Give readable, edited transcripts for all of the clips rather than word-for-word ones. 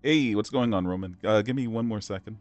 Hey, what's going on, Roman? Give me one more second.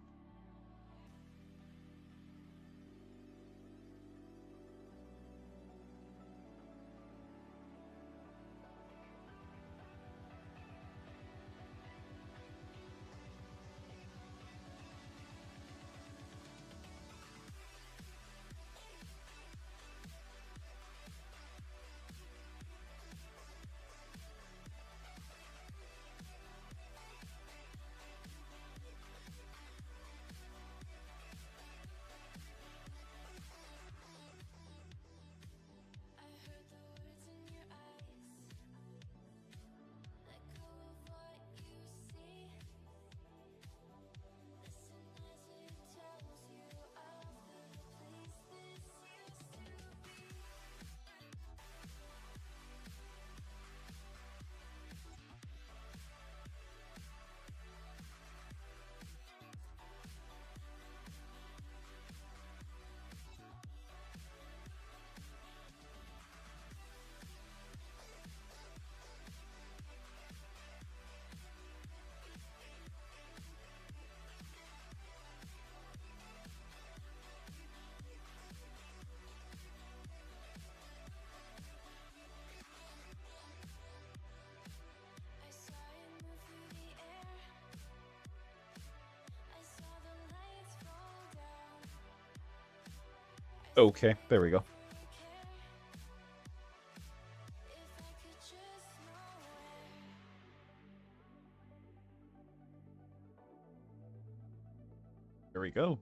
Okay, there we go. There we go.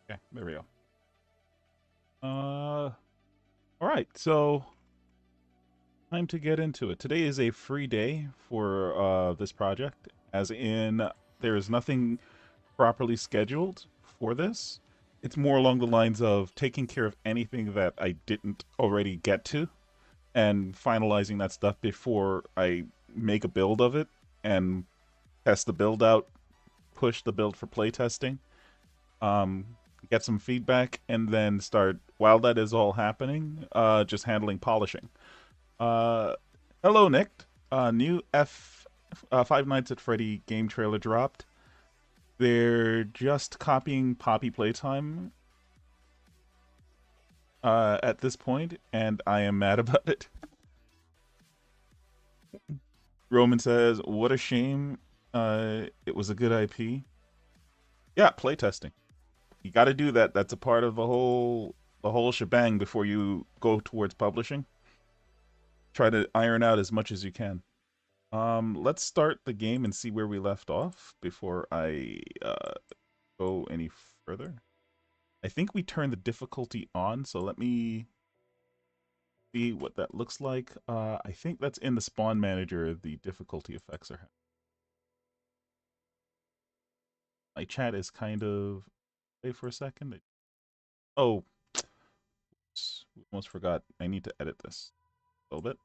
Okay, there we go. All right, so time to get into it. Today is a free day for this project, as in there is nothing properly scheduled for this. It's more along the lines of taking care of anything that I didn't already get to and finalizing that stuff before I make a build of it and test the build out, push the build for playtesting, um, get some feedback, and then start, while that is all happening, just handling polishing. Uh, Hello, Nick. New Five Nights at Freddy game trailer dropped. They're just copying Poppy Playtime at this point, and I am mad about it. Roman says, "What a shame. It was a good IP." Yeah, playtesting. You got to do that. That's a part of the whole shebang before you go towards publishing. Try to iron out as much as you can. Let's start the game and see where we left off before I go any further. I think we turned the difficulty on, so let me see what that looks like. I think that's in the spawn manager. The difficulty effects are. My chat is kind of. Wait for a second. Oh, almost forgot. I need to edit this a little bit.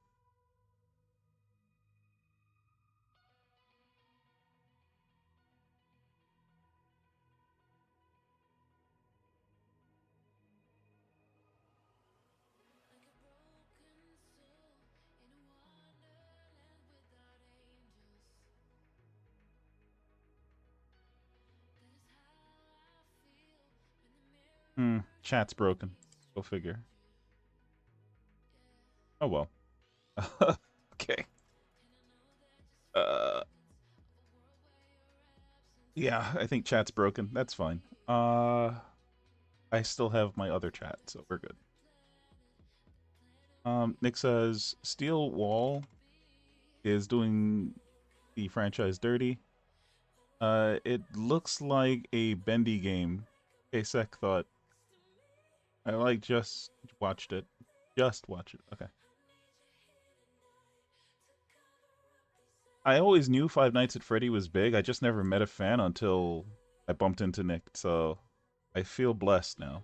Chat's broken. Go figure. Oh well. Okay. Uh, yeah, I think chat's broken. That's fine. I still have my other chat, so we're good. Nick says Steel Wall is doing the franchise dirty. It looks like a bendy game. Kasek thought I like just watched it. Just watch it. Okay. I always knew Five Nights at Freddy was big. I just never met a fan until I bumped into Nick. So I feel blessed now.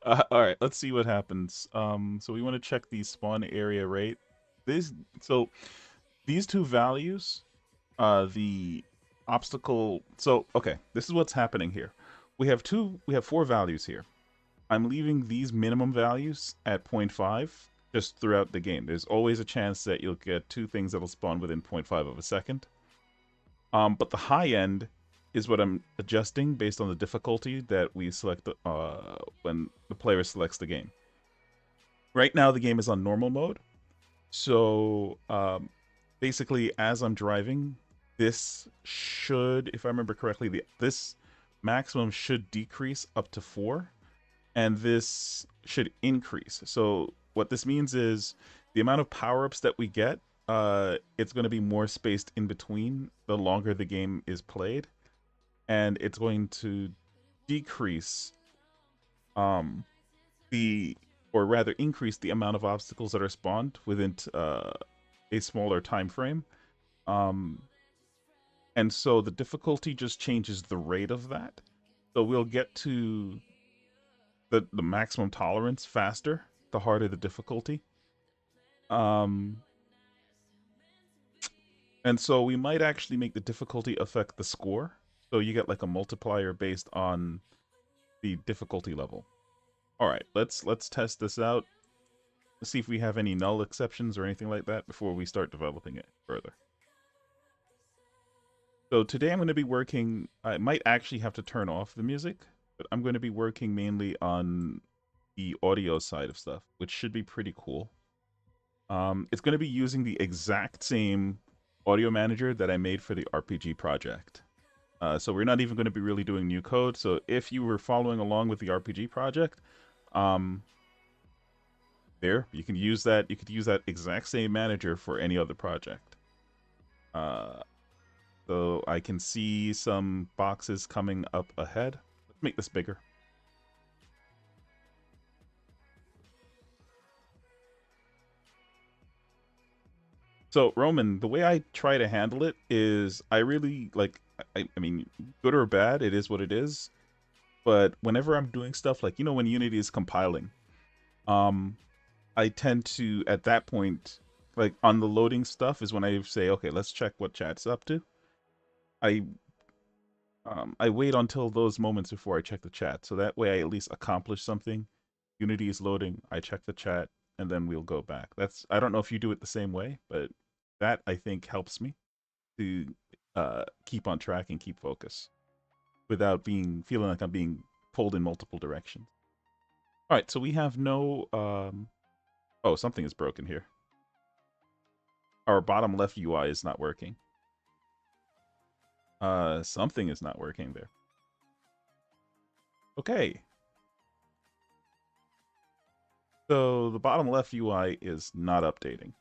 All right, let's see what happens. So we want to check the spawn area rate. This so these two values, the obstacle. So okay, this is what's happening here. We have four values here. I'm leaving these minimum values at zero point 0.5 just throughout the game. There's always a chance that you'll get two things that'll spawn within 0.5 of a second. But the high end is what I'm adjusting based on the difficulty that we select when the player selects the game. Right now, the game is on normal mode. So basically, as I'm driving, this should, if I remember correctly, this maximum should decrease up to 4, and this should increase. So what this means is the amount of power-ups that we get, it's going to be more spaced in between the longer the game is played, and it's going to decrease the, or rather increase the amount of obstacles that are spawned within a smaller time frame. And so the difficulty just changes the rate of that. So we'll get to the maximum tolerance faster, the harder the difficulty. And so we might actually make the difficulty affect the score. So you get like a multiplier based on the difficulty level. All right, let's test this out. Let's see if we have any null exceptions or anything like that before we start developing it further. So today I'm going to be working, I might actually have to turn off the music, but I'm going to be working mainly on the audio side of stuff, which should be pretty cool. It's going to be using the exact same audio manager that I made for the RPG project. So we're not even going to be really doing new code. So if you were following along with the RPG project, there you can use that. You could use that exact same manager for any other project. So I can see some boxes coming up ahead. Let's make this bigger. So Roman, the way I try to handle it is I really like, I mean, good or bad, it is what it is. But whenever I'm doing stuff like, you know, when Unity is compiling, um, I tend to, at that point, like on the loading stuff is when I say, okay, let's check what chat's up to. I wait until those moments before I check the chat. So that way I at least accomplish something. Unity is loading, I check the chat, and then we'll go back. That's, I don't know if you do it the same way, but that I think helps me to keep on track and keep focus without feeling like I'm being pulled in multiple directions. All right, so we have no oh, something is broken here. Our bottom left UI is not working. Something is not working there. Okay. So the bottom left UI is not updating.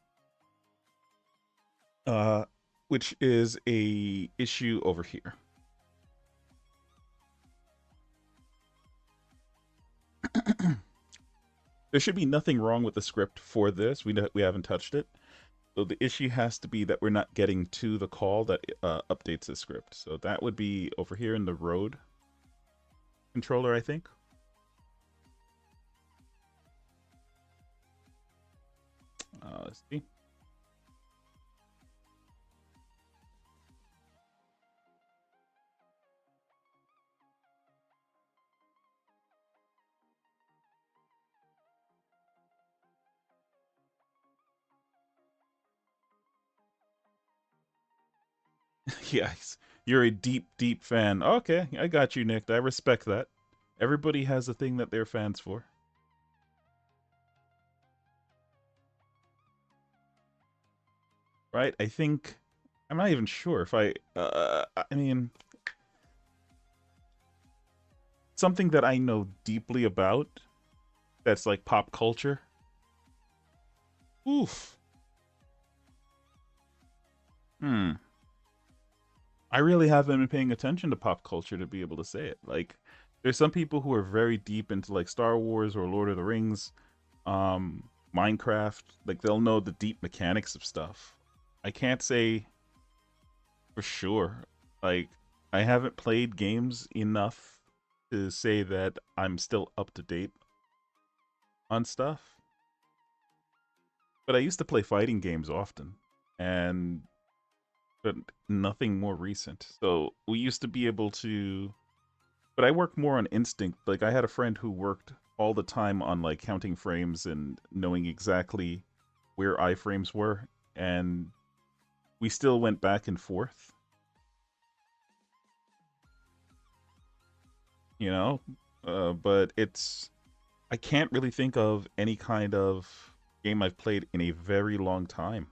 Which is a issue over here. There should be nothing wrong with the script for this. We haven't touched it. So the issue has to be that we're not getting to the call that updates the script. So that would be over here in the road controller, I think. Let's see. Yes, you're a deep, deep fan. Okay, I got you, Nick. I respect that. Everybody has a thing that they're fans for. Right? I think I'm not even sure if I mean, something that I know deeply about that's like pop culture. Oof. Hmm. I really haven't been paying attention to pop culture to be able to say it. Like, there's some people who are very deep into like Star Wars or Lord of the Rings, Minecraft. Like, they'll know the deep mechanics of stuff. I can't say for sure. Like, I haven't played games enough to say that I'm still up to date on stuff, but I used to play fighting games often, and but nothing more recent. So we used to be able to, but I worked more on instinct. Like I had a friend who worked all the time on like counting frames and knowing exactly where iframes were, and we still went back and forth, you know. But it's I can't really think of any kind of game I've played in a very long time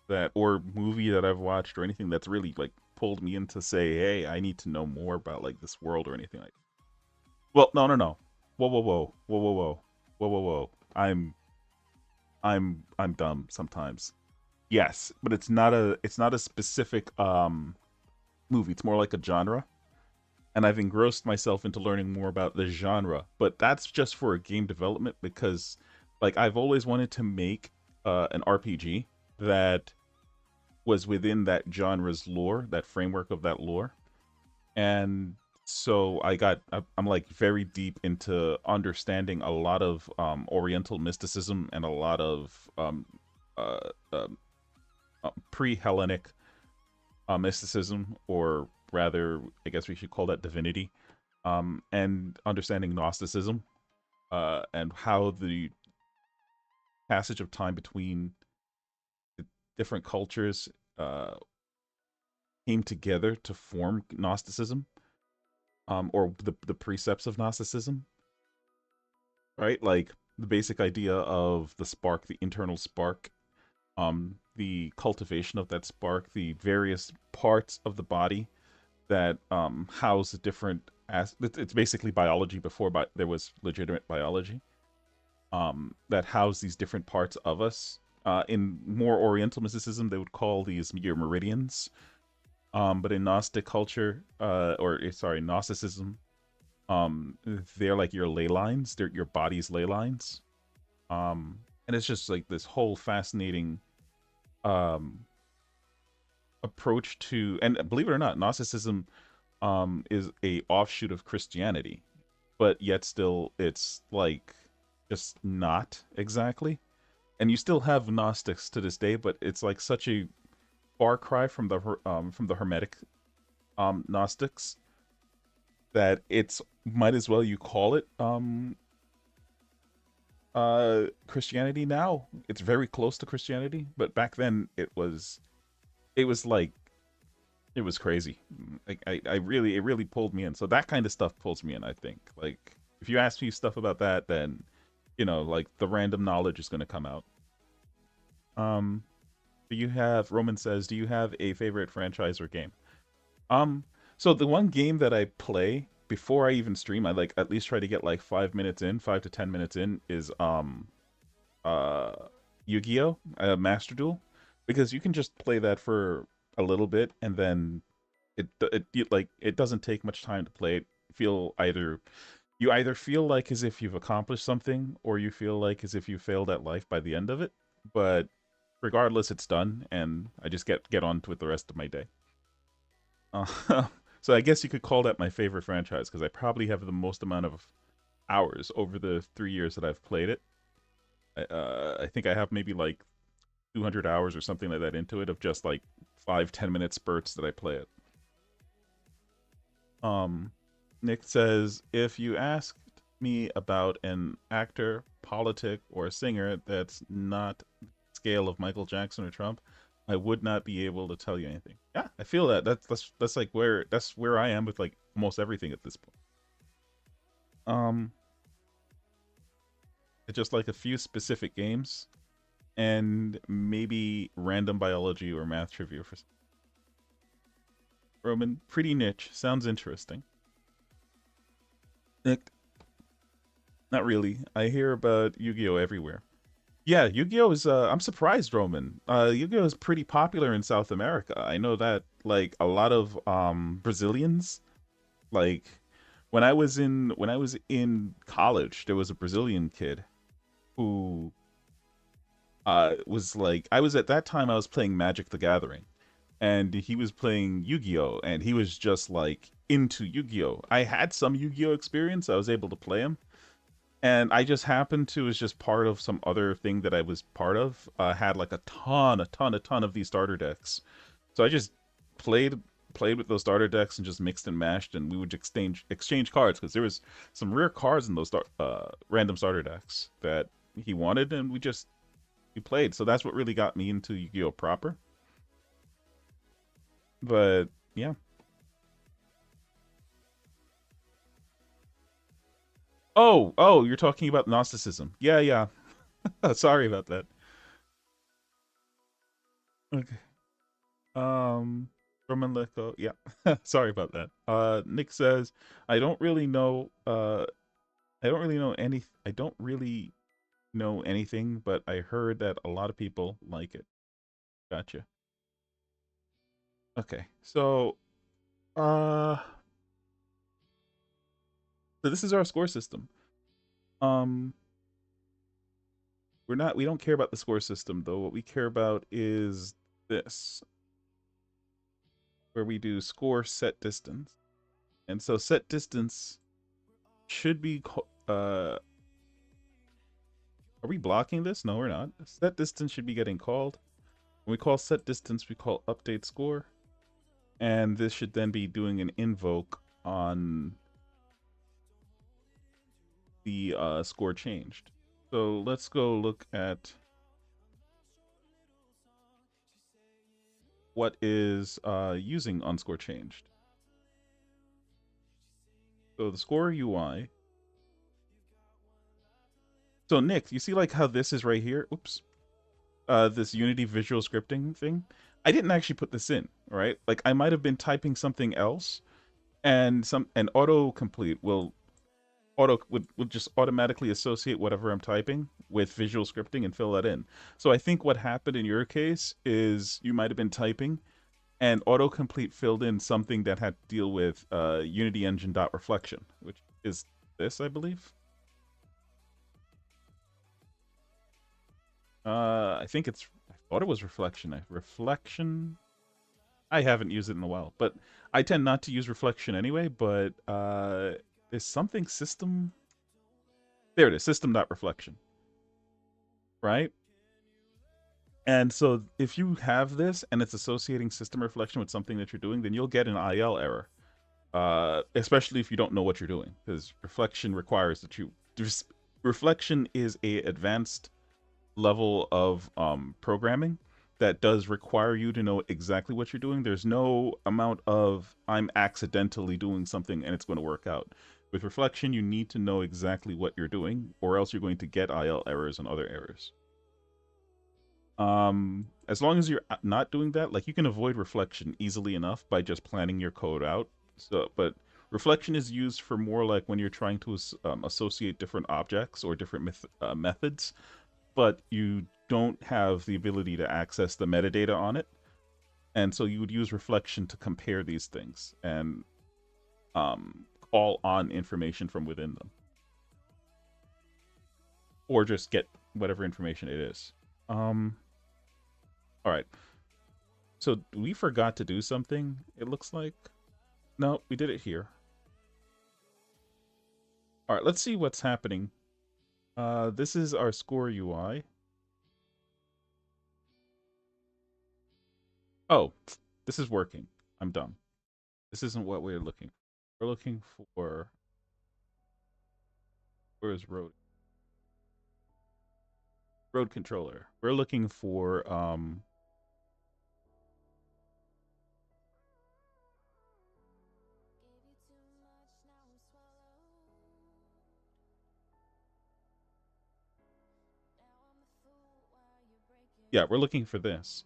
that or movie that I've watched or anything that's really like pulled me in to say, hey, I need to know more about like this world or anything like. Well, no, no, no. Whoa, whoa, whoa, whoa, whoa, whoa, whoa, whoa, whoa. I'm dumb sometimes. Yes, but it's not a specific movie. It's more like a genre, and I've engrossed myself into learning more about the genre. But that's just for a game development because, like, I've always wanted to make an RPG that was within that genre's lore, that framework of that lore, and so I'm like very deep into understanding a lot of Oriental mysticism and a lot of uh, um pre-Hellenic mysticism, or rather, I guess we should call that divinity, and understanding Gnosticism, and how the passage of time between the different cultures uh, came together to form Gnosticism, or the precepts of Gnosticism, right? Like the basic idea of the spark, the internal spark, the cultivation of that spark, the various parts of the body that house the different it's basically biology before there was legitimate biology, that house these different parts of us. In more Oriental mysticism, they would call these your meridians. But in Gnostic culture, sorry, Gnosticism, they're like your ley lines. They're your body's ley lines. And it's just like this whole fascinating um approach to, and believe it or not, Gnosticism is a offshoot of Christianity, but yet still it's like just not exactly. And you still have Gnostics to this day, but it's like such a far cry from the Hermetic Gnostics that it's might as well you call it Christianity now. It's very close to Christianity, but back then it was like it was crazy. Like I really it really pulled me in. So that kind of stuff pulls me in, I think. Like if you ask me stuff about that, then like the random knowledge is gonna come out. Um do you have Roman says, do you have a favorite franchise or game? Um so the one game that I play before I even stream, I like at least try to get like 5 minutes in, 5 to 10 minutes in, is uh Yu-Gi-Oh! Master Duel, because you can just play that for a little bit and then like it doesn't take much time to play it. You either feel like as if you've accomplished something, or you feel like as if you failed at life by the end of it. But regardless, it's done, and I just get on with the rest of my day. Uh, so I guess you could call that my favorite franchise because I probably have the most amount of hours over the 3 years that I've played it. I think I have maybe like 200 hours or something like that into it, of just like 5-10 minute spurts that I play it. Um, Nick says, if you asked me about an actor, politic, or a singer that's not scale of Michael Jackson or Trump, I would not be able to tell you anything. Yeah, I feel that. That's like where I am with like almost everything at this point. Um, it's just like a few specific games and maybe random biology or math trivia for Roman. Pretty niche. Sounds interesting. Nick, not really. I hear about Yu-Gi-Oh everywhere. Yeah, Yu-Gi-Oh is I'm surprised, Roman. Yu-Gi-Oh is pretty popular in South America. I know that like a lot of Brazilians, like when I was in college, there was a Brazilian kid who was like, I was at that time I was playing Magic the Gathering, and he was playing Yu-Gi-Oh, and he was just like into Yu-Gi-Oh. I had some Yu-Gi-Oh experience. I was able to play him, and I just happened to was just part of some other thing that I was part of. Had like a ton of these starter decks. So I just played played with those starter decks and just mixed and mashed, and we would exchange cards because there was some rare cards in those random starter decks that he wanted, and we played. So that's what really got me into Yu-Gi-Oh proper. But yeah. Oh, you're talking about Gnosticism. Yeah, yeah. Sorry about that. Okay. Um, Roman Lecco. Yeah. Sorry about that. Nick says, I don't really know. I don't really know anything, but I heard that a lot of people like it. Gotcha. Okay. Uh, so this is our score system. Um, we don't care about the score system though. What we care about is this, where we do score set distance. And so set distance should be are we blocking this? No, we're not. Set distance should be getting called. When we call set distance, we call update score. And this should then be doing an invoke on the score changed. So let's go look at what is using on score changed. So the score UI. So Nick, you see like how this is right here? Oops. This Unity visual scripting thing. I didn't actually put this in, right? Like I might have been typing something else, and autocomplete would just automatically associate whatever I'm typing with visual scripting and fill that in. So I think what happened in your case is you might have been typing and autocomplete filled in something that had to deal with Unity Engine dot reflection, which is this, I believe. I think I thought it was reflection. Reflection. I haven't used it in a while, but I tend not to use reflection anyway. But there's something system. There it is, system.reflection, right? And so if you have this and it's associating system reflection with something that you're doing, then you'll get an IL error, especially if you don't know what you're doing, because reflection requires that reflection is a advanced level of programming that does require you to know exactly what you're doing. There's no amount of I'm accidentally doing something and it's going to work out. With reflection, you need to know exactly what you're doing, or else you're going to get IL errors and other errors. As long as you're not doing that, like you can avoid reflection easily enough by just planning your code out. So, but reflection is used for more like when you're trying to associate different objects or different methods, but you don't have the ability to access the metadata on it. And so you would use reflection to compare these things and call on information from within them, or just get whatever information it is. All right. So we forgot to do something, it looks like. No, we did it here. All right, let's see what's happening. This is our score UI. Oh, this is working. I'm done. This isn't what we're looking for. We're looking for... Where is road? Road controller. We're looking for... Yeah, we're looking for this.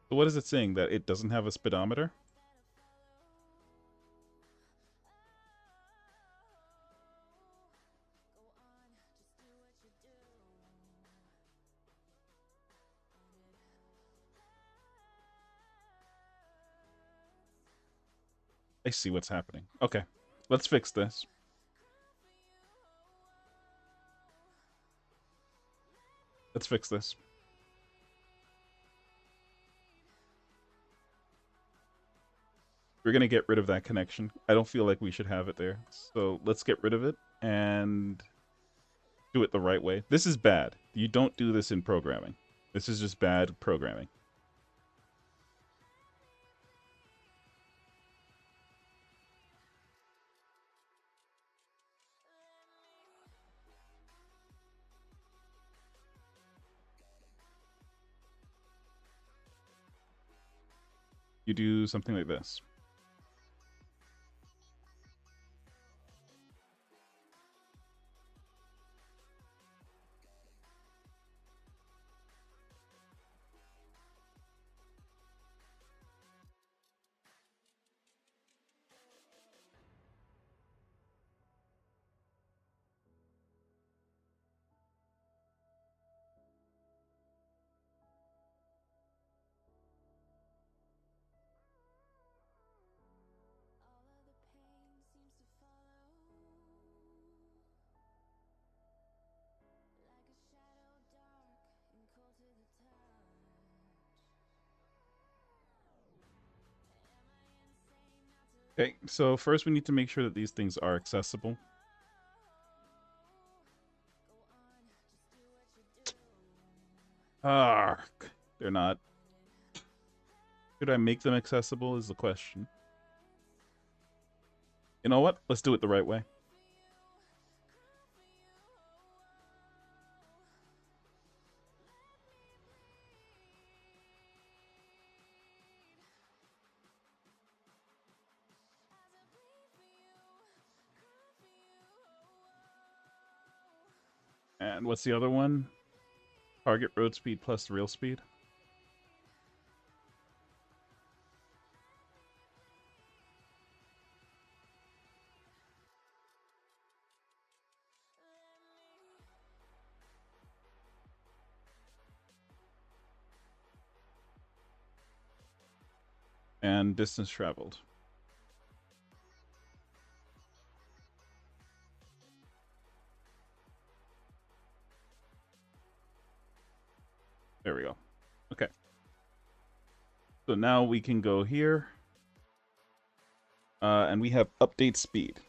So what is it saying? That it doesn't have a speedometer? I see what's happening. Okay, let's fix this. Let's fix this. We're going to get rid of that connection. I don't feel like we should have it there. So let's get rid of it and do it the right way. This is bad. You don't do this in programming. This is just bad programming. You do something like this. Okay, so first we need to make sure that these things are accessible. Ah, they're not. Should I make them accessible is the question. You know what? Let's do it the right way. And what's the other one? Target road speed plus real speed. And distance traveled. There we go. Okay. So now we can go here. And we have update speed.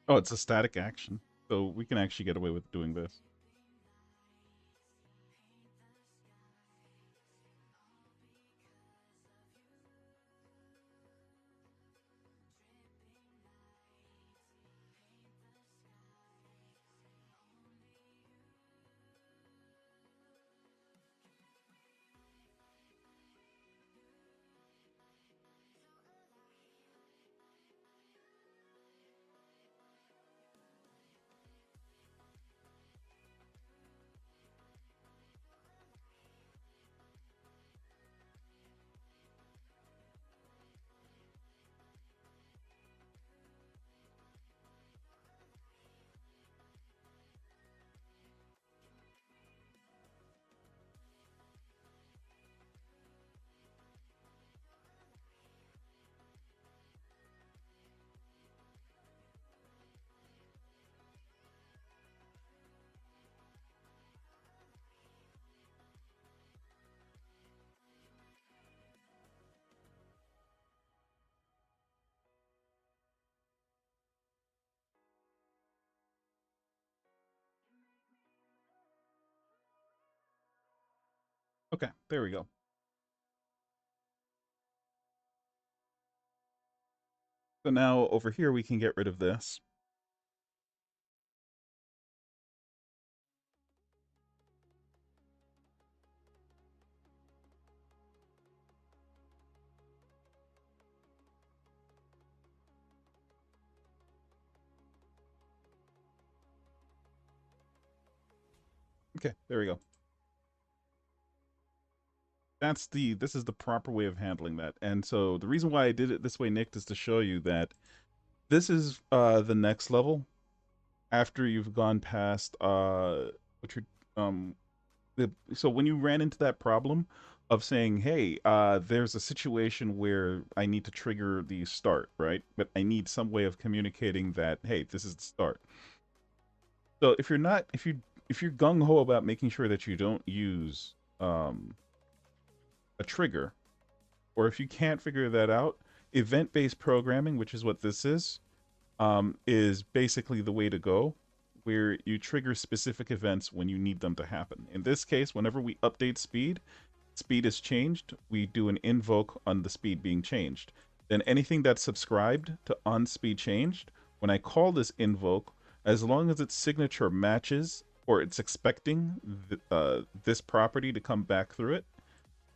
Oh, it's a static action. So we can actually get away with doing this. Okay, there we go. So now over here we can get rid of this. Okay, there we go. This is the proper way of handling that. And so the reason why I did it this way, Nick, is to show you that this is the next level after you've gone past what you're um so when you ran into that problem of saying, hey, there's a situation where I need to trigger the start, right? But I need some way of communicating that, hey, this is the start. So if you're gung ho about making sure that you don't use a trigger, or if you can't figure that out, event-based programming, which is what this is basically the way to go, where you trigger specific events when you need them to happen. In this case, whenever we update speed is changed, we do an invoke on the speed being changed. Then anything that's subscribed to on speed changed, when I call this invoke, as long as its signature matches or it's expecting this property to come back through it,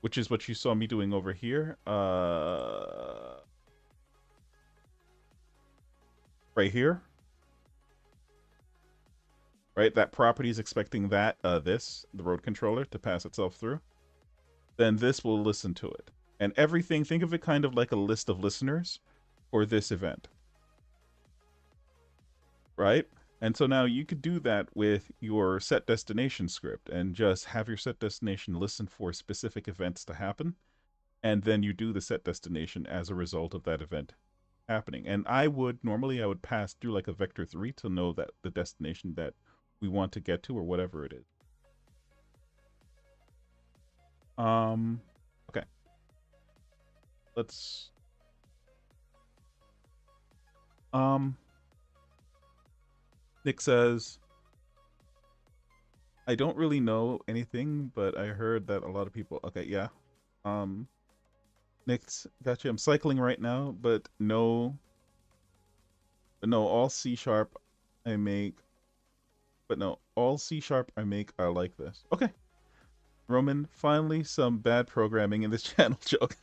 which is what you saw me doing over here, right here, right? That property is expecting that the road controller, to pass itself through. Then this will listen to it. And everything, think of it kind of like a list of listeners for this event, right? And so now you could do that with your set destination script and just have your set destination listen for specific events to happen. And then you do the set destination as a result of that event happening. And I would pass through like a vector 3 to know that the destination that we want to get to or whatever it is. Okay. Let's Nick says, I don't really know anything, but I heard that a lot of people. Okay, yeah. Um, Nick's gotcha. I'm cycling right now, but no, all C sharp I make, but no, all C sharp I make are like this. Okay, Roman, finally some bad programming in this channel joke.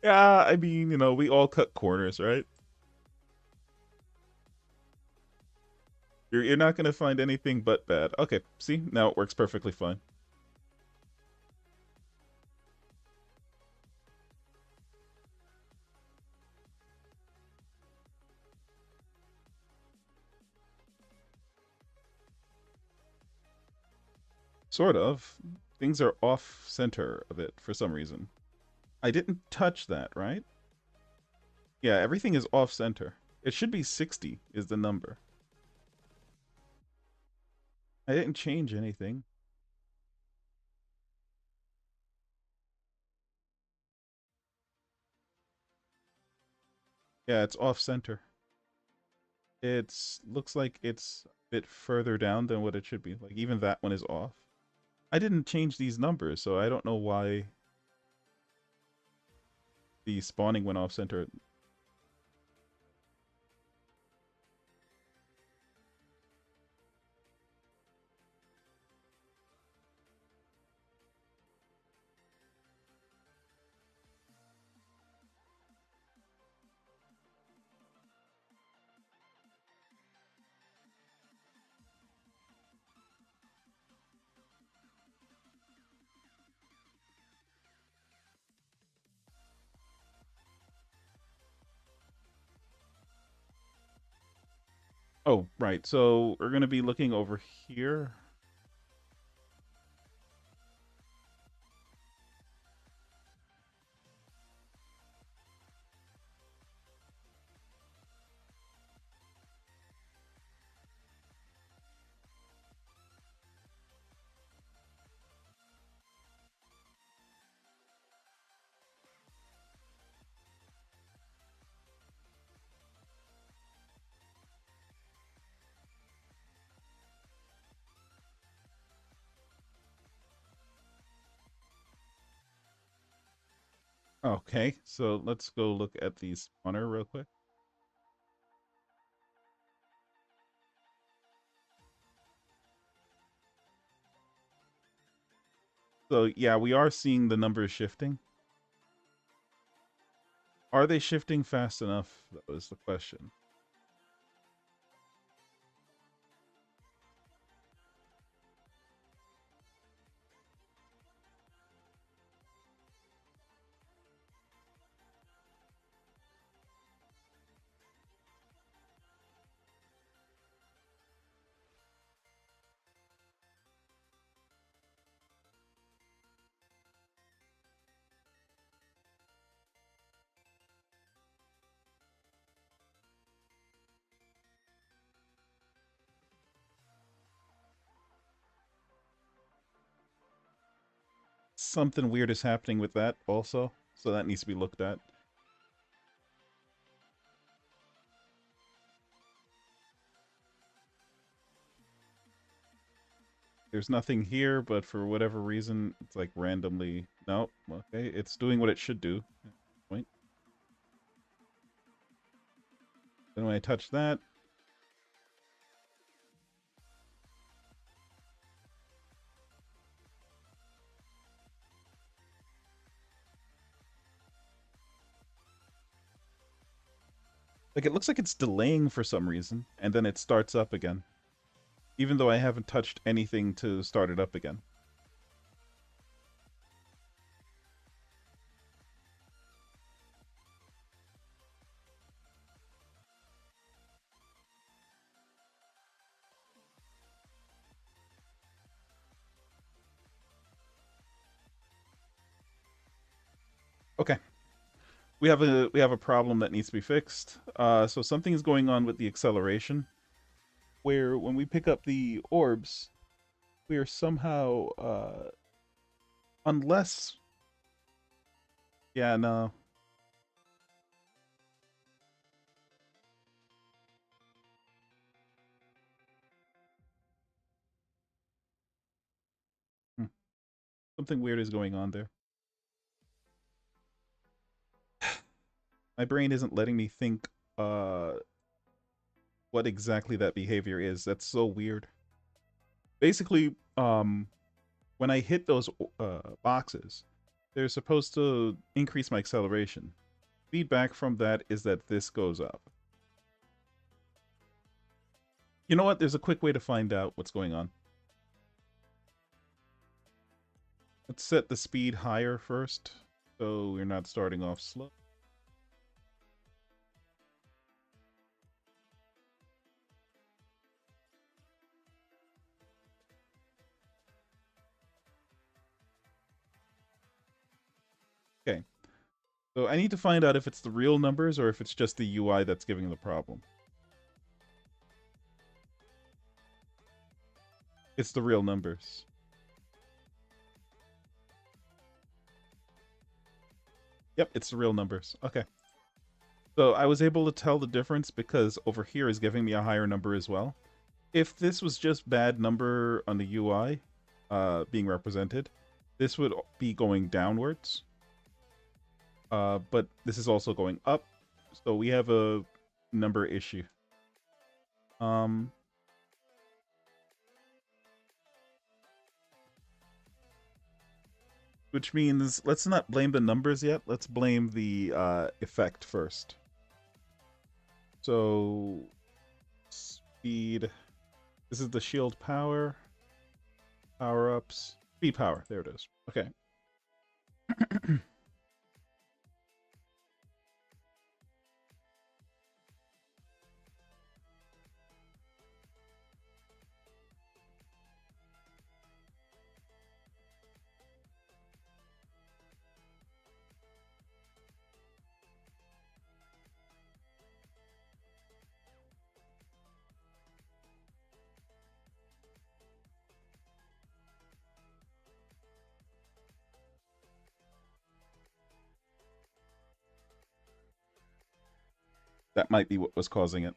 Yeah, I mean, we all cut corners, right? You're not gonna find anything but bad. Okay, see, now it works perfectly fine. Sort of. Things are off center of it for some reason. I didn't touch that, right? Yeah, everything is off center. It should be 60 is the number. I didn't change anything. Yeah, it's off center. It's looks like it's a bit further down than what it should be. Like even that one is off. I didn't change these numbers, so I don't know why the spawning went off center. Oh, right. So we're gonna be looking over here. Okay, so let's go look at the spawner real quick. So yeah, we are seeing the numbers shifting. Are they shifting fast enough? That was the question. Something weird is happening with that also, so that needs to be looked at. There's nothing here, but for whatever reason, it's like randomly. No, okay, it's doing what it should do. Point. Then when I touch that, like it looks like it's delaying for some reason, and then it starts up again, even though I haven't touched anything to start it up again. Okay, we have a problem that needs to be fixed. So something is going on with the acceleration, where when we pick up the orbs, we are somehow unless yeah, no. Hmm. Something weird is going on there. My brain isn't letting me think what exactly that behavior is. That's so weird. Basically, when I hit those boxes, they're supposed to increase my acceleration. Feedback from that is that this goes up. You know what? There's a quick way to find out what's going on. Let's set the speed higher first, so we're not starting off slow. Okay. So I need to find out if it's the real numbers or if it's just the UI that's giving the problem. It's the real numbers. Yep, it's the real numbers. Okay. So I was able to tell the difference because over here is giving me a higher number as well. If this was just bad number on the UI being represented, this would be going downwards. But this is also going up. So we have a number issue. Um, which means let's not blame the numbers yet. Let's blame the effect first. So speed. This is the shield power. Power ups. Speed power. There it is. Okay. That might be what was causing it.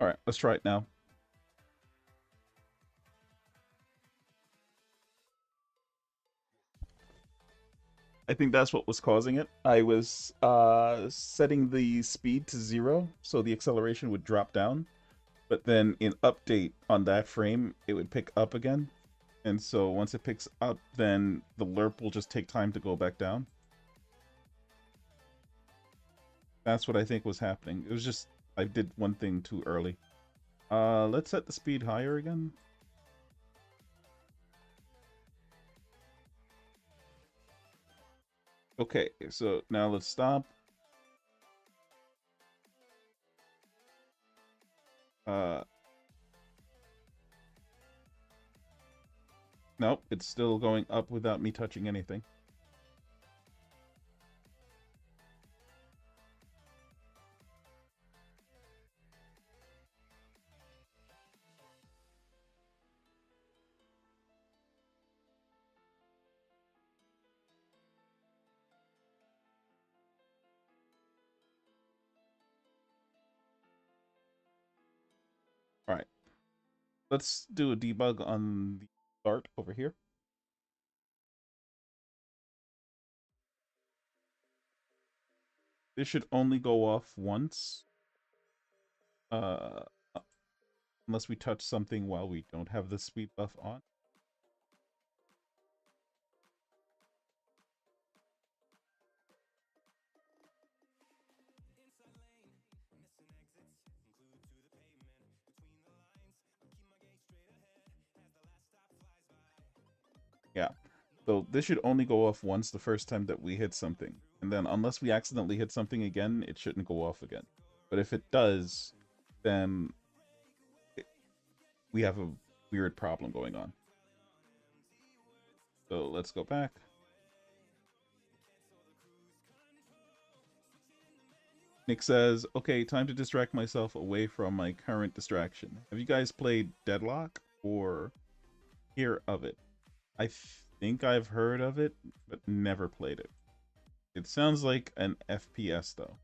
All right, let's try it now. I think that's what was causing it. I was setting the speed to 0, so the acceleration would drop down. But then in update on that frame, it would pick up again. And so once it picks up, then the lerp will just take time to go back down. That's what I think was happening. It was just, I did one thing too early. Let's set the speed higher again. Okay, so now let's stop. Nope, it's still going up without me touching anything. All right, let's do a debug on the start over here. This should only go off once. Uh, unless we touch something while we don't have the speed buff on. Yeah. So this should only go off once the first time that we hit something. And then unless we accidentally hit something again, it shouldn't go off again. But if it does, then we have a weird problem going on. So let's go back. Nick says, okay, time to distract myself away from my current distraction. Have you guys played Deadlock or hear of it? I think I've heard of it, but never played it. It sounds like an FPS, though.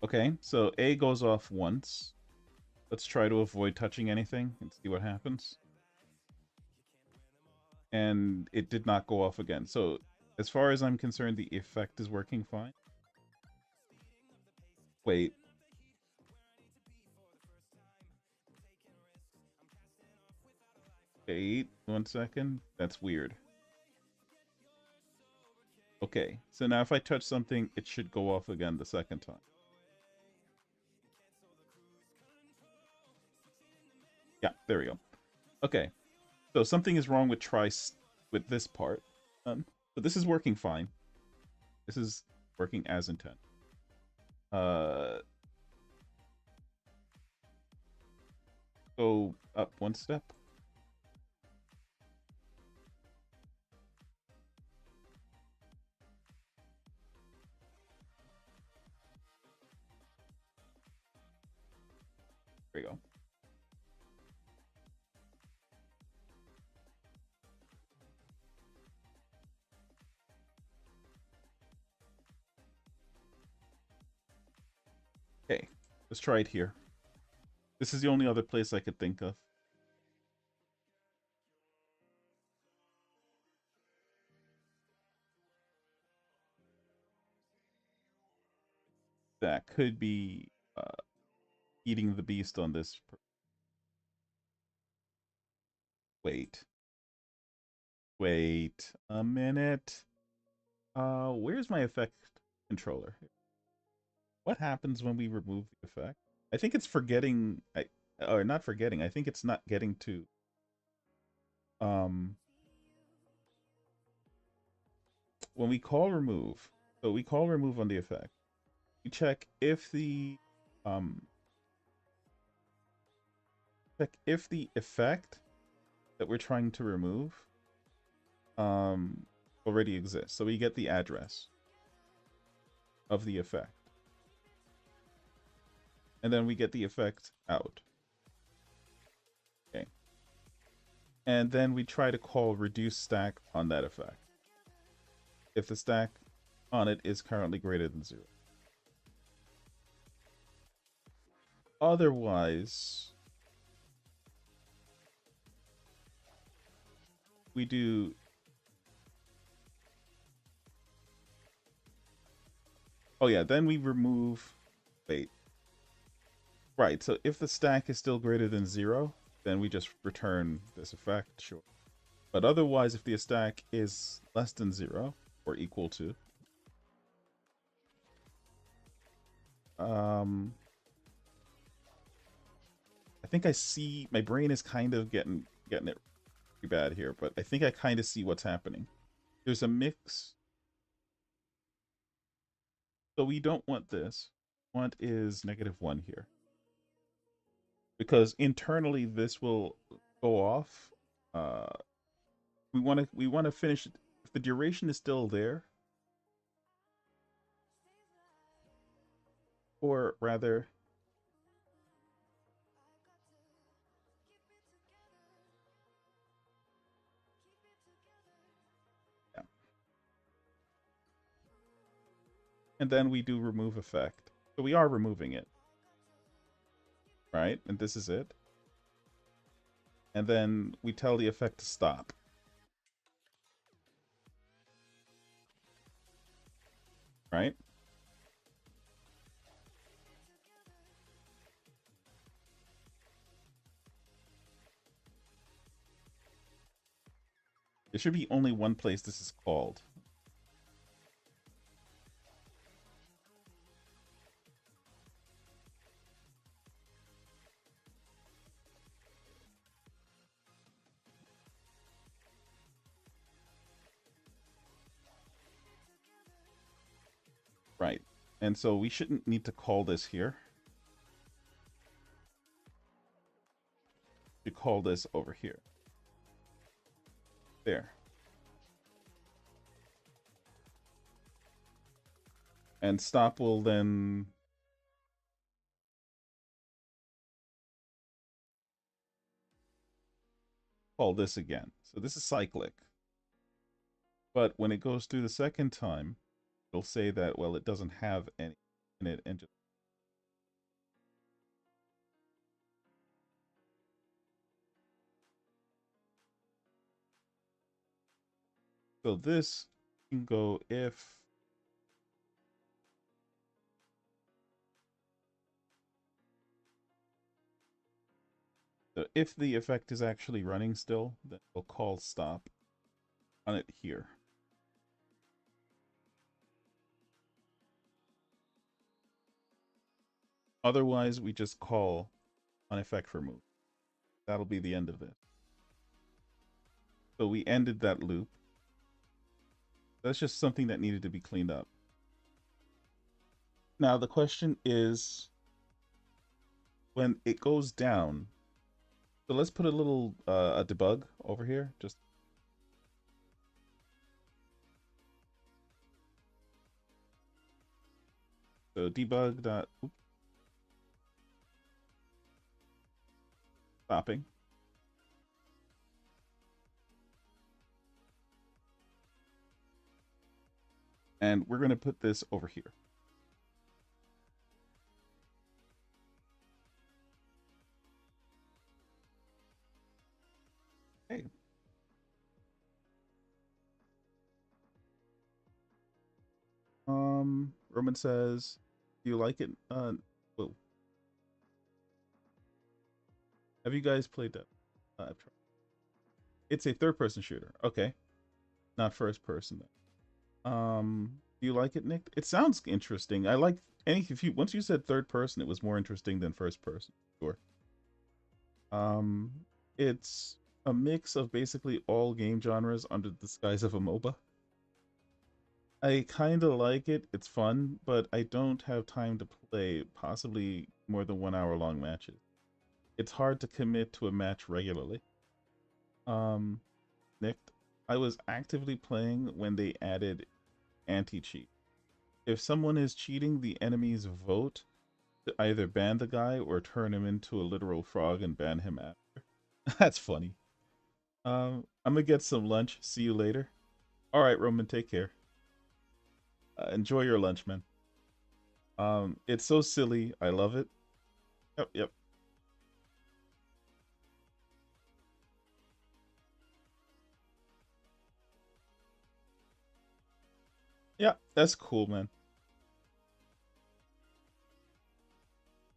Okay, so A goes off once. Let's try to avoid touching anything and see what happens. And it did not go off again. So as far as I'm concerned, the effect is working fine. Wait. Wait, 1 second. That's weird. Okay, so now if I touch something, it should go off again the second time. Yeah, there we go. Okay, so something is wrong with with this part. But this is working fine. This is working as intended. Go up 1 step. There you go. Okay, let's try it here. This is the only other place I could think of. That could be eating the beast on this. Wait. Wait a minute. Where's my effect controller? What happens when we remove the effect? I think it's forgetting, or not forgetting. I think it's not getting to. When we call remove, so we call remove on the effect. We check if the effect that we're trying to remove already exists. So we get the address of the effect. And then we get the effect out. Okay. And then we try to call reduce stack on that effect, if the stack on it is currently greater than 0. Otherwise, we do then we remove, wait. Right, so if the stack is still greater than 0, then we just return this effect, sure. But otherwise, if the stack is less than 0 or equal to, I think I see, my brain is kind of getting it pretty bad here, but I think I kind of see what's happening. There's a mix. So we don't want this. What is -1 here? Because internally this will go off. We want to finish it. If the duration is still there, or rather, yeah. And then we do remove effect. So we are removing it, right? And this is it. And then we tell the effect to stop. Right? There should be only one place this is called. Right. And so we shouldn't need to call this here. We call this over here. There. And stop will then call this again. So this is cyclic. But when it goes through the second time, it'll say that, well, it doesn't have any in it and just so this can go if the effect is actually running still, then we'll call stop on it here. Otherwise, we just call on effect remove. That'll be the end of it. So we ended that loop. That's just something that needed to be cleaned up. Now the question is, when it goes down, so let's put a little a debug over here. Just so debug dot stopping. And we're going to put this over here. Okay. Roman says, do you like it? Whoa. Have you guys played that? I've tried. It's a third-person shooter. Okay. Not first person then. Do you like it, Nick? It sounds interesting. I like once you said third person, it was more interesting than first person. Sure. It's a mix of basically all game genres under the disguise of a MOBA. I kind of like it. It's fun, but I don't have time to play possibly more than 1 hour long matches. It's hard to commit to a match regularly. Nick, I was actively playing when they added anti-cheat. If someone is cheating, the enemies vote to either ban the guy or turn him into a literal frog and ban him after. That's funny. I'm gonna get some lunch. See you later. All right, Roman, take care. Enjoy your lunch, man. It's so silly. I love it. Yep, yep. Yeah, that's cool, man.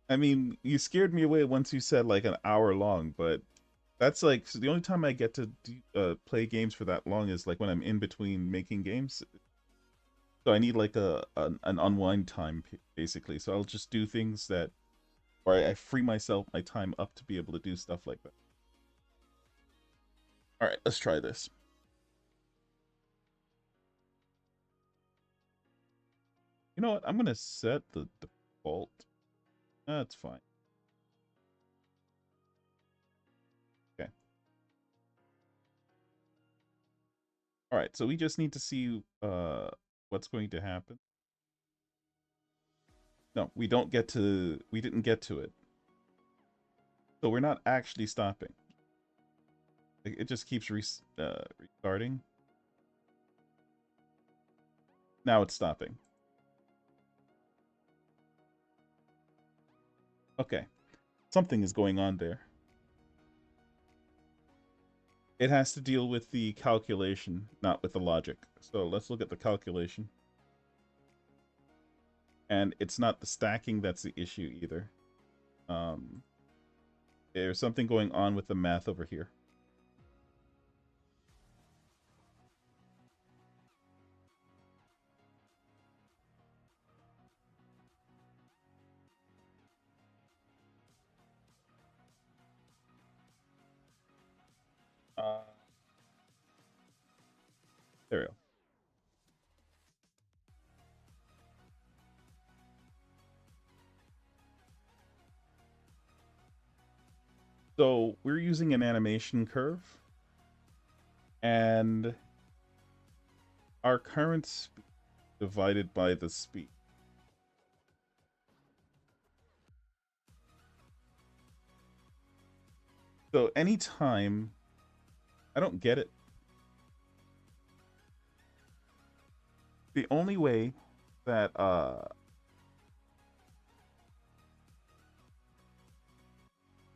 I mean, you scared me away once you said like an hour long, but that's like so the only time I get to play games for that long is like when I'm in between making games. So I need like an unwind time basically. So I'll just do things that, or I free myself my time up to be able to do stuff like that. All right, let's try this. You know what? I'm gonna set the default. That's fine. Okay. All right. So we just need to see what's going to happen. No, we don't get to. We didn't get to it. So we're not actually stopping. It just keeps restarting. Now it's stopping. Okay. Something is going on there. It has to deal with the calculation, not with the logic. So let's look at the calculation. And it's not the stacking that's the issue either. Um, there's something going on with the math over here. Uh, there we go. So we're using an animation curve, and our current speed divided by the speed. So anytime, I don't get it. The only way that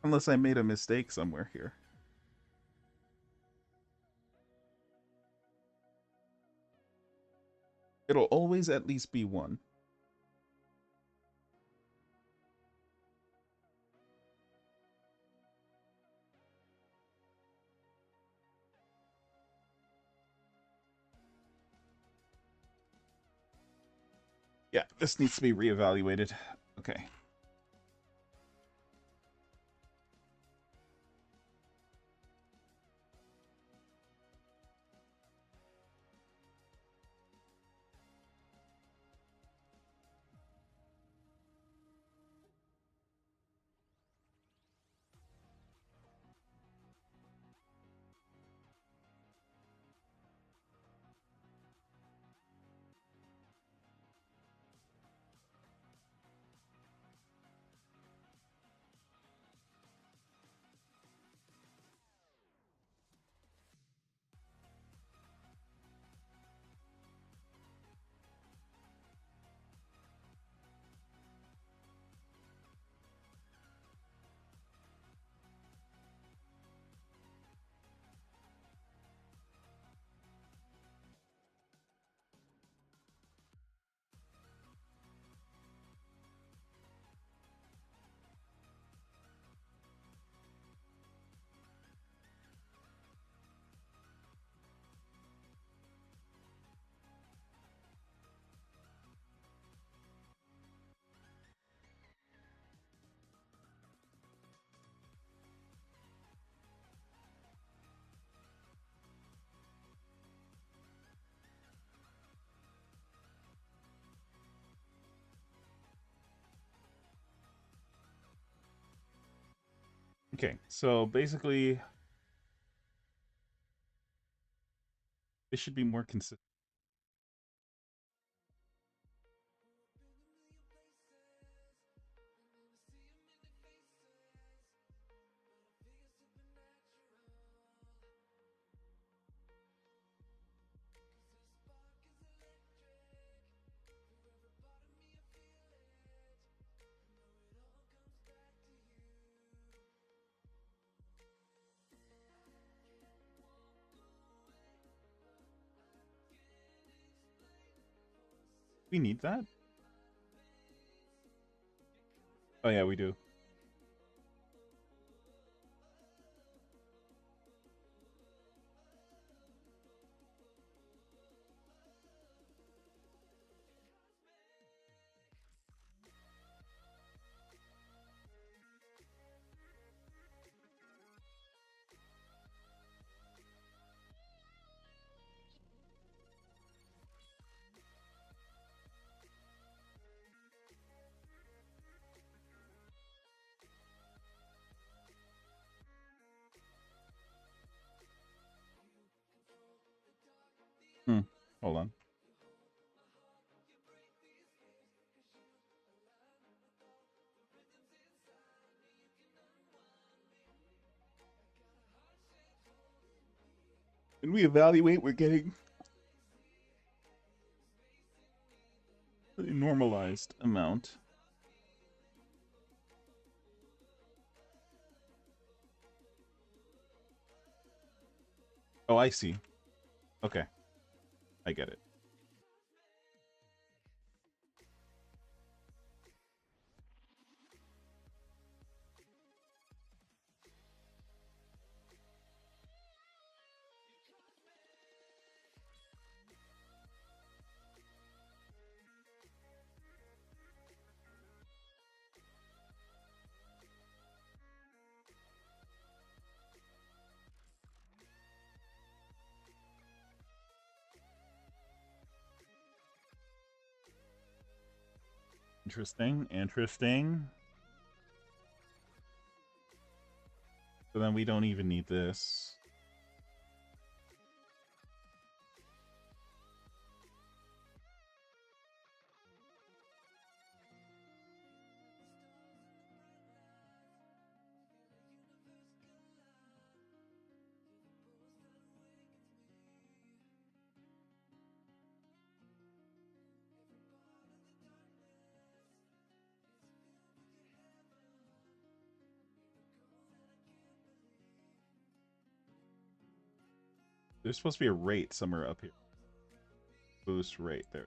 unless I made a mistake somewhere here. It'll always at least be one. Yeah, this needs to be reevaluated. Okay. Okay, so basically It should be more consistent. We need that? Oh yeah, we do. Hmm. Hold on. When we evaluate, we're getting a normalized amount. Oh, I see. Okay, I get it. Interesting, interesting. So then we don't even need this. There's supposed to be a rate somewhere up here. Boost rate there.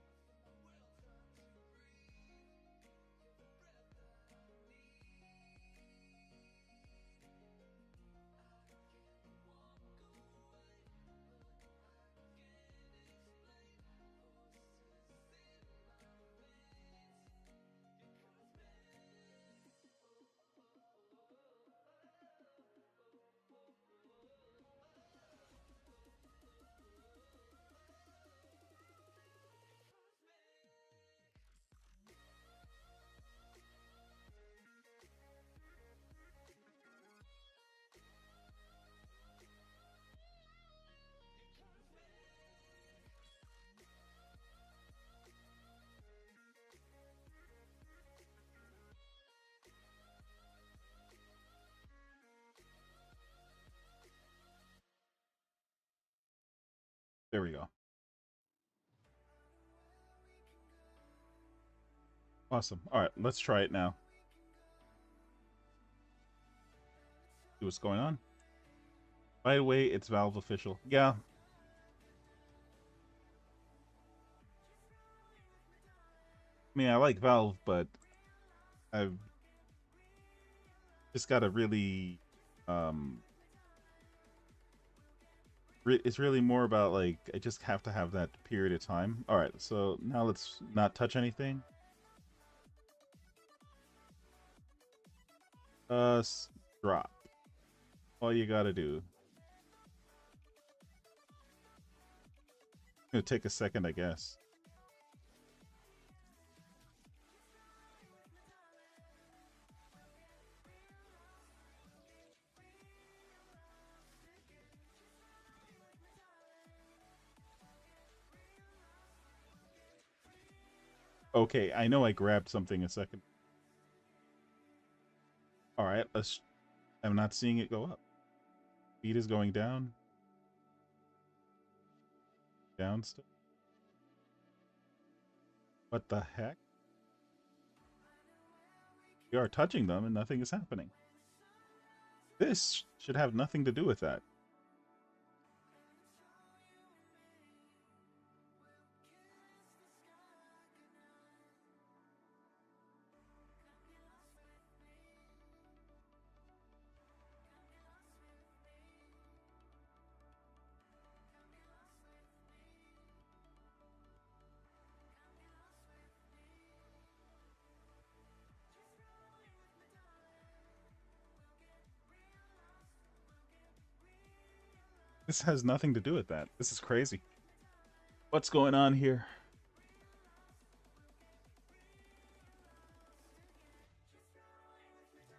There we go. Awesome. All right, let's try it now. See what's going on. By the way, it's Valve official. Yeah. I mean, I like Valve, but I've just got to really, um, it's really more about like I just have to have that period of time. All right, so now let's not touch anything. Drop. All you gotta do. It's gonna take a second, I guess. Okay, I know I grabbed something a second. All right, let's. I'm not seeing it go up. Speed is going down. Down still. What the heck? We are touching them and nothing is happening. This should have nothing to do with that. This has nothing to do with that. This is crazy. What's going on here?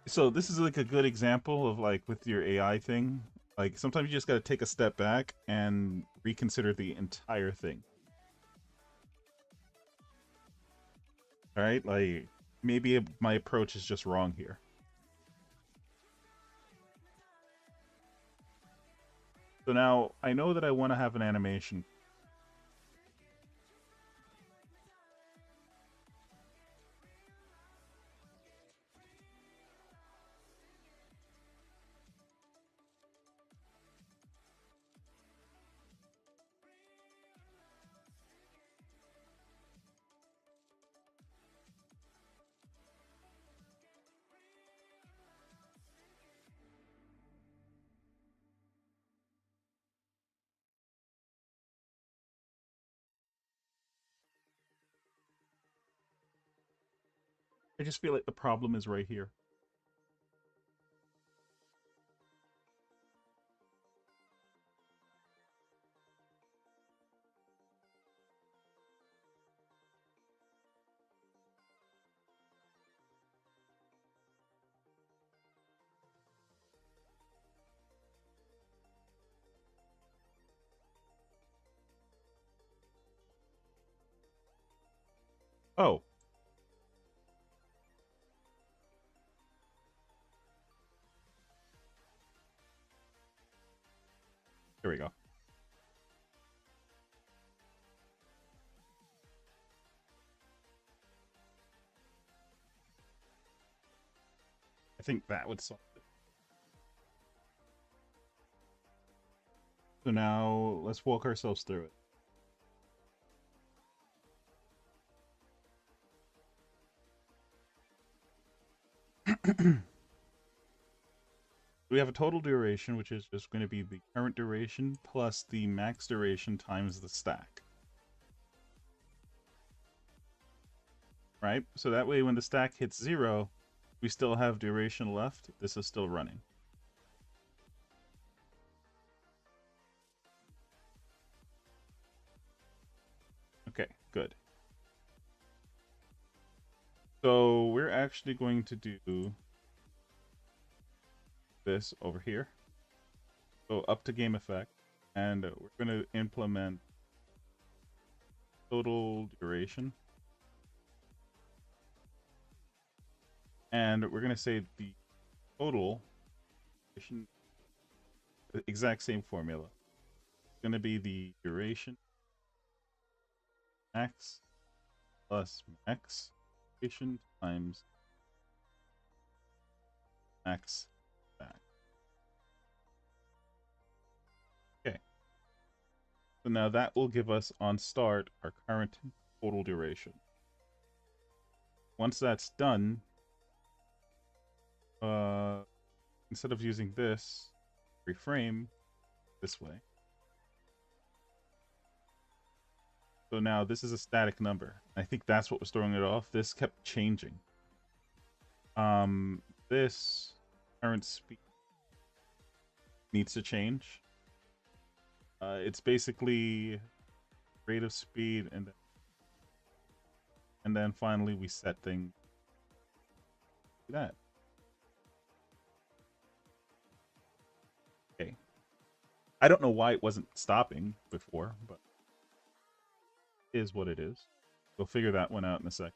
So this is like a good example of like with your AI thing. Like sometimes you just got to take a step back and reconsider the entire thing. All right? Like maybe my approach is just wrong here. So now I know that I want to have an animation. I just feel like the problem is right here. Oh, here we go. I think that would solve it. So now let's walk ourselves through it. We have a total duration, which is just going to be the current duration plus the max duration times the stack. Right? So that way when the stack hits 0, we still have duration left. This is still running. Okay, good. So we're actually going to do this over here. So up to game effect, and we're going to implement total duration. And we're going to say the total duration, the exact same formula. It's going to be the duration max plus max duration times max stack. Okay. So now that will give us on start our current total duration. Once that's done, instead of using this, reframe this way. So now this is a static number. I think that's what was throwing it off. This kept changing. This current speed needs to change. It's basically rate of speed and then finally we set things like that. Okay. I don't know why it wasn't stopping before, but it is what it is. We'll figure that one out in a sec.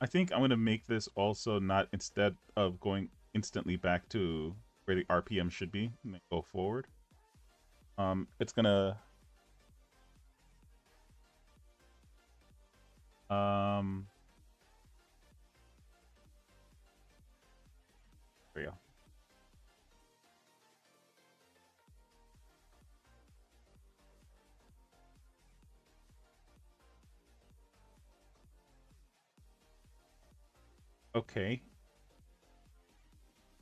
I think I'm going to make this also not, instead of going instantly back to where the RPM should be, go forward. It's gonna there we go. Okay.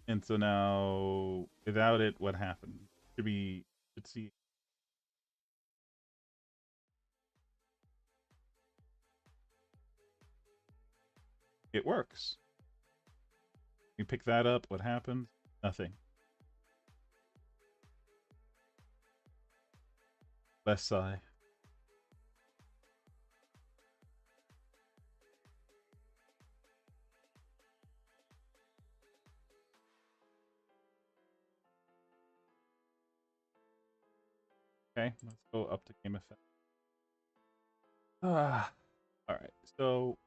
And so now, without it, what happened? Should see. It works. You pick that up, what happened? Nothing. Less sigh. Okay, let's go up to game effect. All right. So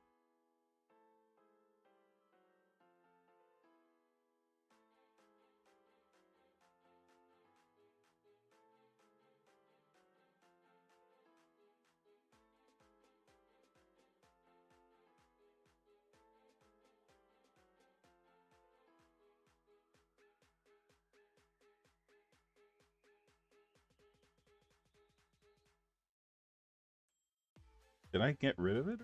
did I get rid of it?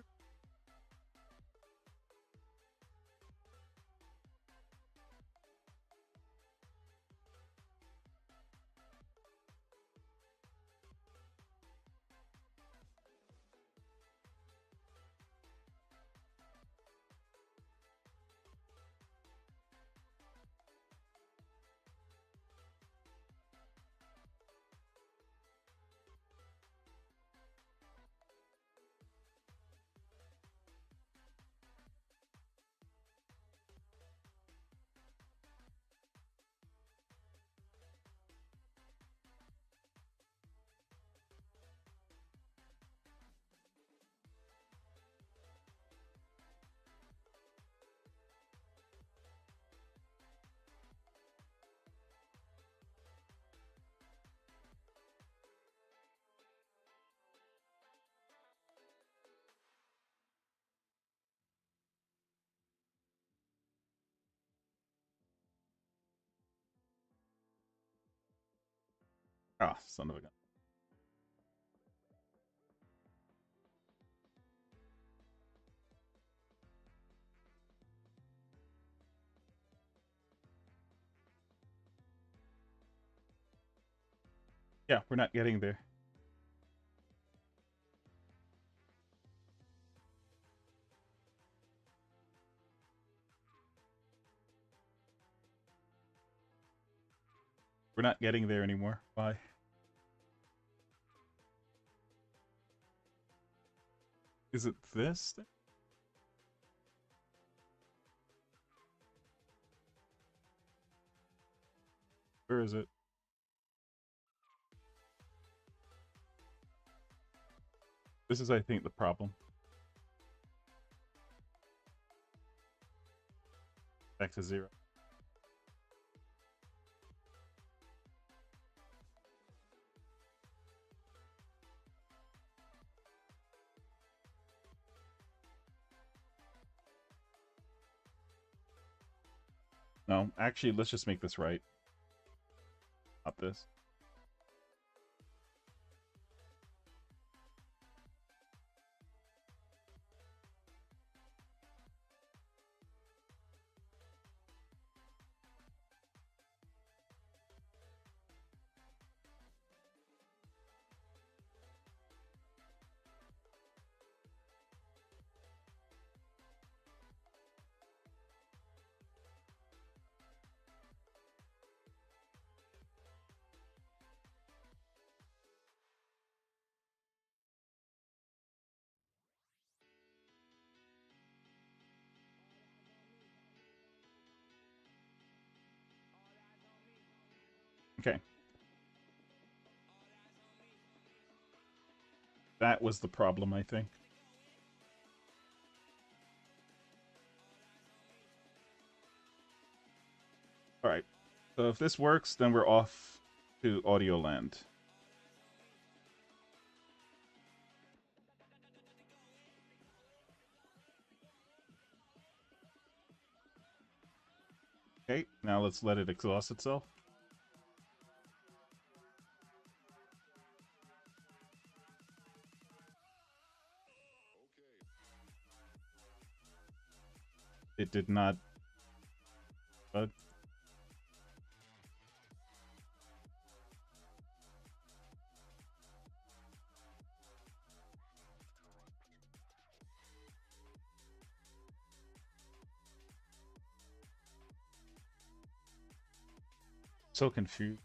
Ah, son of a gun. Yeah, we're not getting there. We're not getting there anymore. Why? Is it this thing? Where is it? This is, I think, the problem. Back to 0. No, actually, let's just make this right. Not this. Okay. That was the problem, I think. All right. So if this works, then we're off to Audio Land. Okay, now let's let it exhaust itself. It did not. But so confused.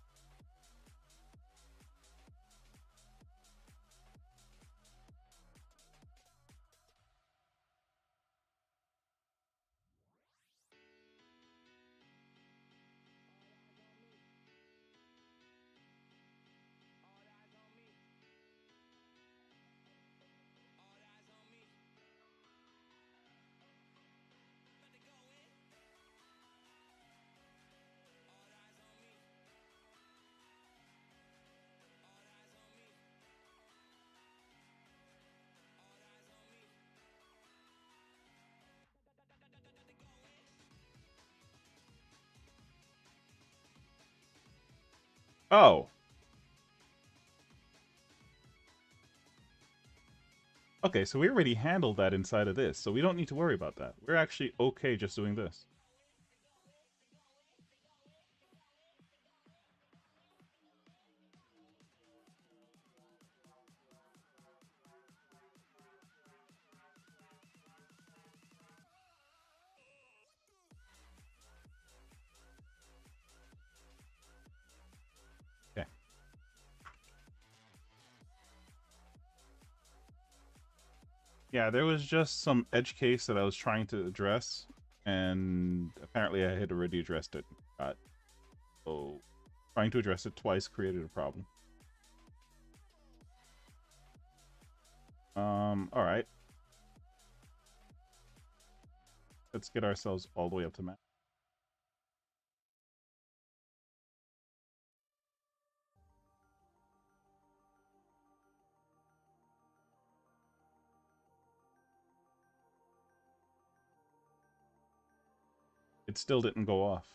Oh. Okay, so we already handled that inside of this, so we don't need to worry about that. We're actually okay just doing this. Okay. Yeah, there was just some edge case that I was trying to address, and apparently I had already addressed it. So trying to address it twice created a problem. All right. Let's get ourselves all the way up to max. It still didn't go off.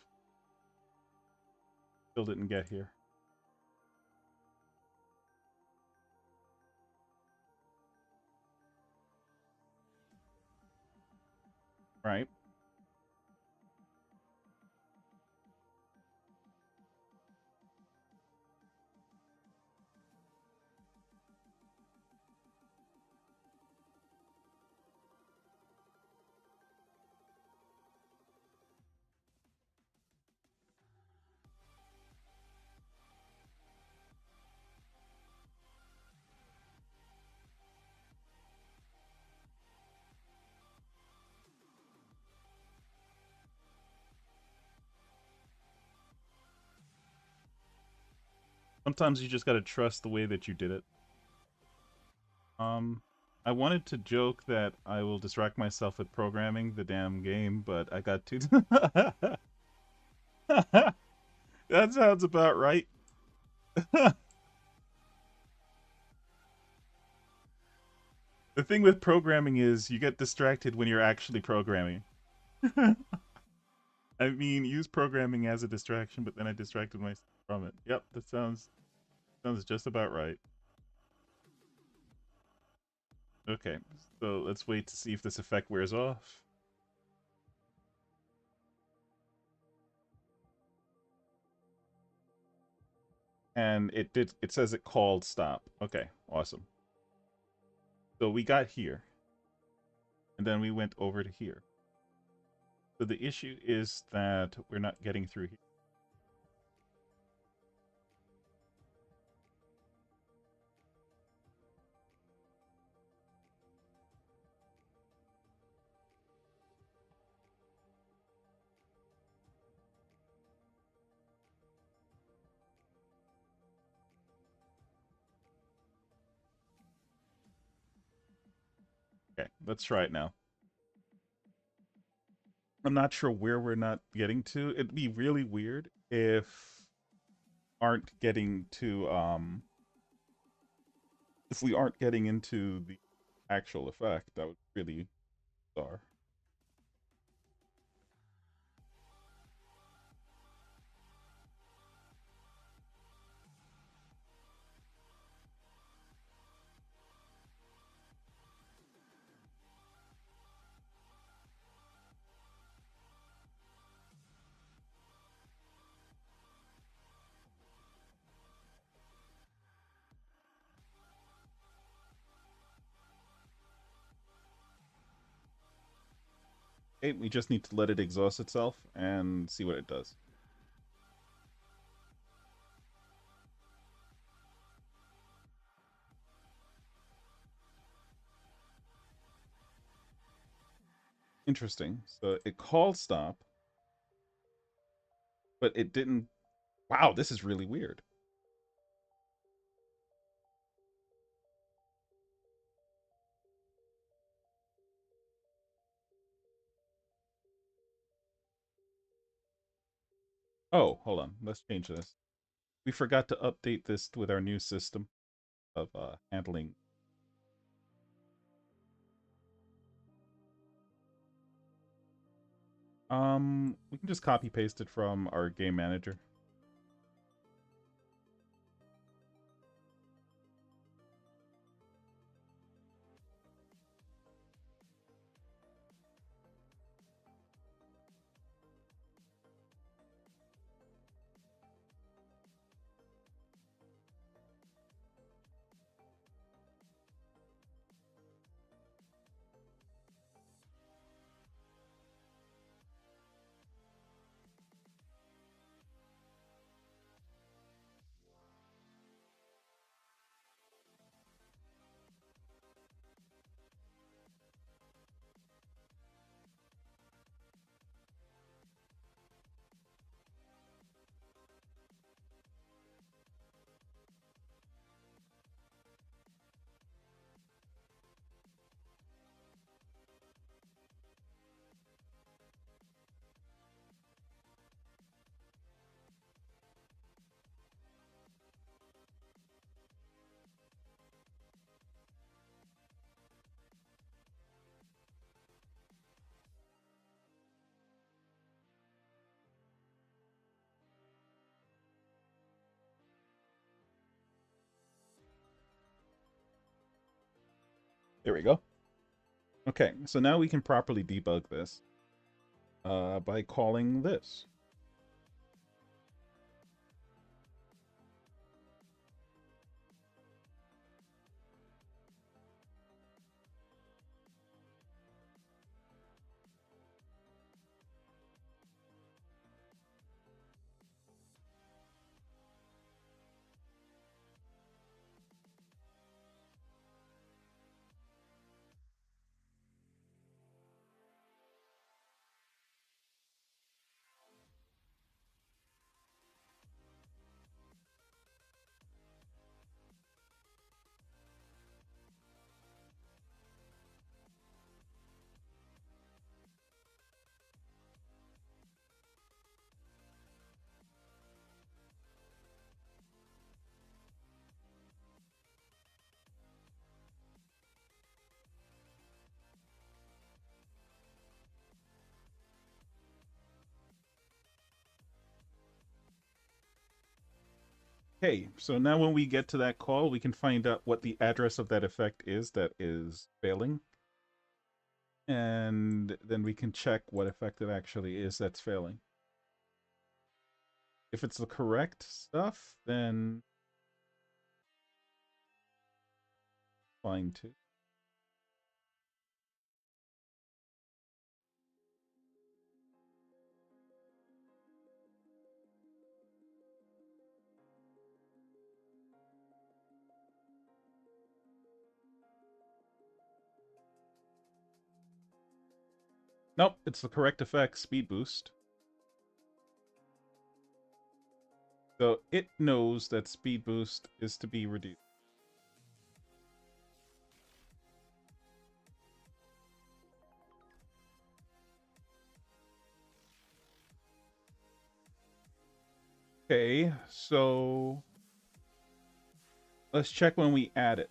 Still didn't get here. Right. Sometimes you just gotta trust the way that you did it. Um, I wanted to joke that I will distract myself with programming the damn game, but I got too. That sounds about right. The thing with programming is you get distracted when you're actually programming. I mean, use programming as a distraction, but then I distracted myself from it. Yep, that sounds just about right. Okay, so let's wait to see if this effect wears off. And it says it called stop. Okay, awesome. So we got here. And then we went over to here. So the issue is that we're not getting through here. Okay, let's try it now. I'm not sure where we're not getting to. It'd be really weird if we aren't getting into the actual effect. That would really bizarre. Okay, we just need to let it exhaust itself and see what it does. Interesting. So it called stop, but it didn't. Wow, this is really weird. Oh, hold on. Let's change this. We forgot to update this with our new system of handling. We can just copy paste it from our game manager. There we go. Okay, so now we can properly debug this by calling this. Okay, so now when we get to that call, we can find out what the address of that effect is that is failing. And then we can check what effect it actually is that's failing. If it's the correct stuff, then fine too. Nope, it's the correct effect, speed boost. So it knows that speed boost is to be reduced. Okay, so let's check when we add it.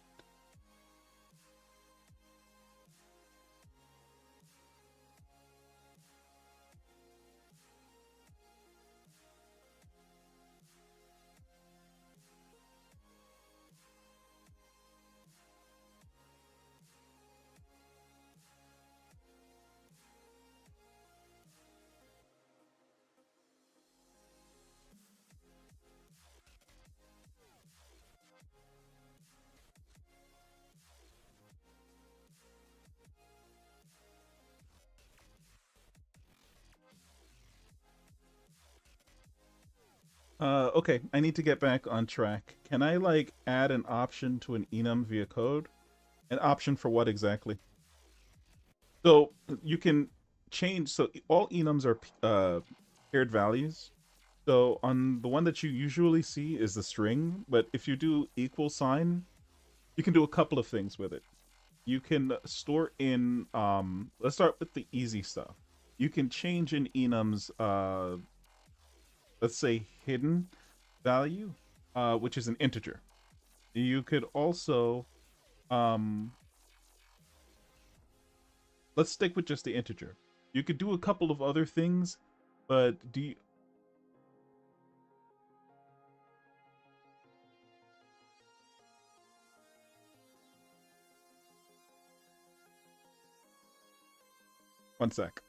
Okay, I need to get back on track. Can I like add an option to an enum via code? An option for what exactly? So you can change. So all enums are paired values. So on the one that you usually see is the string, but if you do equal sign, you can do a couple of things with it. You can store in. Let's start with the easy stuff. You can change in enum's let's say hidden value, which is an integer. You could also um let's stick with just the integer. You could do a couple of other things, but do you, one sec.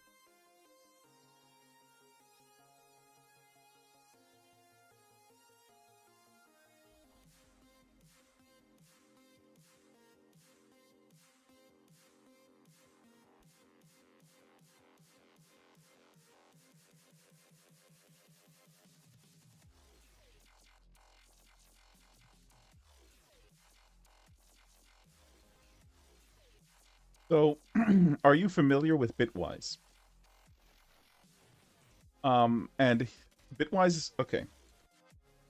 So, are you familiar with Bitwise? And Bitwise, okay.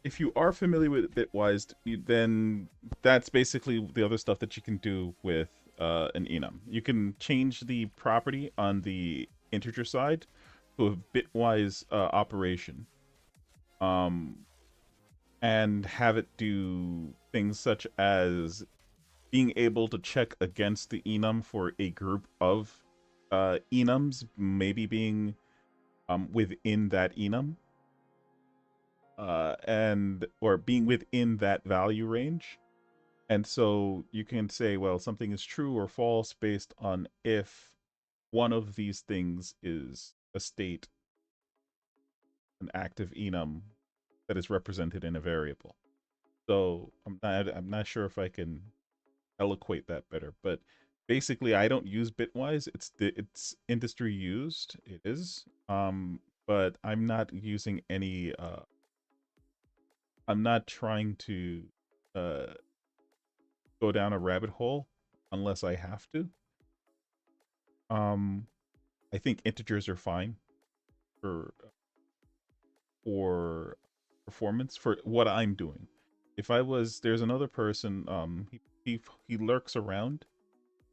If you are familiar with Bitwise, then that's basically the other stuff that you can do with an enum. You can change the property on the integer side to a bitwise operation, um, and have it do things such as being able to check against the enum for a group of enums, maybe being within that enum, and or being within that value range. And so you can say, well, something is true or false based on if one of these things is a state, an active enum that is represented in a variable. So I'm not sure if I can eloquate that better, but basically I don't use Bitwise. It's industry used. It is. But I'm not using any I'm not trying to uh go down a rabbit hole unless I have to. Um I think integers are fine for for performance for what I'm doing. If I was there's another person he lurks around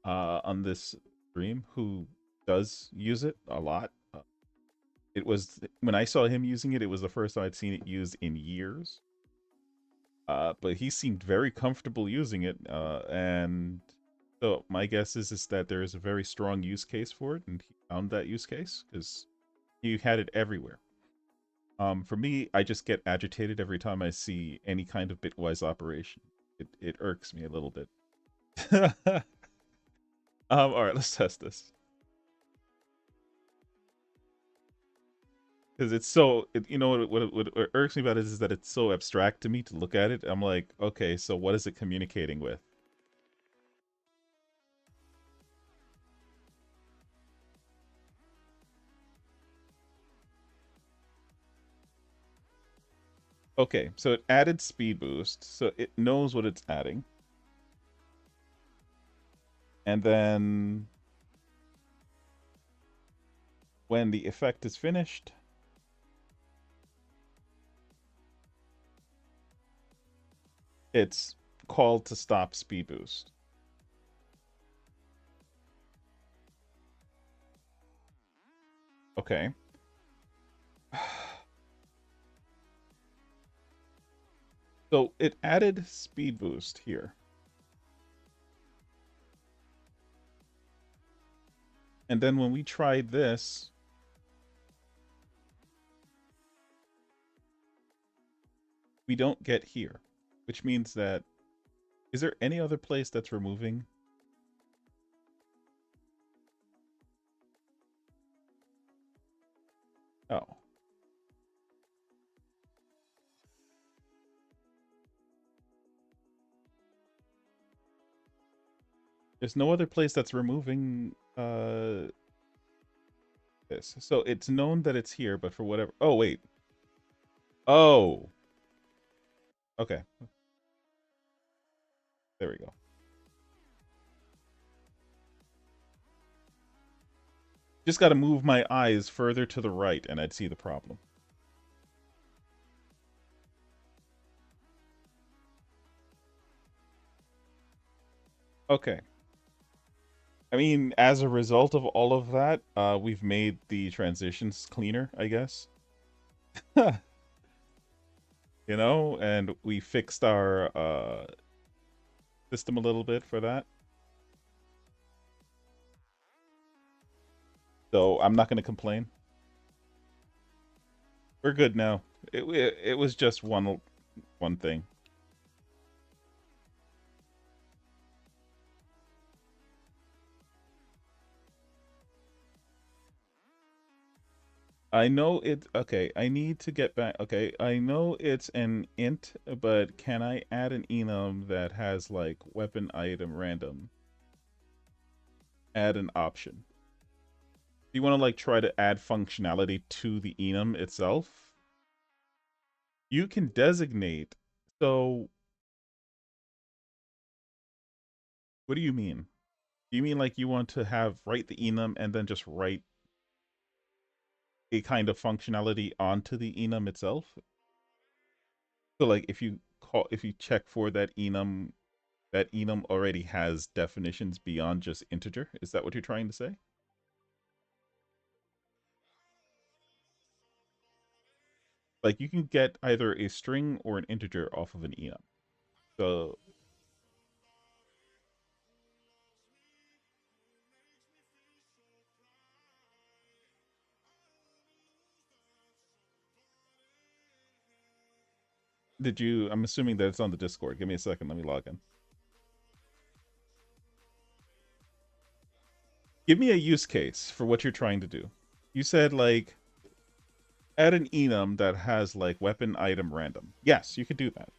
on this stream who does use it a lot. It was when I saw him using it, it was the first time I'd seen it used in years. But he seemed very comfortable using it, and so my guess is that there is a very strong use case for it, and he found that use case because he had it everywhere. For me, I just get agitated every time I see any kind of bitwise operation. It irks me a little bit. All right, let's test this because it's so. You know what irks me about it is that it's so abstract to me to look at it. I'm like, okay, so what is it communicating with? Okay, so it added speed boost, so it knows what it's adding. And then when the effect is finished, it's called to stop speed boost. Okay. So it added speed boost here. And then when we tried this, we don't get here, which means that, is there any other place that's removing? Oh. There's no other place that's removing this. So it's known that it's here, but for whatever. Oh, wait. Oh. Okay. There we go. Just got to move my eyes further to the right and I'd see the problem. Okay. I mean, as a result of all of that, we've made the transitions cleaner, I guess. You know, and we fixed our system a little bit for that. So I'm not going to complain. We're good now. It was just one thing. I know it. Okay, I need to get back. Okay, I know it's an int, but can I add an enum that has like weapon item random? Add an option. Do you want to like try to add functionality to the enum itself? You can designate. So, what do you mean? Do you mean like you want to have write the enum and then just write a kind of functionality onto the enum itself? So like if you check for that enum already has definitions beyond just integer. Is that what you're trying to say? Like you can get either a string or an integer off of an enum. So I'm assuming that it's on the Discord. Give me a second. Let me log in. Give me a use case for what you're trying to do. You said like add an enum that has like weapon item random. Yes, you could do that.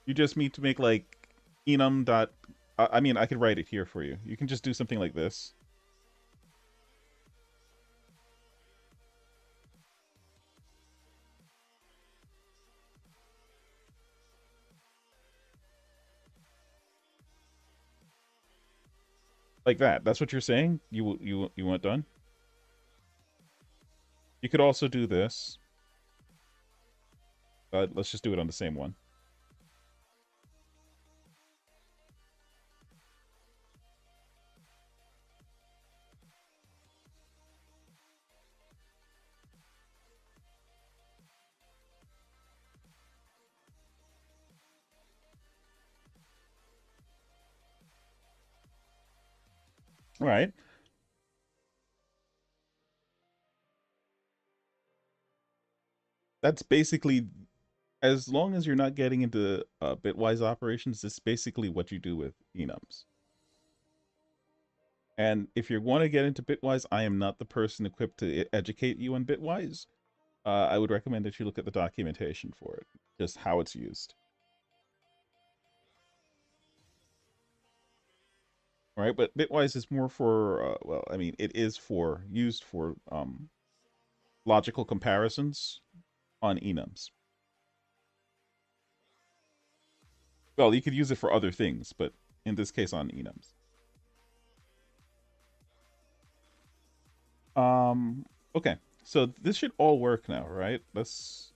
You just need to make like enum dot. I mean, I could write it here for you. You can just do something like this. Like that. That's what you're saying? You want done? You could also do this. Let's just do it on the same one. All right. That's basically, as long as you're not getting into bitwise operations, it's basically what you do with enums. And if you want to get into bitwise, I am not the person equipped to educate you on bitwise. I would recommend that you look at the documentation for it, just how it's used. All right, but bitwise is more for well, I mean, it is for used for logical comparisons on enums. Well, you could use it for other things, but in this case on enums. Okay. So this should all work now, right? Let's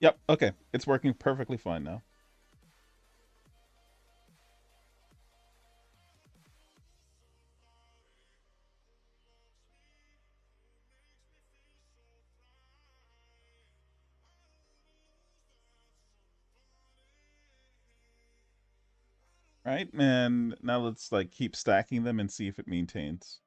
Yep, okay. It's working perfectly fine now. Right? And now let's like keep stacking them and see if it maintains.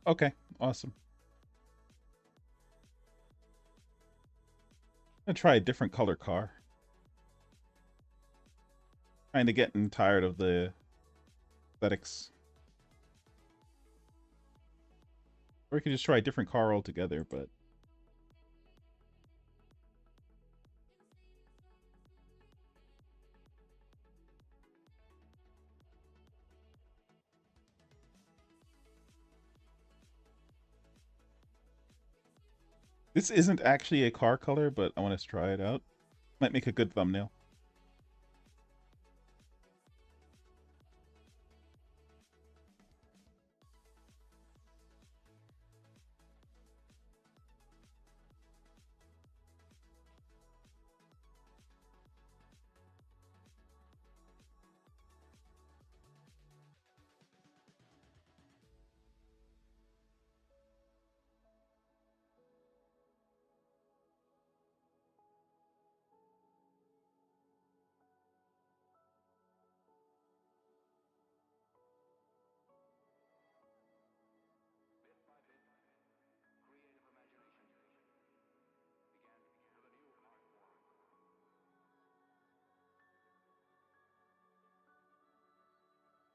Okay, awesome. I'm gonna try a different color car. Kind of getting tired of the aesthetics. Or we could just try a different car altogether, but this isn't actually a car color, but I want to try it out. Might make a good thumbnail.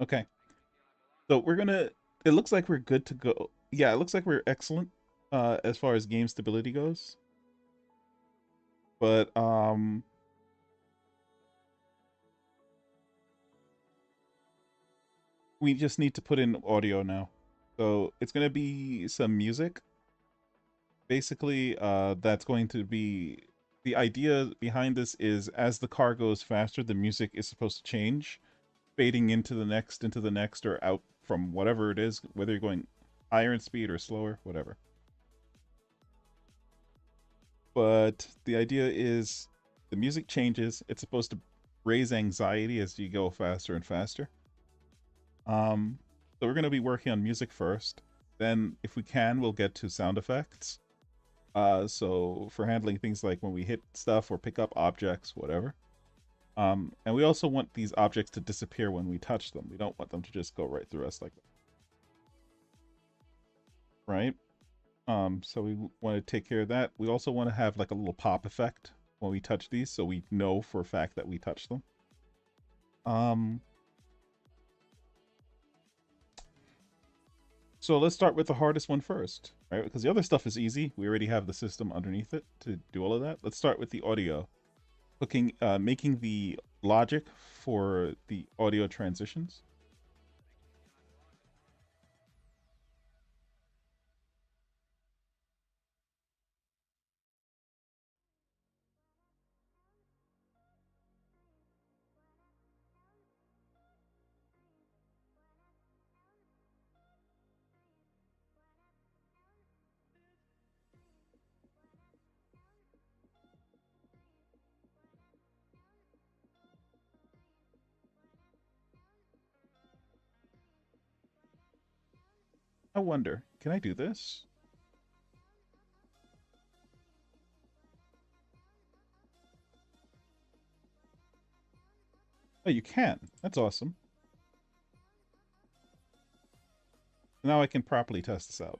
Okay. So we're gonna it looks like we're good to go. Yeah, it looks like we're excellent as far as game stability goes. But we just need to put in audio now. So it's gonna be some music. Basically, that's going to be the idea behind this is as the car goes faster, the music is supposed to change, fading into the next, or out from whatever it is, whether you're going higher in speed or slower, whatever. But the idea is the music changes. It's supposed to raise anxiety as you go faster and faster. So we're going to be working on music first. Then, if we can, we'll get to sound effects. So for handling things like when we hit stuff or pick up objects, whatever. And we also want these objects to disappear when we touch them. We don't want them to just go right through us like that. Right? So we want to take care of that. We also want to have like a little pop effect when we touch these, so we know for a fact that we touched them. Um, so let's start with the hardest one first, right? Because the other stuff is easy. We already have the system underneath it to do all of that. Let's start with the audio. Making the logic for the audio transitions. I wonder, can I do this? Oh, you can. That's awesome. Now I can properly test this out.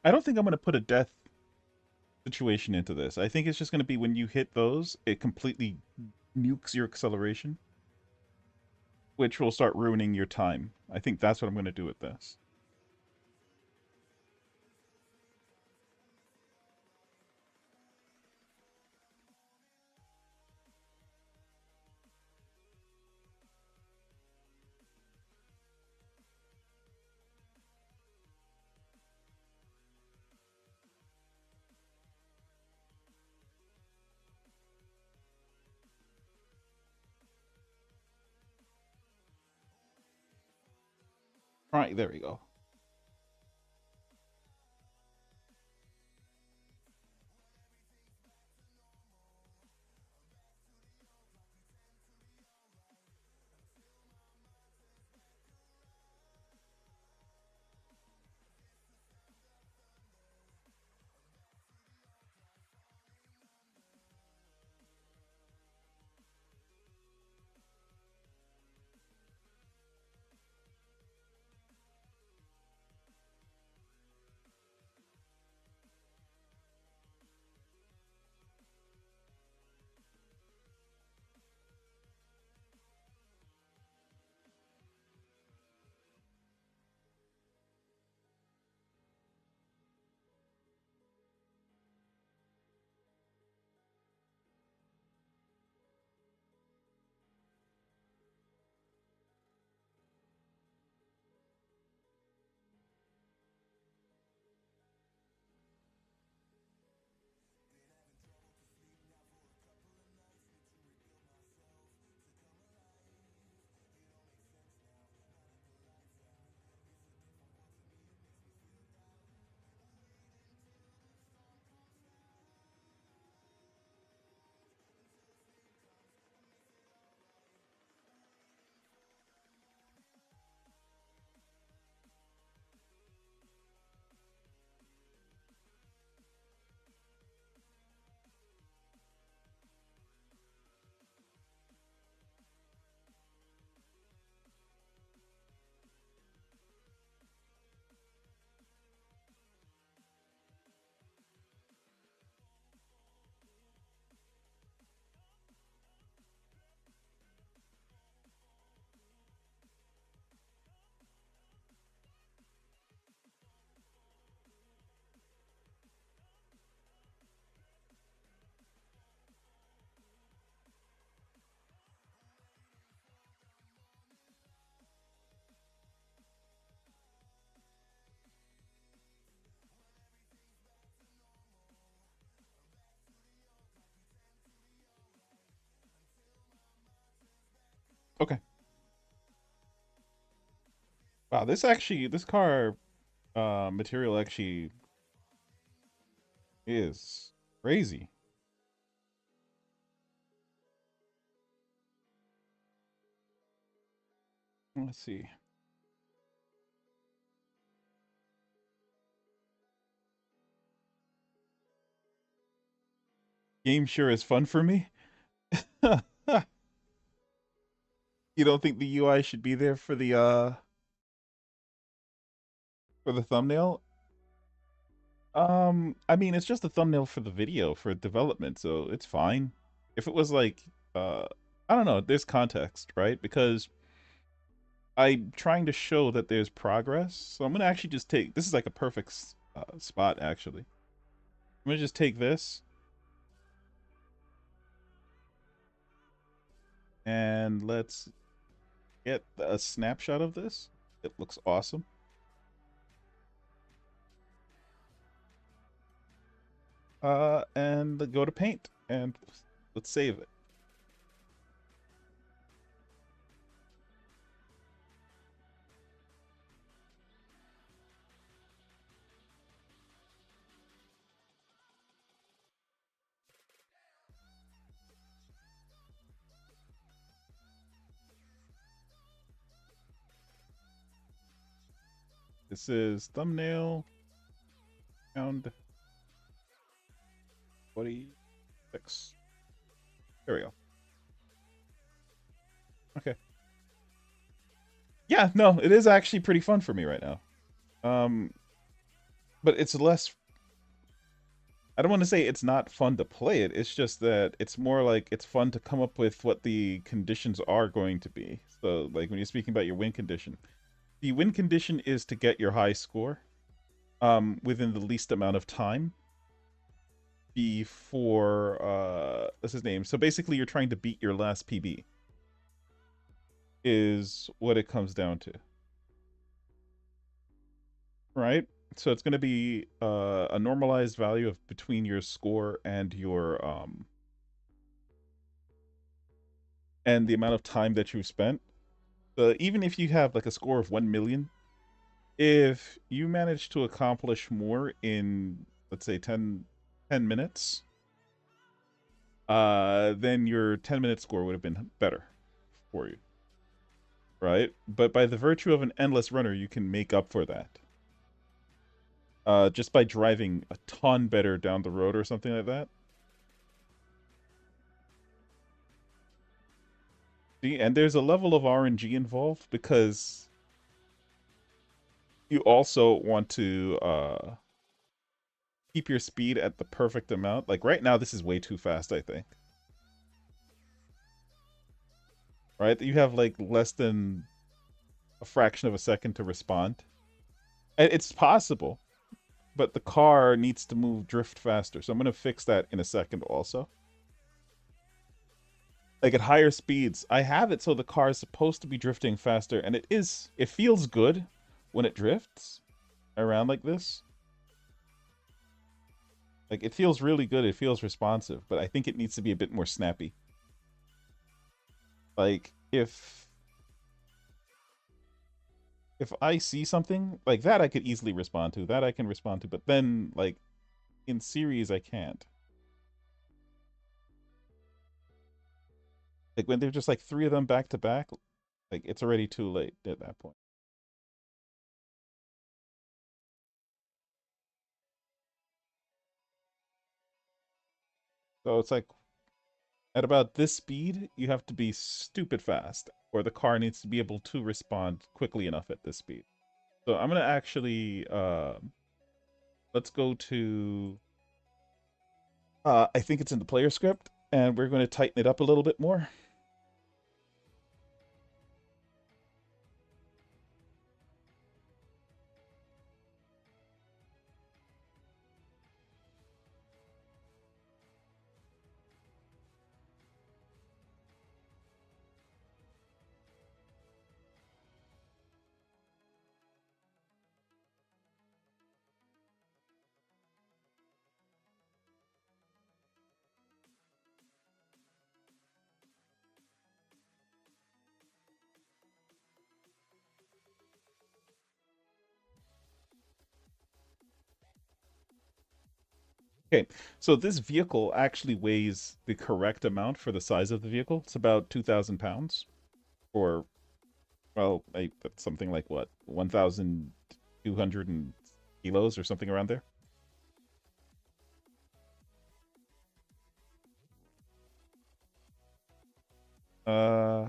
I don't think I'm going to put a death situation into this. I think it's just going to be when you hit those, it completely nukes your acceleration, which will start ruining your time. I think that's what I'm going to do with this. All right, there we go. Okay. Wow, this car material actually is crazy. Let's see. Game sure is fun for me. You don't think the UI should be there for the thumbnail? I mean, it's just a thumbnail for the video for development, so it's fine. If it was like, uh, I don't know, there's context, right? Because I'm trying to show that there's progress, so I'm gonna actually just take. This is like a perfect spot, actually. I'm gonna just take this and let's get a snapshot of this. It looks awesome. And go to Paint and let's save it. This is thumbnail round 26. There we go. Okay. Yeah, no, it is actually pretty fun for me right now. Um, but it's less. I don't want to say it's not fun to play it. It's just that it's more like it's fun to come up with what the conditions are going to be. So, like when you're speaking about your win condition, the win condition is to get your high score, within the least amount of time before what's his name. So basically, you're trying to beat your last PB. Is what it comes down to, right? So it's going to be a normalized value of between your score and the amount of time that you've spent. Even if you have like a score of 1 million, if you manage to accomplish more in, let's say, 10 minutes, then your 10-minute score would have been better for you, right? But by the virtue of an endless runner, you can make up for that. Just by driving a ton better down the road or something like that. See, and there's a level of RNG involved because you also want to keep your speed at the perfect amount. Like right now, this is way too fast, I think. Right? You have like less than a fraction of a second to respond. And it's possible, but the car needs to move drift faster. So I'm going to fix that in a second also. Like at higher speeds, I have it so the car is supposed to be drifting faster, and it feels good when it drifts around like this. Like it feels really good, it feels responsive, but I think it needs to be a bit more snappy. Like if I see something like that, I could easily respond to. That I can respond to, but then like in series I can't. Like when they're just like three of them back to back, like it's already too late at that point. So it's like at about this speed, you have to be stupid fast, or the car needs to be able to respond quickly enough at this speed. So I'm gonna actually let's go to I think it's in the player script, and we're going to tighten it up a little bit more. Okay, so this vehicle actually weighs the correct amount for the size of the vehicle. It's about 2,000 pounds, or well, that's something like what, 1,200 kilos or something around there. Uh,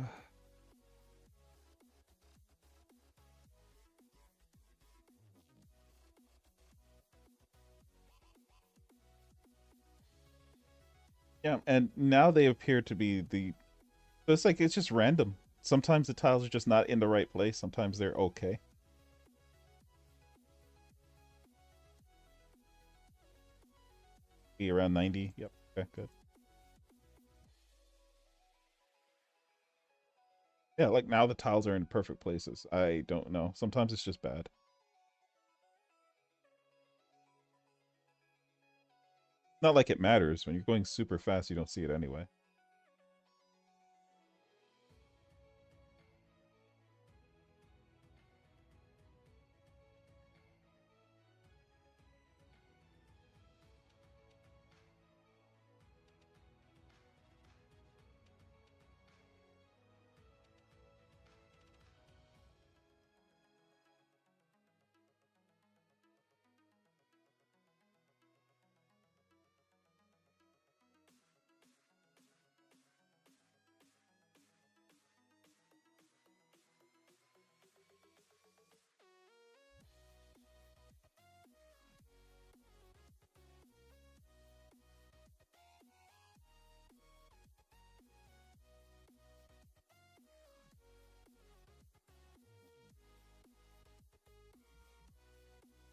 yeah, and now they appear to be it's like it's just random. Sometimes the tiles are just not in the right place. Sometimes they're okay. Be around 90. Yep. Okay, good. Yeah, like now the tiles are in perfect places. I don't know. Sometimes it's just bad. Not like it matters. When you're going super fast, you don't see it anyway.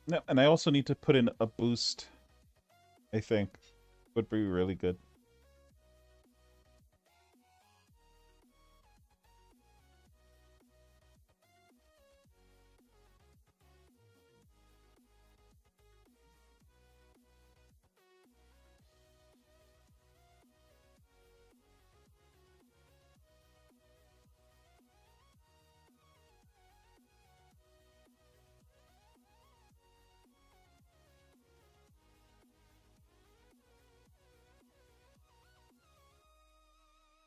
No, and I also need to put in a boost, I think. Would be really good.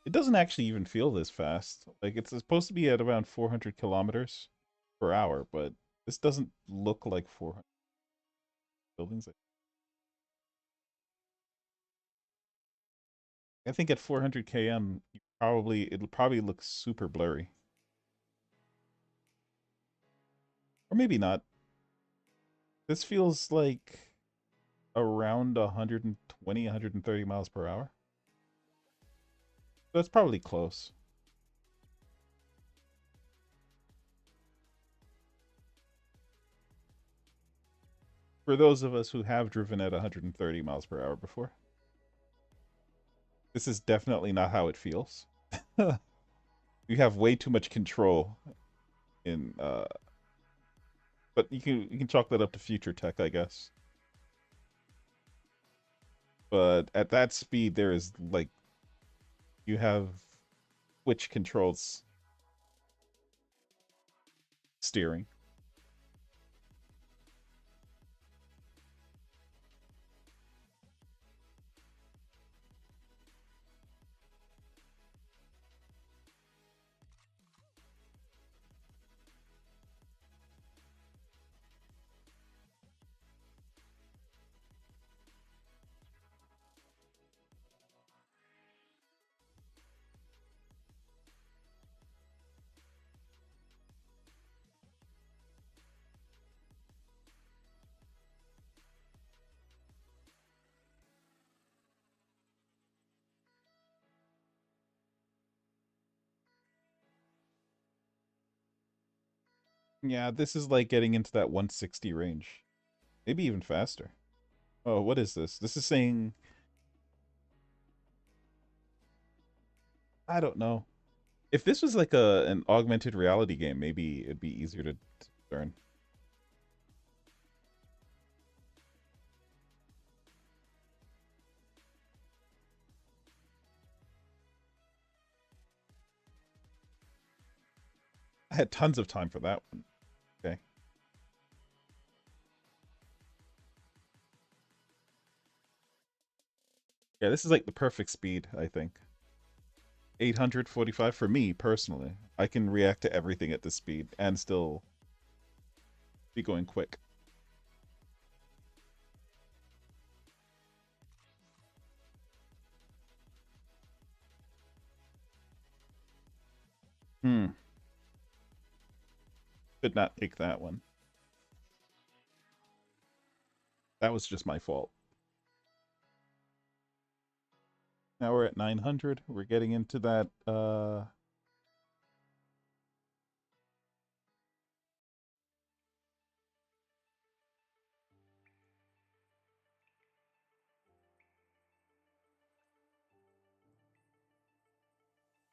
It doesn't actually even feel this fast. Like it's supposed to be at around 400 kilometers per hour, but this doesn't look like 400 buildings. I think at 400 km, it'll probably look super blurry, or maybe not. This feels like around 120, 130 miles per hour. That's probably close. For those of us who have driven at 130 miles per hour before, this is definitely not how it feels. You have way too much control in but you can chalk that up to future tech, I guess. But at that speed there is like you have which controls steering. Yeah, this is like getting into that 160 range. Maybe even faster. Oh, what is this? This is saying I don't know. If this was like an augmented reality game, maybe it'd be easier to learn. I had tons of time for that one. Okay. Yeah, this is like the perfect speed, I think. 845 for me personally. I can react to everything at this speed and still be going quick. Hmm. Could not take that one. That was just my fault. Now we're at 900. We're getting into that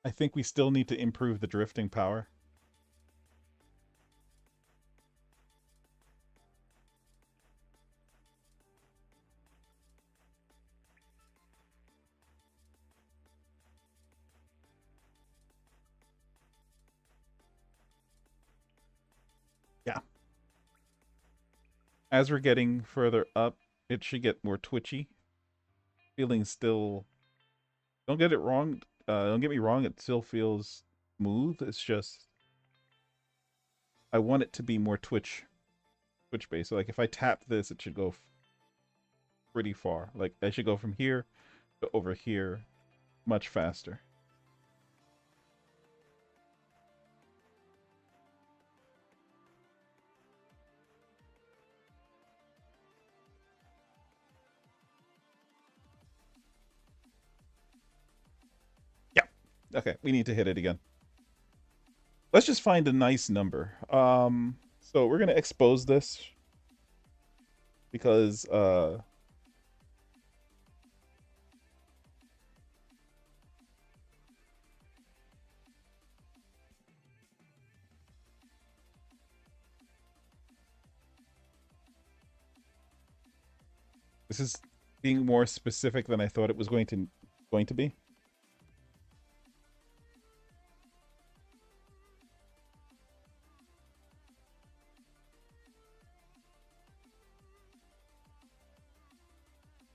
I think we still need to improve the drifting power. Yeah. As we're getting further up, it should get more twitchy. Feeling still, don't get it wrong. Don't get me wrong, it still feels smooth. It's just I want it to be more twitch based. So like if I tap this, it should go pretty far. Like I should go from here to over here much faster. Yeah. Okay, we need to hit it again. Let's just find a nice number. So we're gonna expose this because this is being more specific than I thought it was going to be.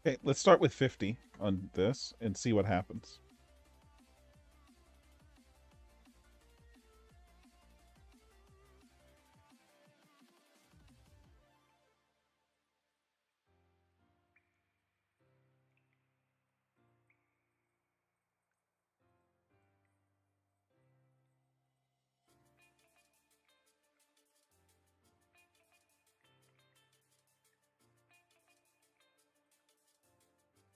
Okay, let's start with 50 on this and see what happens.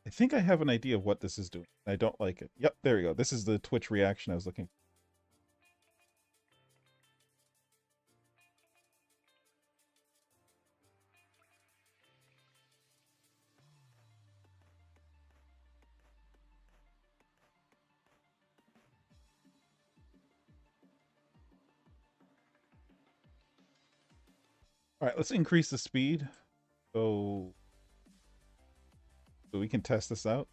I think I have an idea of what this is doing. I don't like it. Yep, there we go. This is the Twitch reaction I was looking for. All right, let's increase the speed so we can test this out.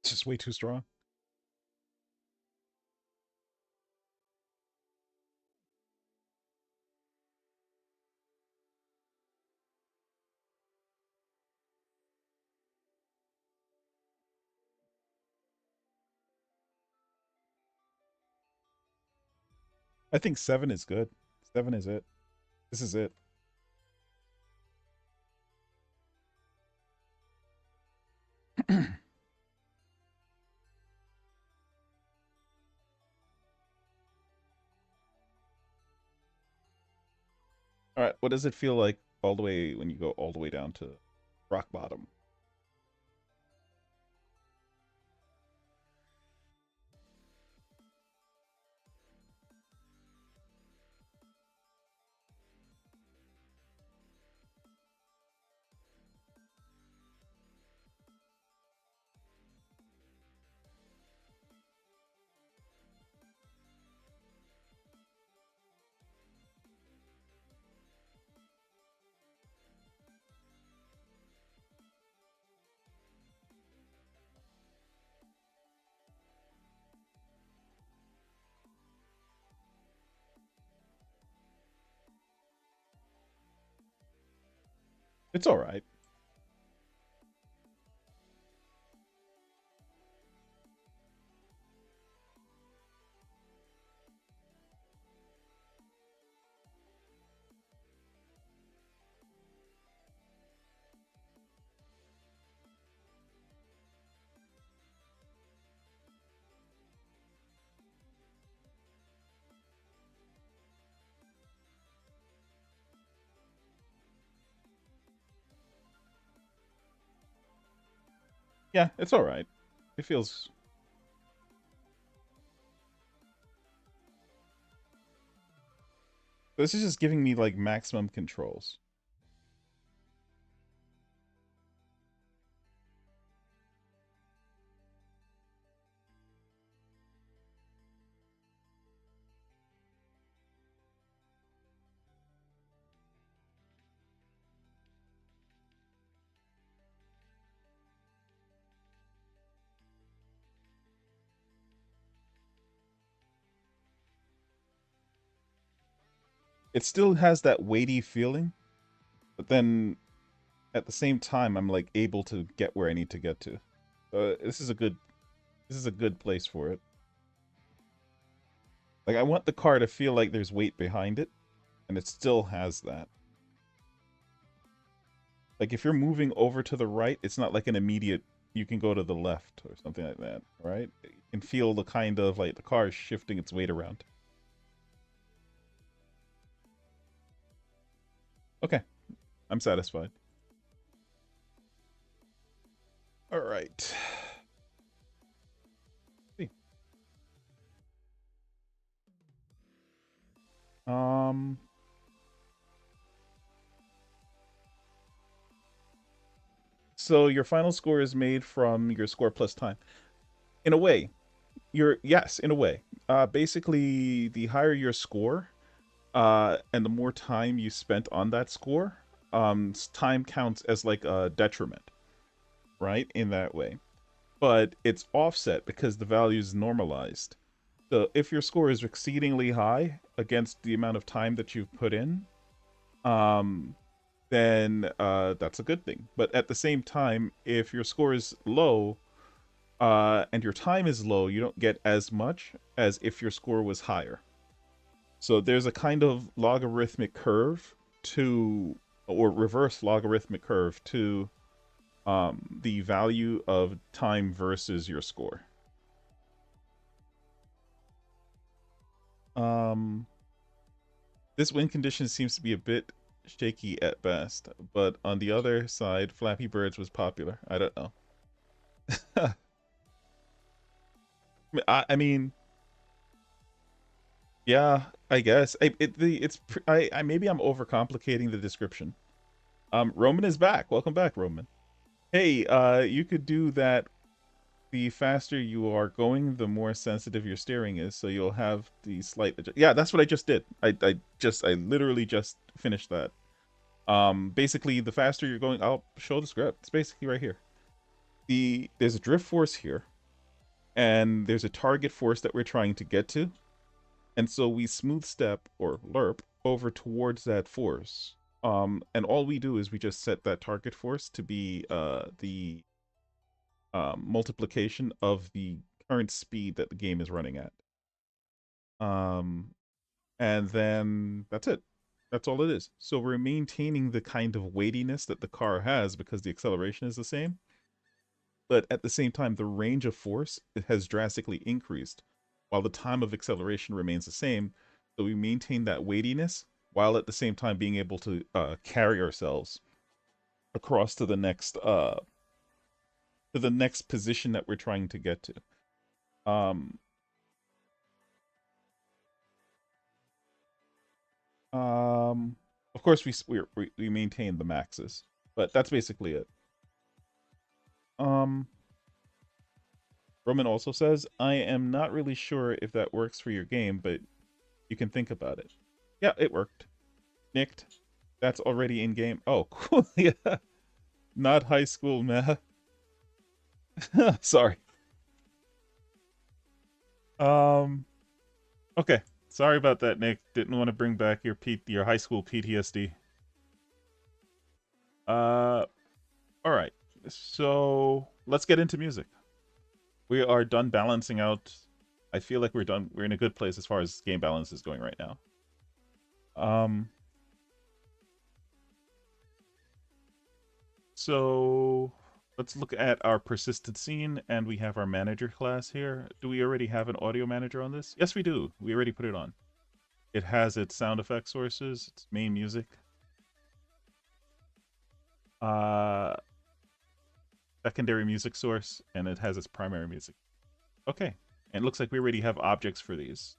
It's just way too strong. I think 7 is good. 7 is it. This is it. All right, what does it feel like all the way when you go all the way down to rock bottom? It's all right. Yeah, it's all right. It feels. This is just giving me like maximum controls. It still has that weighty feeling, but then at the same time, I'm like able to get where I need to get to. This is a good. This is a good place for it. Like I want the car to feel like there's weight behind it, and it still has that. Like if you're moving over to the right, it's not like an immediate you can go to the left or something like that, right? You can feel the kind of like the car is shifting its weight around. Okay, I'm satisfied. All right. See. Um so your final score is made from your score plus time. In a way, you're yes, in a way. Basically the higher your score, and the more time you spent on that score, time counts as like a detriment, right? In that way. But it's offset because the value is normalized. So if your score is exceedingly high against the amount of time that you've put in, um, then that's a good thing. But at the same time, if your score is low, and your time is low, you don't get as much as if your score was higher. So there's a kind of logarithmic curve to, or reverse logarithmic curve to the value of time versus your score. Um, this win condition seems to be a bit shaky at best, but on the other side, Flappy Birds was popular. I don't know. I mean, yeah, I guess. I maybe I'm overcomplicating the description. Roman is back. Welcome back, Roman. Hey, you could do that. The faster you are going, the more sensitive your steering is, so you'll have the slight yeah, that's what I just did. I literally just finished that. Basically the faster you're going, I'll show the script. It's basically right here. There's a drift force here, and there's a target force that we're trying to get to. And so we smooth step or lerp over towards that force. And all we do is we just set that target force to be the multiplication of the current speed that the game is running at. Um, And then that's it. That's all it is. So we're maintaining the kind of weightiness that the car has because the acceleration is the same, but at the same time, the range of force has drastically increased while the time of acceleration remains the same. So we maintain that weightiness while at the same time being able to carry ourselves across to the next position that we're trying to get to. Um, um, of course, we maintain the maxes, but that's basically it. Um, Roman also says, I am not really sure if that works for your game, but you can think about it. Yeah, it worked. Nicked. That's already in game. Oh, cool. Yeah. Not high school math. Sorry. Um, okay. Sorry about that, Nick. Didn't want to bring back your high school PTSD. Uh, all right. So let's get into music. We are done balancing out. I feel like we're done. We're in a good place as far as game balance is going right now. Um, so let's look at our persistent scene, and we have our manager class here. Do we already have an audio manager on this? Yes, we do. We already put it on. It has its sound effect sources, its main music, uh, secondary music source, and it has its primary music. Okay. And it looks like we already have objects for these.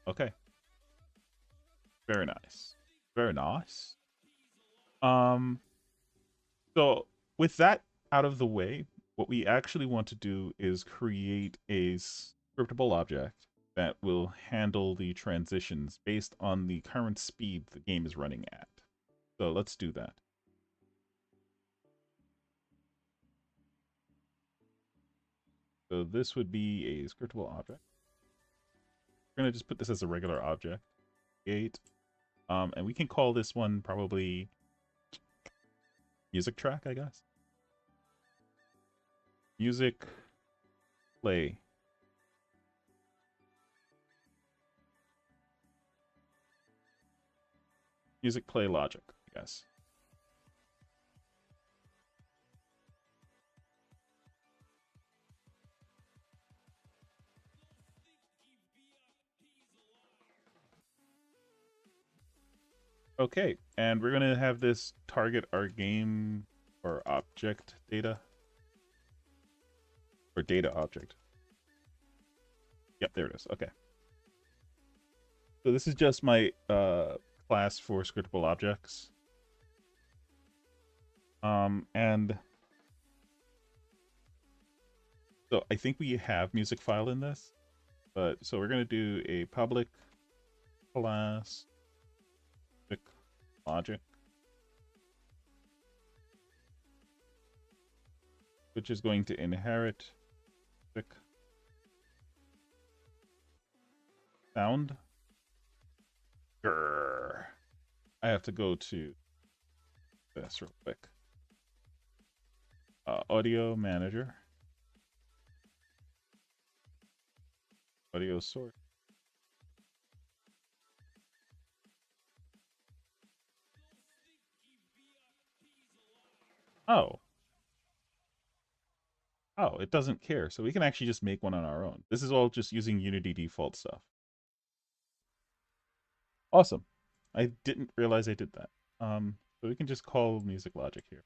Okay. Very nice. Very nice. Um, so with that out of the way, what we actually want to do is create a scriptable object that will handle the transitions based on the current speed the game is running at. So let's do that. So this would be a scriptable object. We're going to just put this as a regular object. Create. And we can call this one probably music track, I guess. Music play. Music play logic, I guess. Okay, and we're gonna have this target our game or object data or data object. Yep, there it is. Okay. So this is just my class for scriptable objects. And so I think we have music file in this, but so we're gonna do a public class logic, which is going to inherit sound. Grr. I have to go to this real quick. Audio manager. Audio source. Oh. Oh, it doesn't care. So we can actually just make one on our own. This is all just using Unity default stuff. Awesome. I didn't realize I did that. So we can just call music logic here.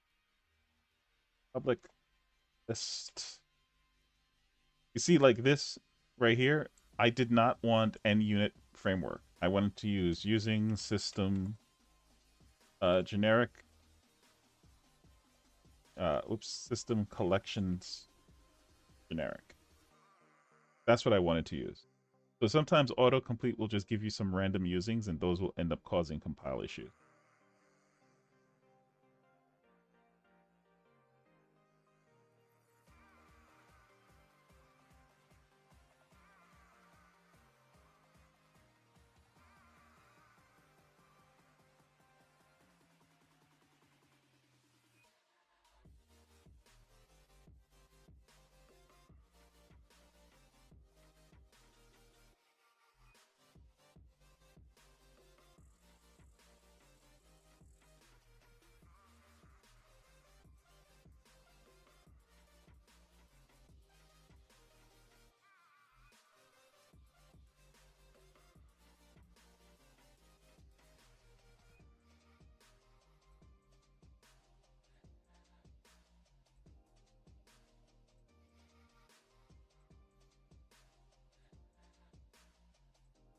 Public list. You see, like this right here, I did not want NUnit framework. I wanted to use using system generic system collections generic. That's what I wanted to use. So sometimes autocomplete will just give you some random usings, and those will end up causing compile issues.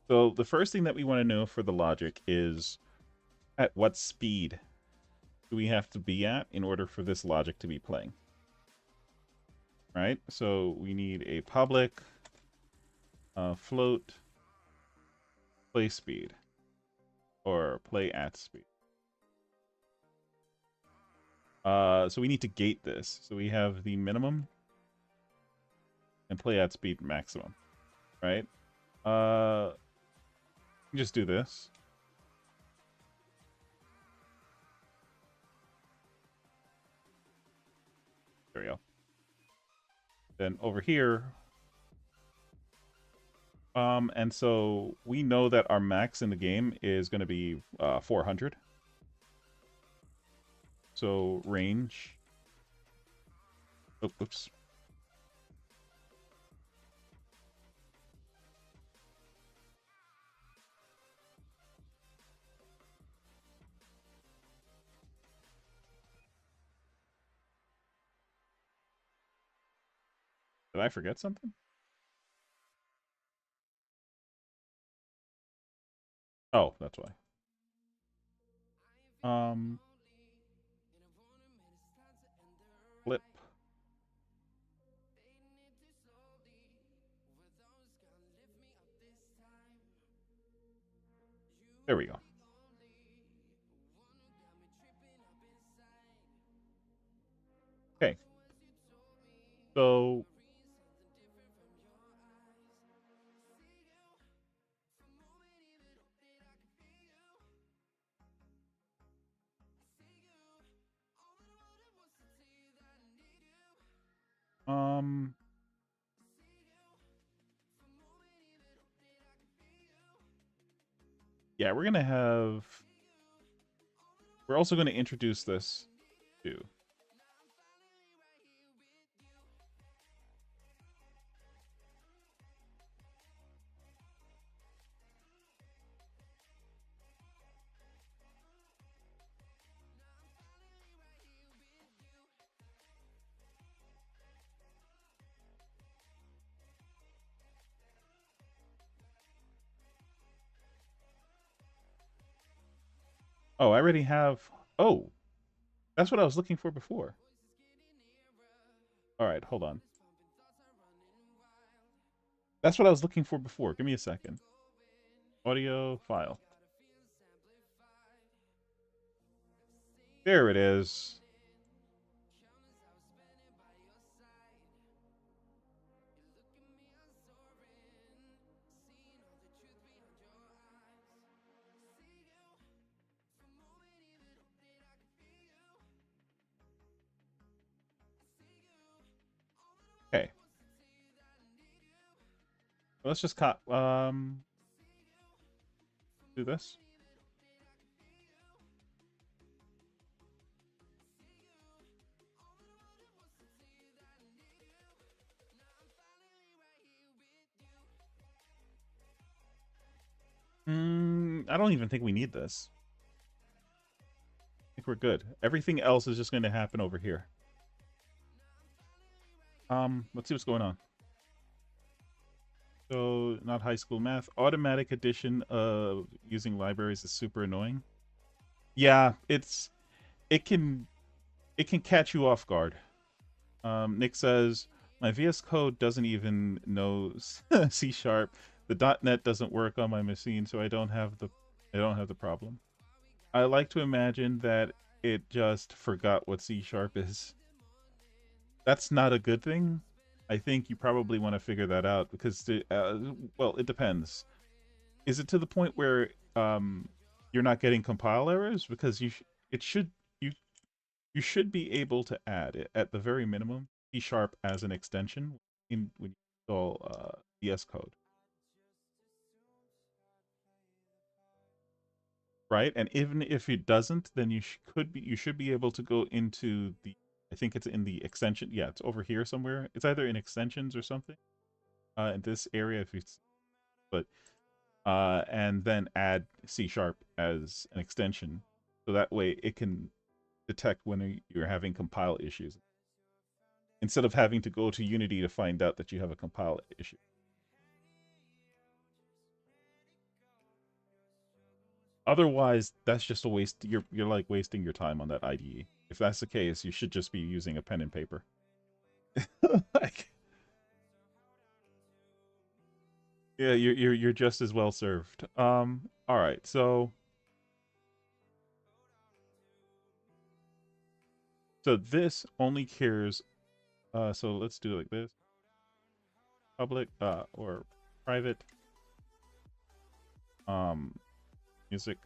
So the first thing that we want to know for the logic is at what speed do we have to be at in order for this logic to be playing, right? So we need a public float play speed or play at speed. So we need to gate this. So we have the minimum and play at speed maximum, right? Just do this. There we go. Then over here, and so we know that our max in the game is going to be 400. So range. Oh, oops. Did I forget something? Oh, that's why. Um, flip. There we go. Okay. So um yeah, we're also going to introduce this too. Oh, I already have. Oh, that's what I was looking for before. All right, hold on. That's what I was looking for before. Give me a second. Audio file. There it is. Okay. Let's just do this. I don't even think we need this. I think we're good. Everything else is just going to happen over here. Let's see what's going on. So, not high school math. Automatic addition using libraries is super annoying. Yeah, it can it can catch you off guard. Nick says my VS Code doesn't even know C sharp. The .NET doesn't work on my machine, so I don't have the problem. I like to imagine that it just forgot what C sharp is. That's not a good thing. I think you probably want to figure that out because, well, it depends. Is it to the point where you're not getting compile errors? Because it should you you should be able to add it at the very minimum C sharp as an extension in when you install VS Code, right? And even if it doesn't, then you should be able to go into the I think it's in the extension. Yeah, it's over here somewhere. It's either in extensions or something. In this area, if it's but and then add C sharp as an extension, so that way it can detect when you're having compile issues instead of having to go to Unity to find out that you have a compile issue. Otherwise, that's just a waste. You're like wasting your time on that IDE. If that's the case, you should just be using a pen and paper. Like, yeah, you're just as well served. All right, so this only cares. So let's do it like this: public or private music.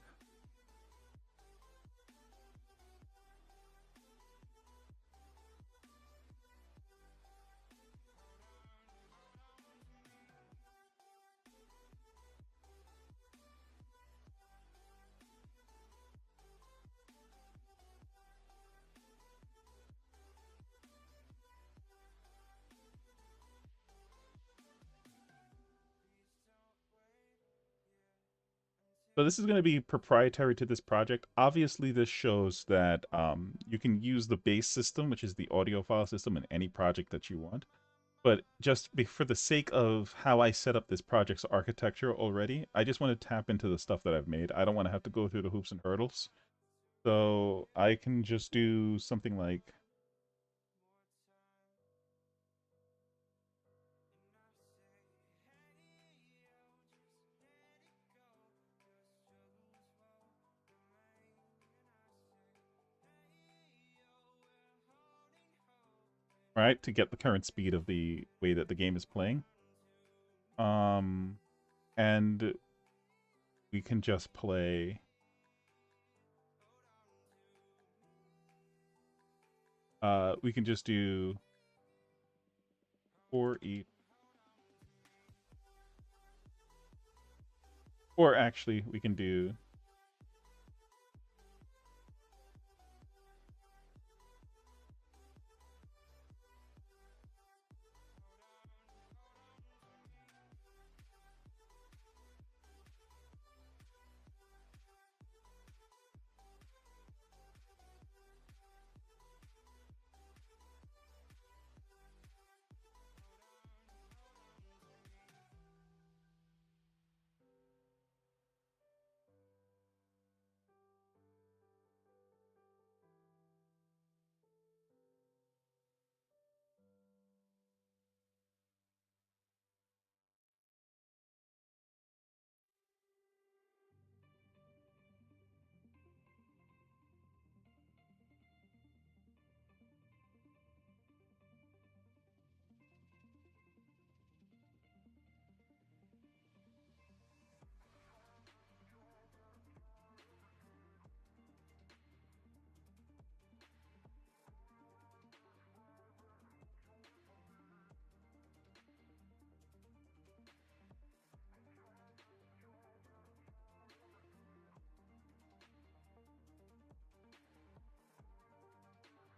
So this is going to be proprietary to this project. Obviously, this shows that you can use the base system, which is the audio file system, in any project that you want. But just for the sake of how I set up this project's architecture already, I just want to tap into the stuff that I've made. I don't want to have to go through the hoops and hurdles. So I can just do something like, right, to get the current speed of the way that the game is playing. And we can just play. We can just do for each. Or actually, we can do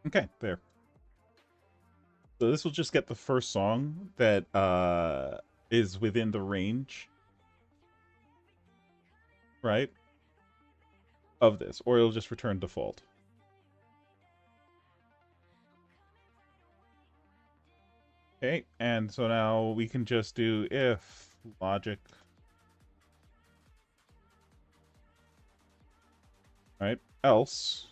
okay, there. So this will just get the first song that is within the range, right, of this, or it'll just return default. Okay, and so now we can just do if logic, right, else.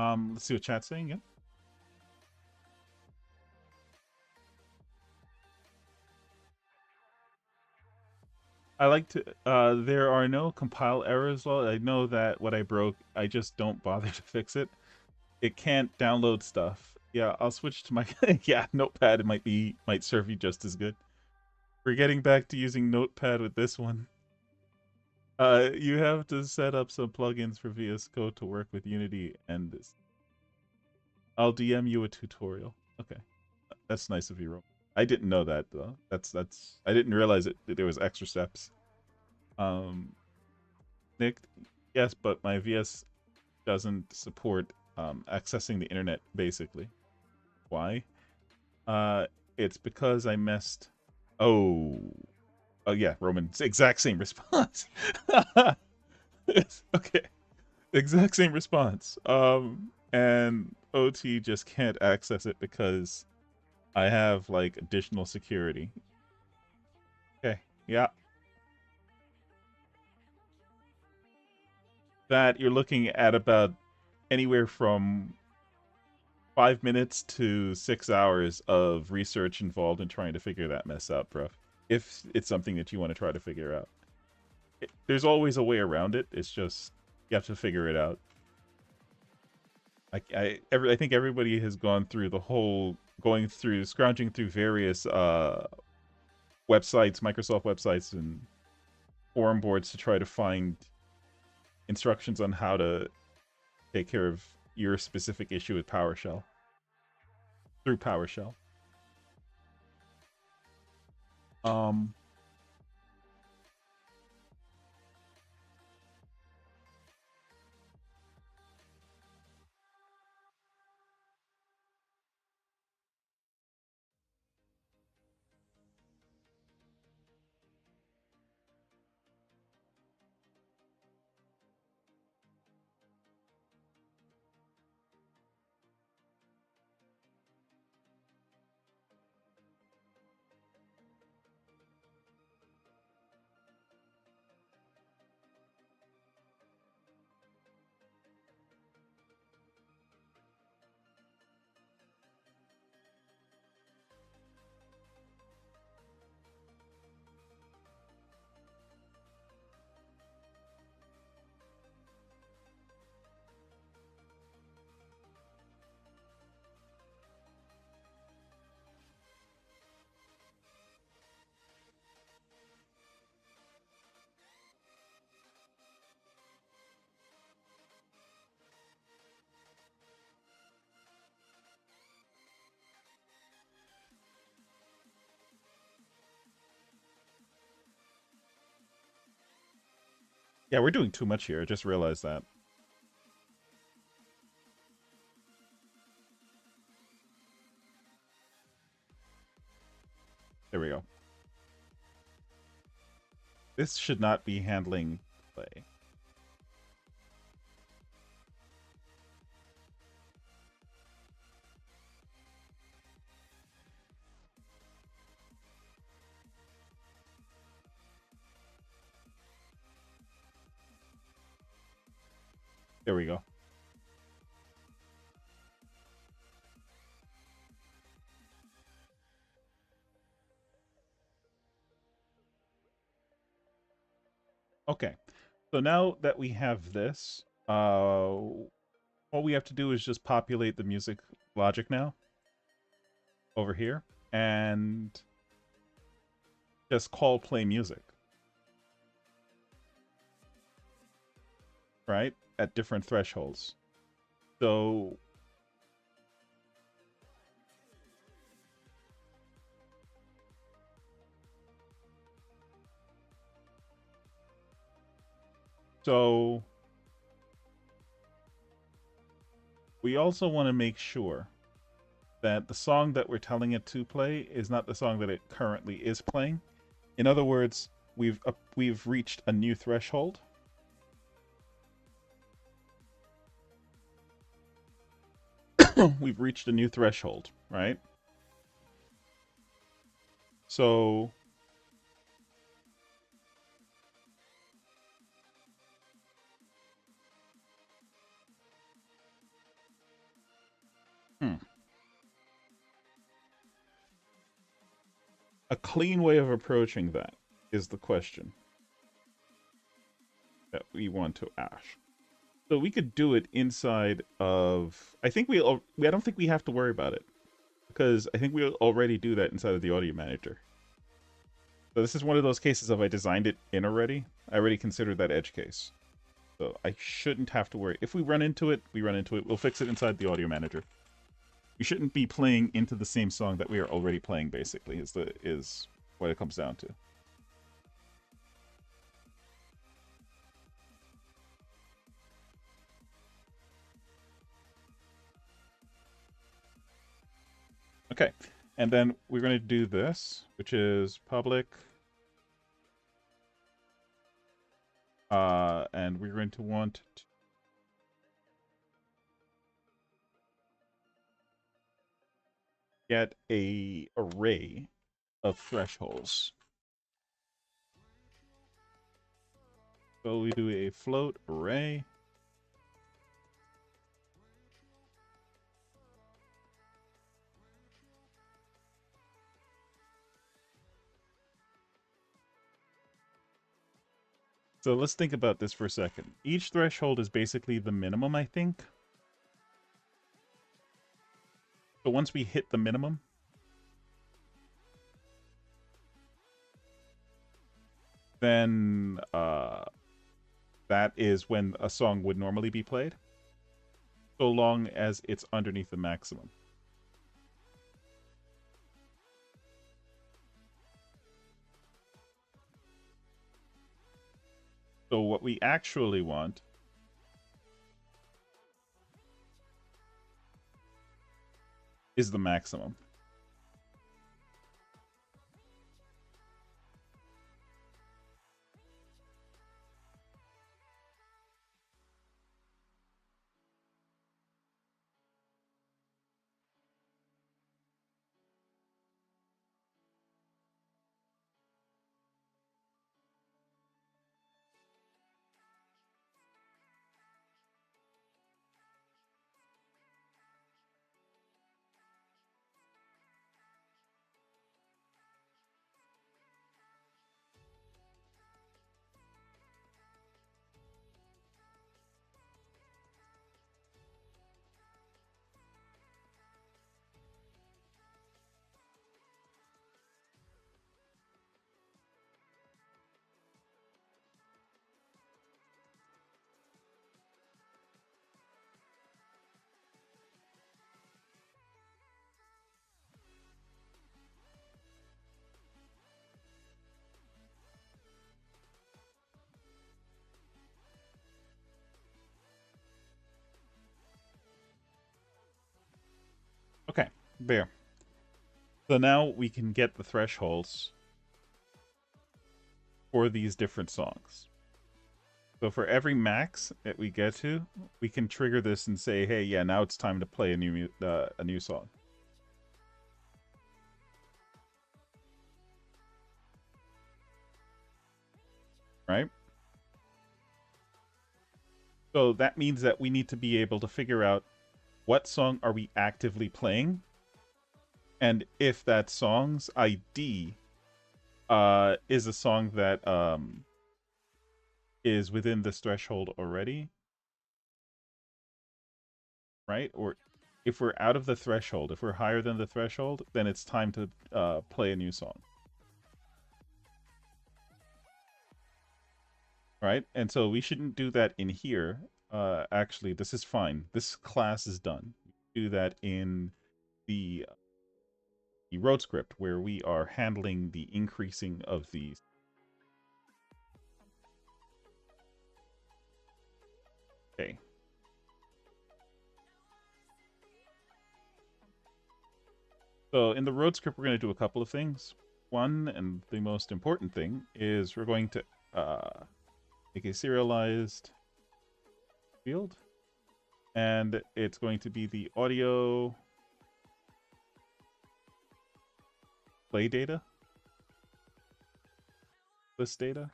Let's see what chat's saying. Yeah. I like to. There are no compile errors. Well, I know that what I broke, I just don't bother to fix it. It can't download stuff. Yeah, I'll switch to my. Yeah, Notepad. It might serve you just as good. We're getting back to using Notepad with this one. You have to set up some plugins for VS Code to work with Unity, and this. I'll DM you a tutorial. Okay, that's nice of you, Ro. I didn't know that though. That's. I didn't realize that there was extra steps. Nick, yes, but my VS doesn't support accessing the internet. Basically, why? It's because I messed. Oh, oh yeah, Roman. Exact same response. Okay, exact same response. and OT just can't access it because I have like additional security. Okay, yeah. That you're looking at about anywhere from 5 minutes to 6 hours of research involved in trying to figure that mess out, bro. If it's something that you want to try to figure out, there's always a way around it. It's just you have to figure it out. I think everybody has gone through the whole scrounging through various websites, Microsoft websites, and forum boards to try to find instructions on how to take care of your specific issue with PowerShell through PowerShell. Um, yeah, we're doing too much here. I just realized that. There we go. This should not be handling play. There we go. Okay. So now that we have this, all we have to do is just populate the music logic now over here and just call play music, right? At different thresholds. So so we also want to make sure that the song that we're telling it to play is not the song that it currently is playing. In other words, we've reached a new threshold. We've reached a new threshold, right? So hmm, a clean way of approaching that is the question that we want to ask. So we could do it inside of. I think we. I don't think we have to worry about it because I think we already do that inside of the audio manager. So this is one of those cases of I designed it in already. I already considered that edge case. So I shouldn't have to worry. If we run into it, we run into it. We'll fix it inside the audio manager. We shouldn't be playing into the same song that we are already playing, basically, is what it comes down to. Okay, and then we're going to do this, which is public. And we're going to want get a array of thresholds. So we do a float array. So let's think about this for a second. Each threshold is basically the minimum, I think. So once we hit the minimum, then that is when a song would normally be played, so long as it's underneath the maximum. So what we actually want is the maximum. Okay, there. So now we can get the thresholds for these different songs. So for every max that we get to, we can trigger this and say, "Hey, yeah, now it's time to play a new song." Right? So that means that we need to be able to figure out what song are we actively playing, and if that song's ID is a song that is within this threshold already, right? Or if we're out of the threshold, if we're higher than the threshold, then it's time to play a new song. Right? And so we shouldn't do that in here. Actually, this is fine. This class is done. Do that in the road script where we are handling the increasing of these. Okay. So in the road script, we're going to do a couple of things. One, and the most important thing, is we're going to make a serialized field. And it's going to be the audio play data. List data.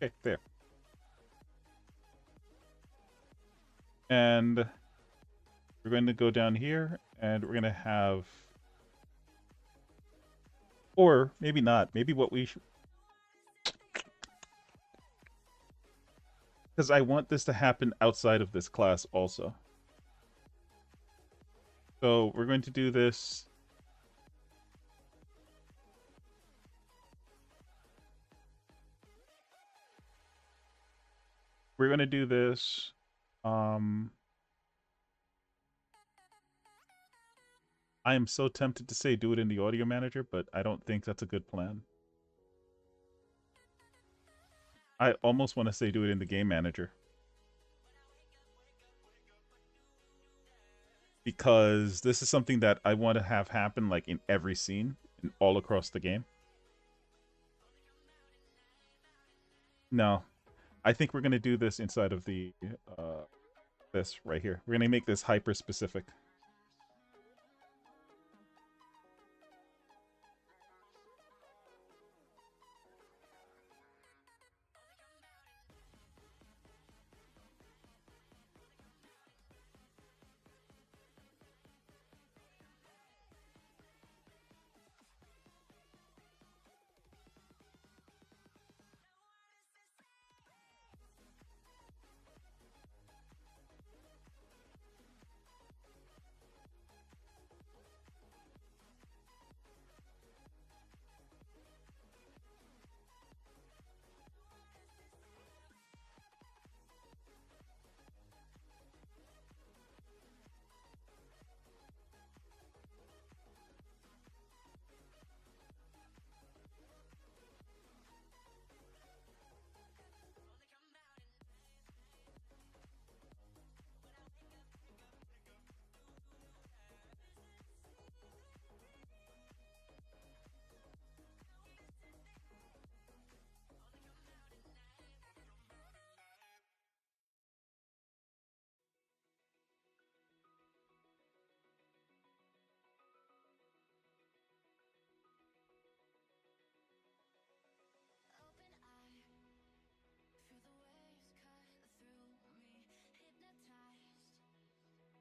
Okay, there. And we're going to go down here and we're going to have, or maybe not, maybe what we should, because I want this to happen outside of this class also. So we're going to do this. We're going to do this. I am so tempted to say do it in the audio manager, but I don't think that's a good plan. I almost want to say do it in the game manager. Because this is something that I want to have happen like in every scene and all across the game. No. I think we're going to do this inside of the this right here. We're going to make this hyper specific.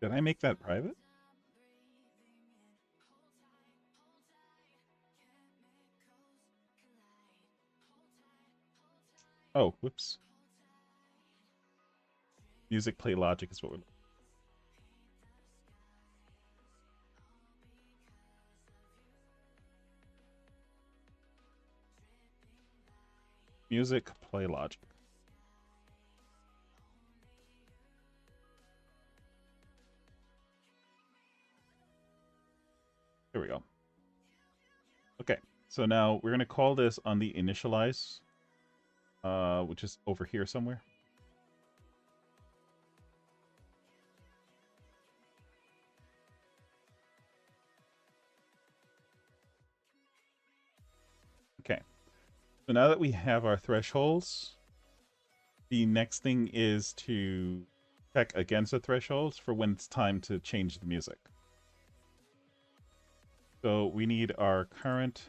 Did I make that private? Oh, whoops. Music play logic is what we're. Music play logic. Here we go. Okay, so now we're going to call this on the initialize, which is over here somewhere. Okay, so now that we have our thresholds, the next thing is to check against the thresholds for when it's time to change the music. So we need our current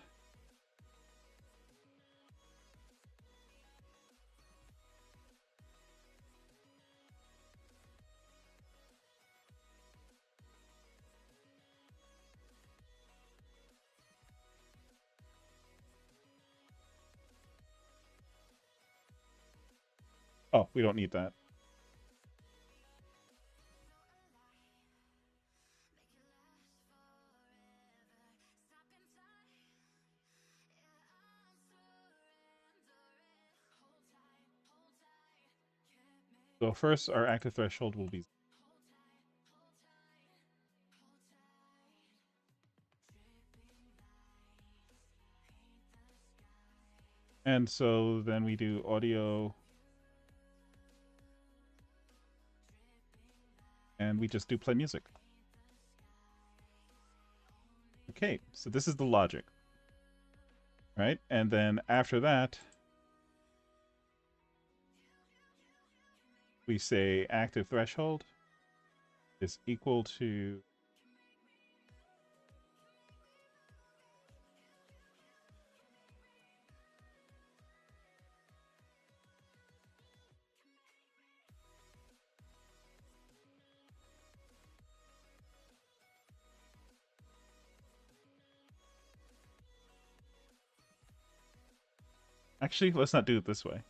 oh, we don't need that. So first, our active threshold will be. And so then we do audio. And we just do play music. Okay, so this is the logic. Right? And then after that, we say active threshold is equal to actually, let's not do it this way.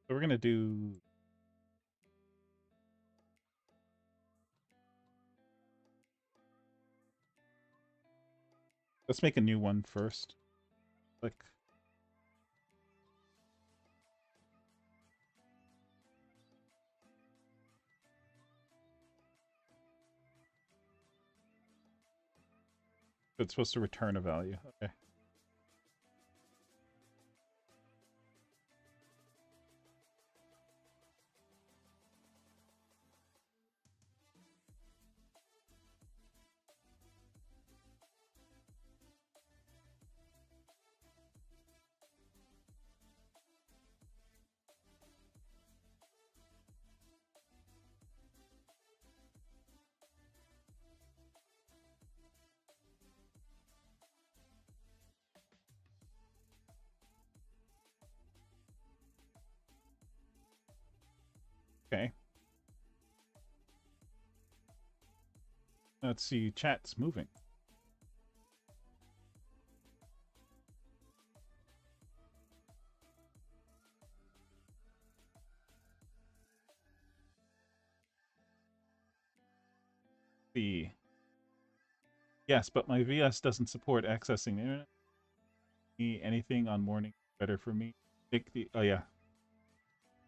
So we're going to do. Let's make a new one first. Click. It's supposed to return a value. Okay. Okay. Let's see. Chat's moving. See. Yes, but my VS doesn't support accessing the internet. Anything on morning better for me. Oh yeah,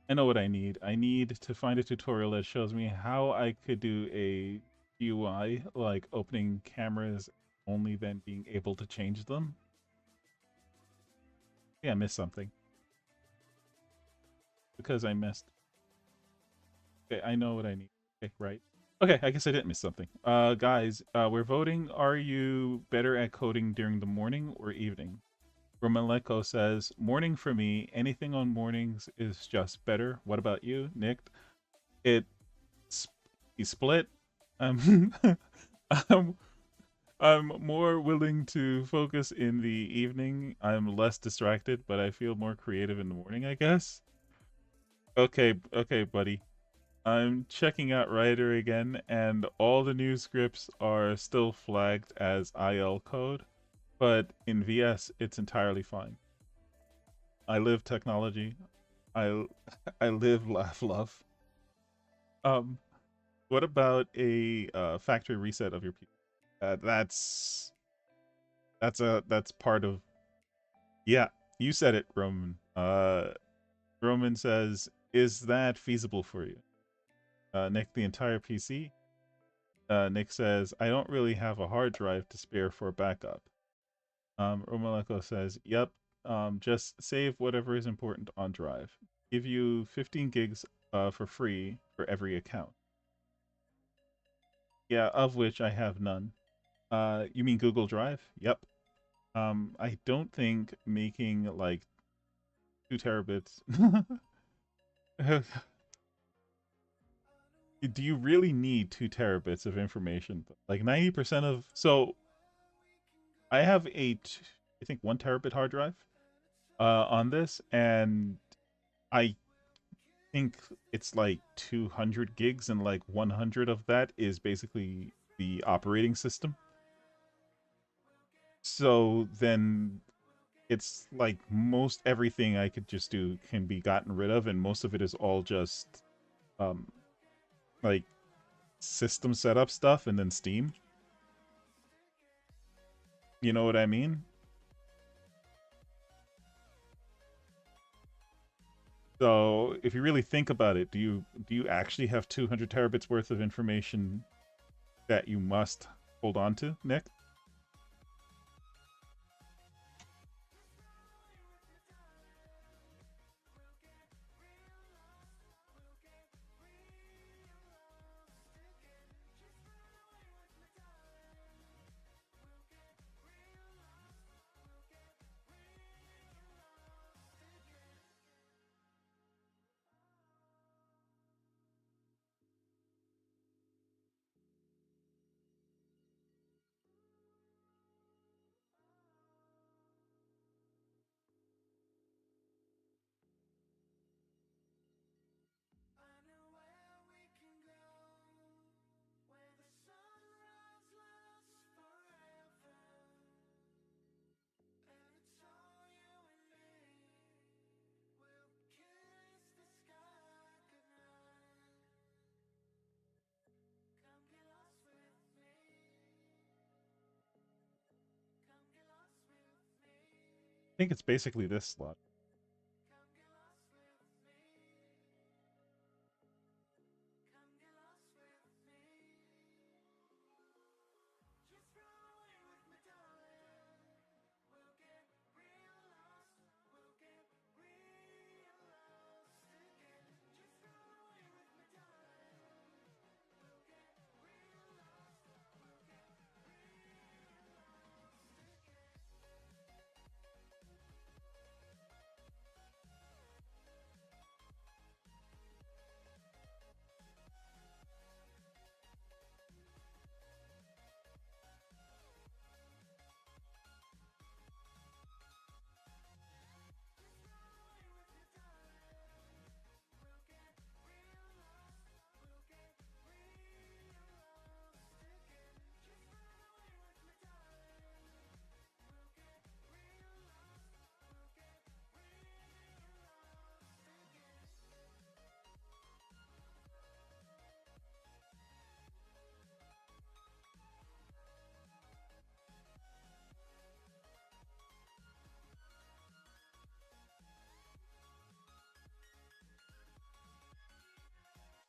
I know what I need. I need to find a tutorial that shows me how I could do a GUI, like opening cameras only then being able to change them. Yeah, I missed something. Because I missed. Okay, I know what I need. Okay, right. Okay, I guess I didn't miss something. Guys, we're voting. Are you better at coding during the morning or evening? Romaleko says, morning for me. Anything on mornings is just better. What about you, Nick? It he split. Um, I'm, I'm more willing to focus in the evening. I'm less distracted, but I feel more creative in the morning, I guess. Okay, buddy. I'm checking out Writer again, and all the new scripts are still flagged as IL code, but in VS, it's entirely fine. I live technology. I I live, laugh, love. Um, what about a factory reset of your PC? That's part of, yeah. You said it, Roman. Roman says, "Is that feasible for you?" Nick, the entire PC. Nick says, "I don't really have a hard drive to spare for backup." Romaleko says, "Yep. Just save whatever is important on drive. Give you 15 gigs for free for every account. Yeah, of which I have none." You mean Google Drive? Yep. I don't think making like 2 terabits. Do you really need 2 terabits of information? Like 90% of I have I think 1 terabit hard drive on this, and I think it's like 200 gigs, and like 100 of that is basically the operating system. So then it's like most everything I could just do can be gotten rid of, and most of it is all just um like system setup stuff and then Steam. You know what I mean? So if you really think about it, do you actually have 200 terabits worth of information that you must hold on to, Nick? I think it's basically this slot.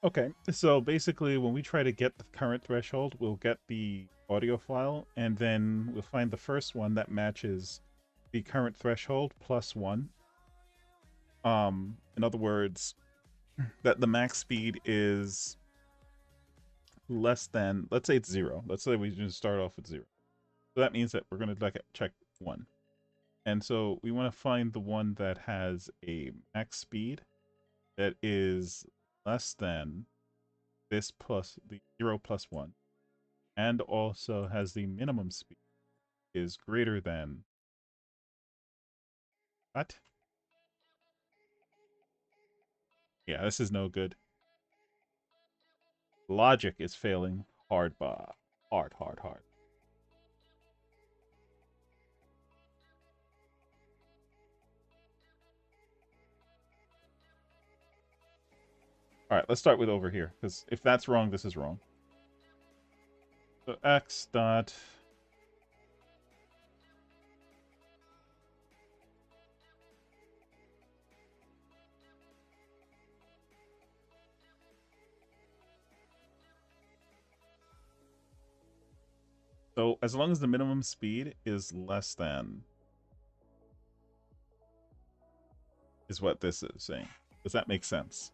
Okay, so basically, when we try to get the current threshold, we'll get the audio file, and then we'll find the first one that matches the current threshold plus one. In other words, that the max speed is less than, let's say it's zero. Let's say we just start off with zero. So that means that we're going to like check one. And so we want to find the one that has a max speed that is less than this plus the 0 plus 1, and also has the minimum speed is greater than what? Yeah, this is no good. Logic is failing hard, hard, hard, hard. All right, let's start with over here, because if that's wrong, this is wrong. So x dot. So as long as the minimum speed is less than, is what this is saying. Does that make sense?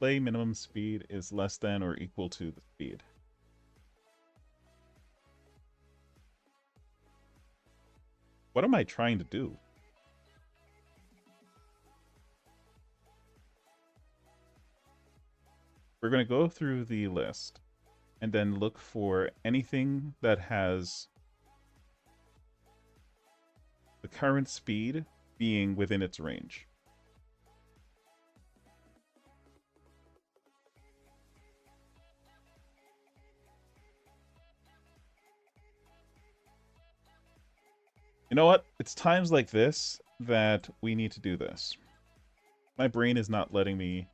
Play minimum speed is less than or equal to the speed. What am I trying to do? We're going to go through the list and then look for anything that has the current speed being within its range. You know what? It's times like this that we need to do this. My brain is not letting me.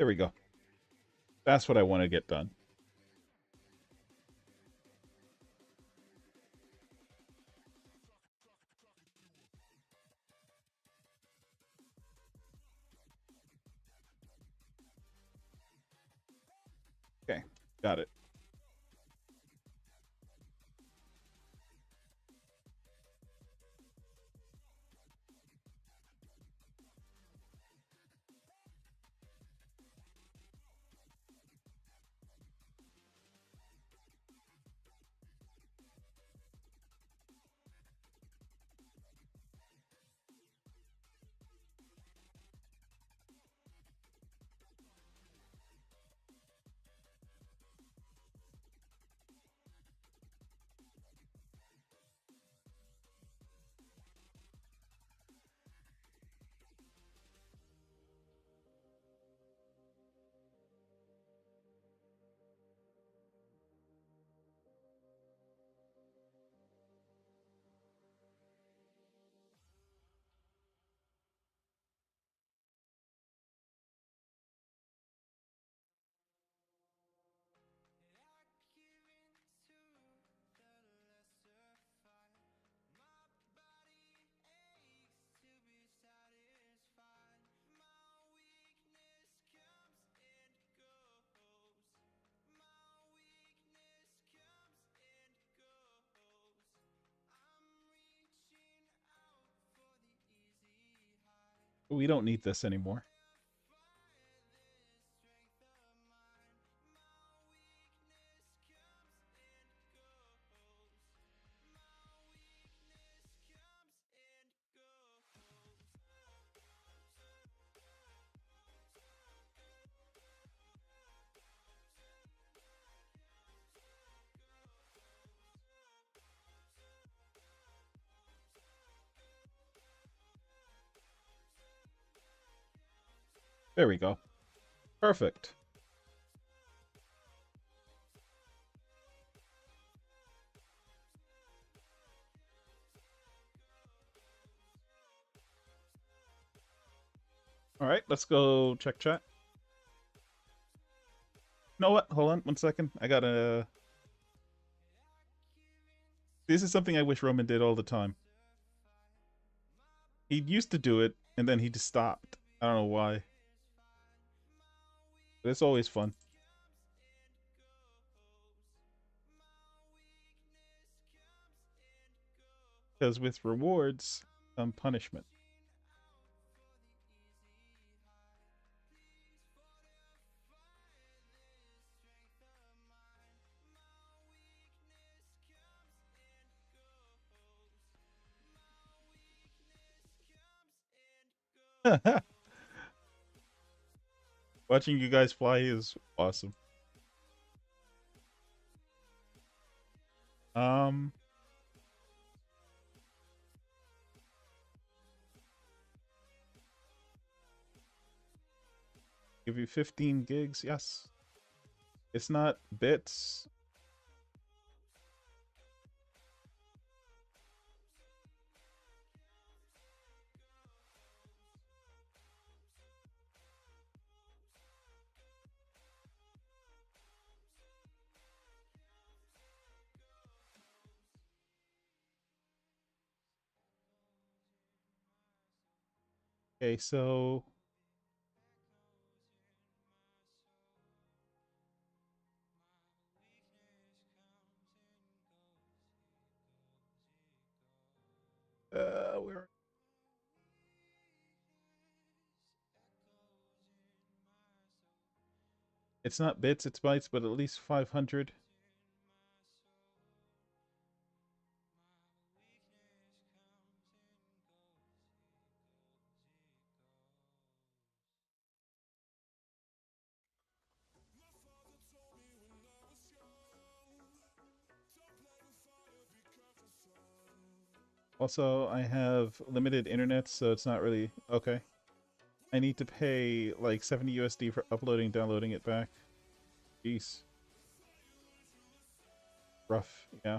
There we go. That's what I want to get done. Okay, got it. We don't need this anymore. There we go. Perfect. All right, let's go check chat. You know what? Hold on 1 second. I gotta... This is something I wish Roman did all the time. He used to do it, and then he just stopped. I don't know why. But it's always fun. Because with rewards come punishment. Watching you guys fly is awesome. Um, give you 15 gigs. Yes. It's not bits. Okay, so where it's not bits, it's bytes, but at least 500. Also, I have limited internet, so it's not really okay. I need to pay like 70 USD for uploading, downloading it back. Jeez. Rough, yeah.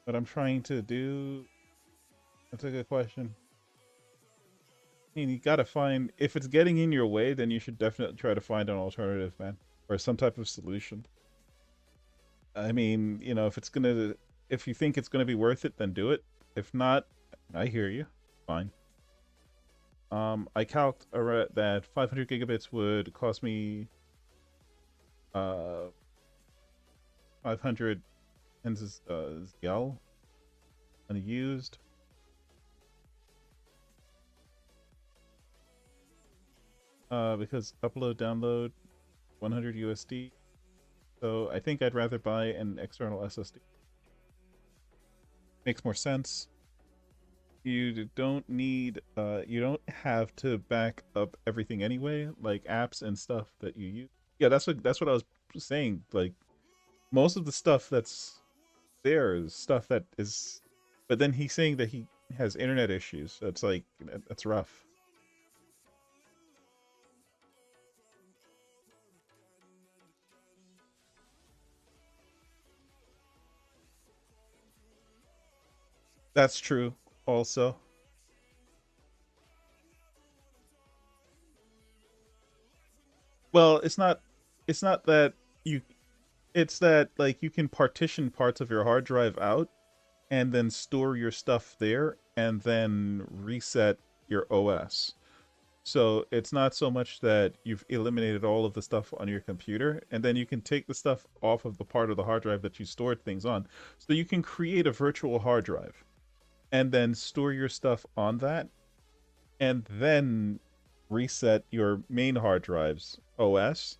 What I'm trying to do... That's a good question. mean, you gotta find, if it's getting in your way, then you should definitely try to find an alternative, man, or some type of solution. I mean, you know, if you think it's gonna be worth it, then do it. If not, I hear you. Fine. I calced that 500 gigabits would cost me 500 ZL unused. Because upload download 100 USD. So I think I'd rather buy an external SSD. Makes more sense. You don't need you don't have to back up everything anyway, like apps and stuff that you use. Yeah, that's what I was saying. Like most of the stuff that's there is stuff that is, but then he's saying that he has internet issues. So it's like that's rough. That's true also. Well, it's not that you it's that like you can partition parts of your hard drive out and then store your stuff there and then reset your OS. So it's not so much that you've eliminated all of the stuff on your computer, and then you can take the stuff off of the part of the hard drive that you stored things on. So you can create a virtual hard drive and then store your stuff on that, and then reset your main hard drive's OS,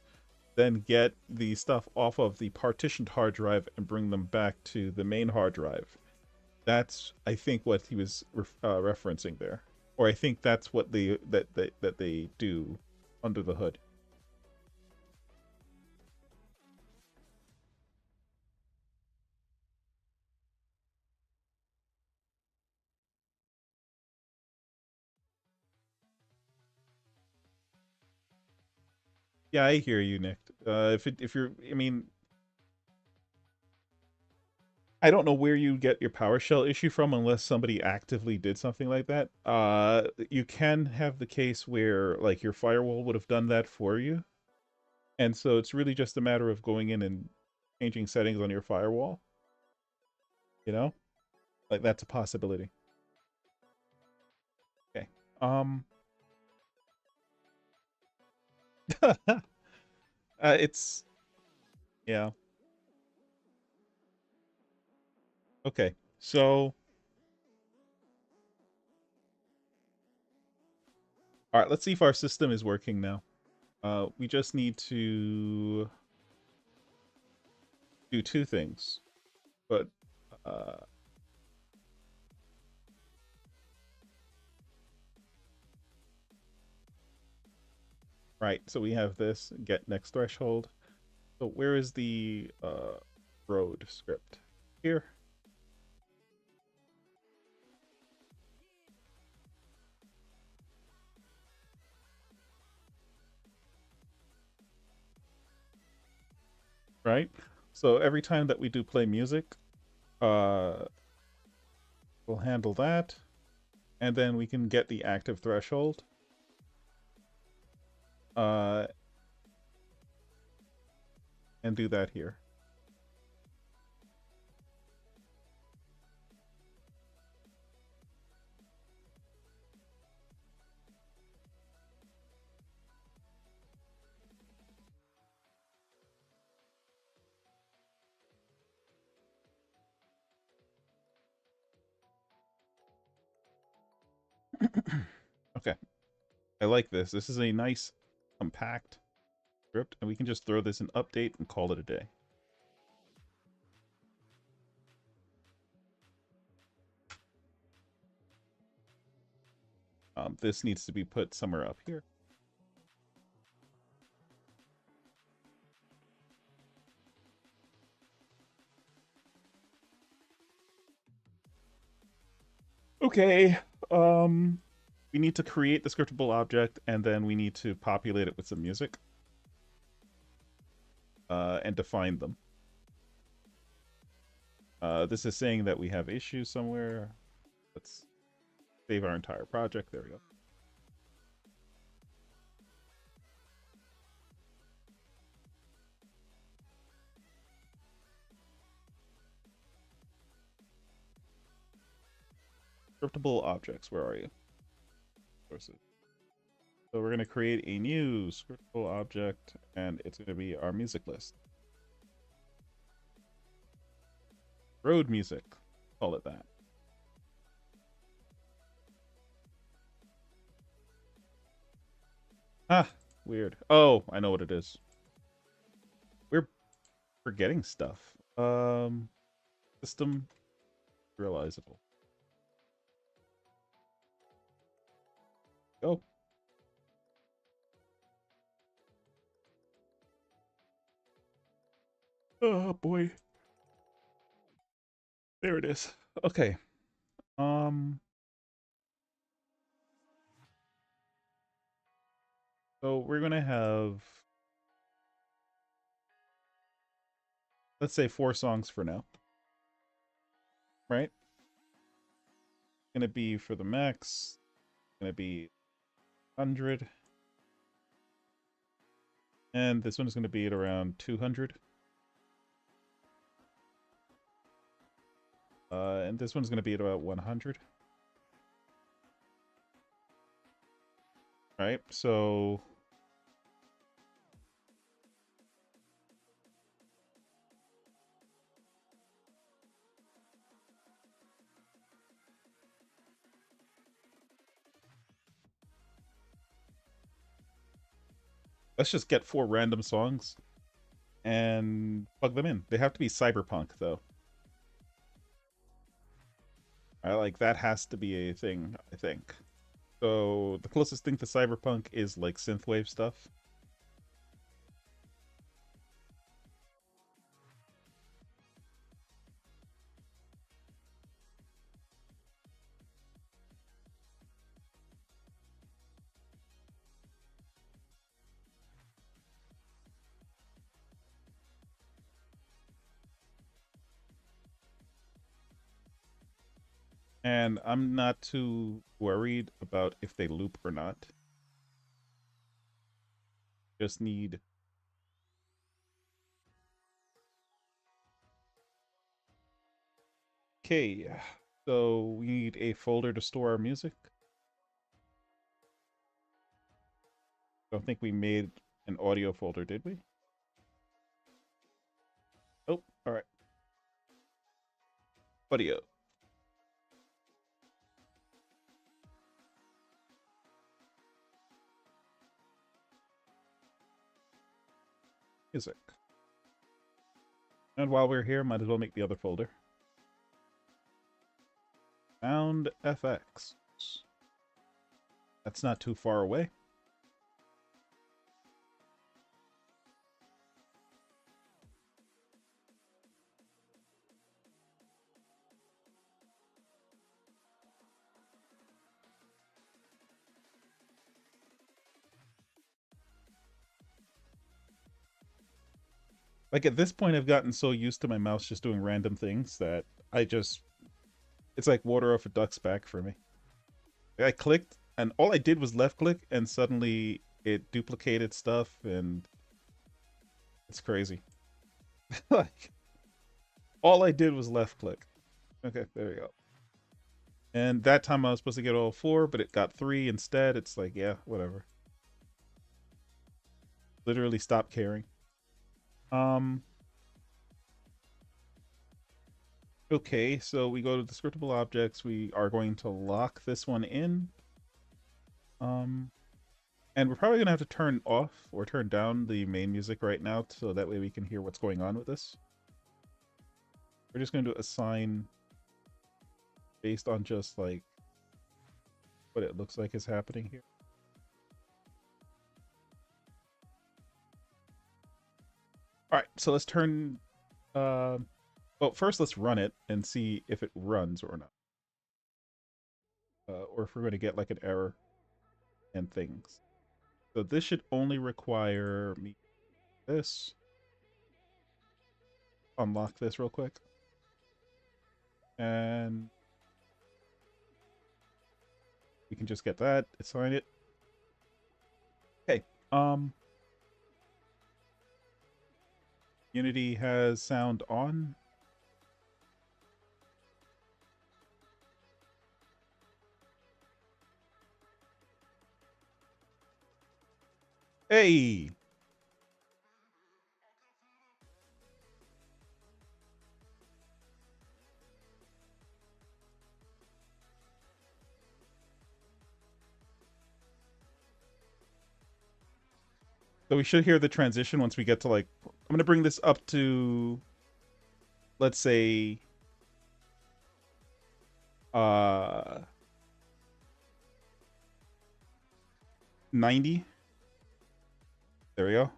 then get the stuff off of the partitioned hard drive and bring them back to the main hard drive. That's, I think, what he was referencing there, or I think that's what they do under the hood. Yeah, I hear you, Nick. If you're, I mean, I don't know where you get your PowerShell issue from unless somebody actively did something like that. You can have the case where like your firewall would have done that for you, and so it's really just a matter of going in and changing settings on your firewall. You know, like that's a possibility. Okay. It's yeah. Okay. So, all right, let's see if our system is working now. We just need to do two things. But uh right, so we have this get next threshold. So where is the road script? Here. Right? So every time that we do play music, uh we'll handle that, and then we can get the active threshold. Uh and do that here. Okay. I like this. This is a nice compact script, and we can just throw this in update and call it a day. This needs to be put somewhere up here. Okay. We need to create the scriptable object, and then we need to populate it with some music. And define them. This is saying that we have issues somewhere. Let's save our entire project. There we go. Scriptable objects. Where are you? Sources. So we're going to create a new scriptable object, and it's going to be our music list. Road music. Call it that. Ah, weird. Oh, I know what it is. We're forgetting stuff. System realizable. Go. Oh boy. There it is. Okay. So we're gonna have, let's say 4 songs for now. Right? Gonna be for the max. Gonna be 100. And this one is gonna be at around 200. And this one's gonna be at about 100. Right? So let's just get 4 random songs and plug them in. They have to be cyberpunk though. I like that has to be a thing, I think. So the closest thing to cyberpunk is like synthwave stuff. And I'm not too worried about if they loop or not. Just need okay. So we need a folder to store our music. Don't think we made an audio folder, did we? Oh, all right. Audio. Music. And while we're here, might as well make the other folder. Sound FX. That's not too far away. Like at this point, I've gotten so used to my mouse just doing random things that I just, it's like water off a duck's back for me. I clicked and all I did was left click and suddenly it duplicated stuff and it's crazy. Like all I did was left click. Okay, there we go. And that time I was supposed to get all 4, but it got 3 instead. It's like, yeah, whatever. Literally stop caring. Okay, so we go to the scriptable objects. We are going to lock this one in. And we're probably gonna have to turn off or turn down the main music right now so that way we can hear what's going on with this. We're just going to assign based on just like what it looks like is happening here. All right, so let's turn well, first let's run it and see if it runs or not. Or if we're going to get like an error and things. So this should only require me this. Unlock this real quick. And we can just get that, assign it. Okay. Unity has sound on. Hey! So we should hear the transition once we get to like, I'm going to bring this up to, let's say, uh, 90. There we go.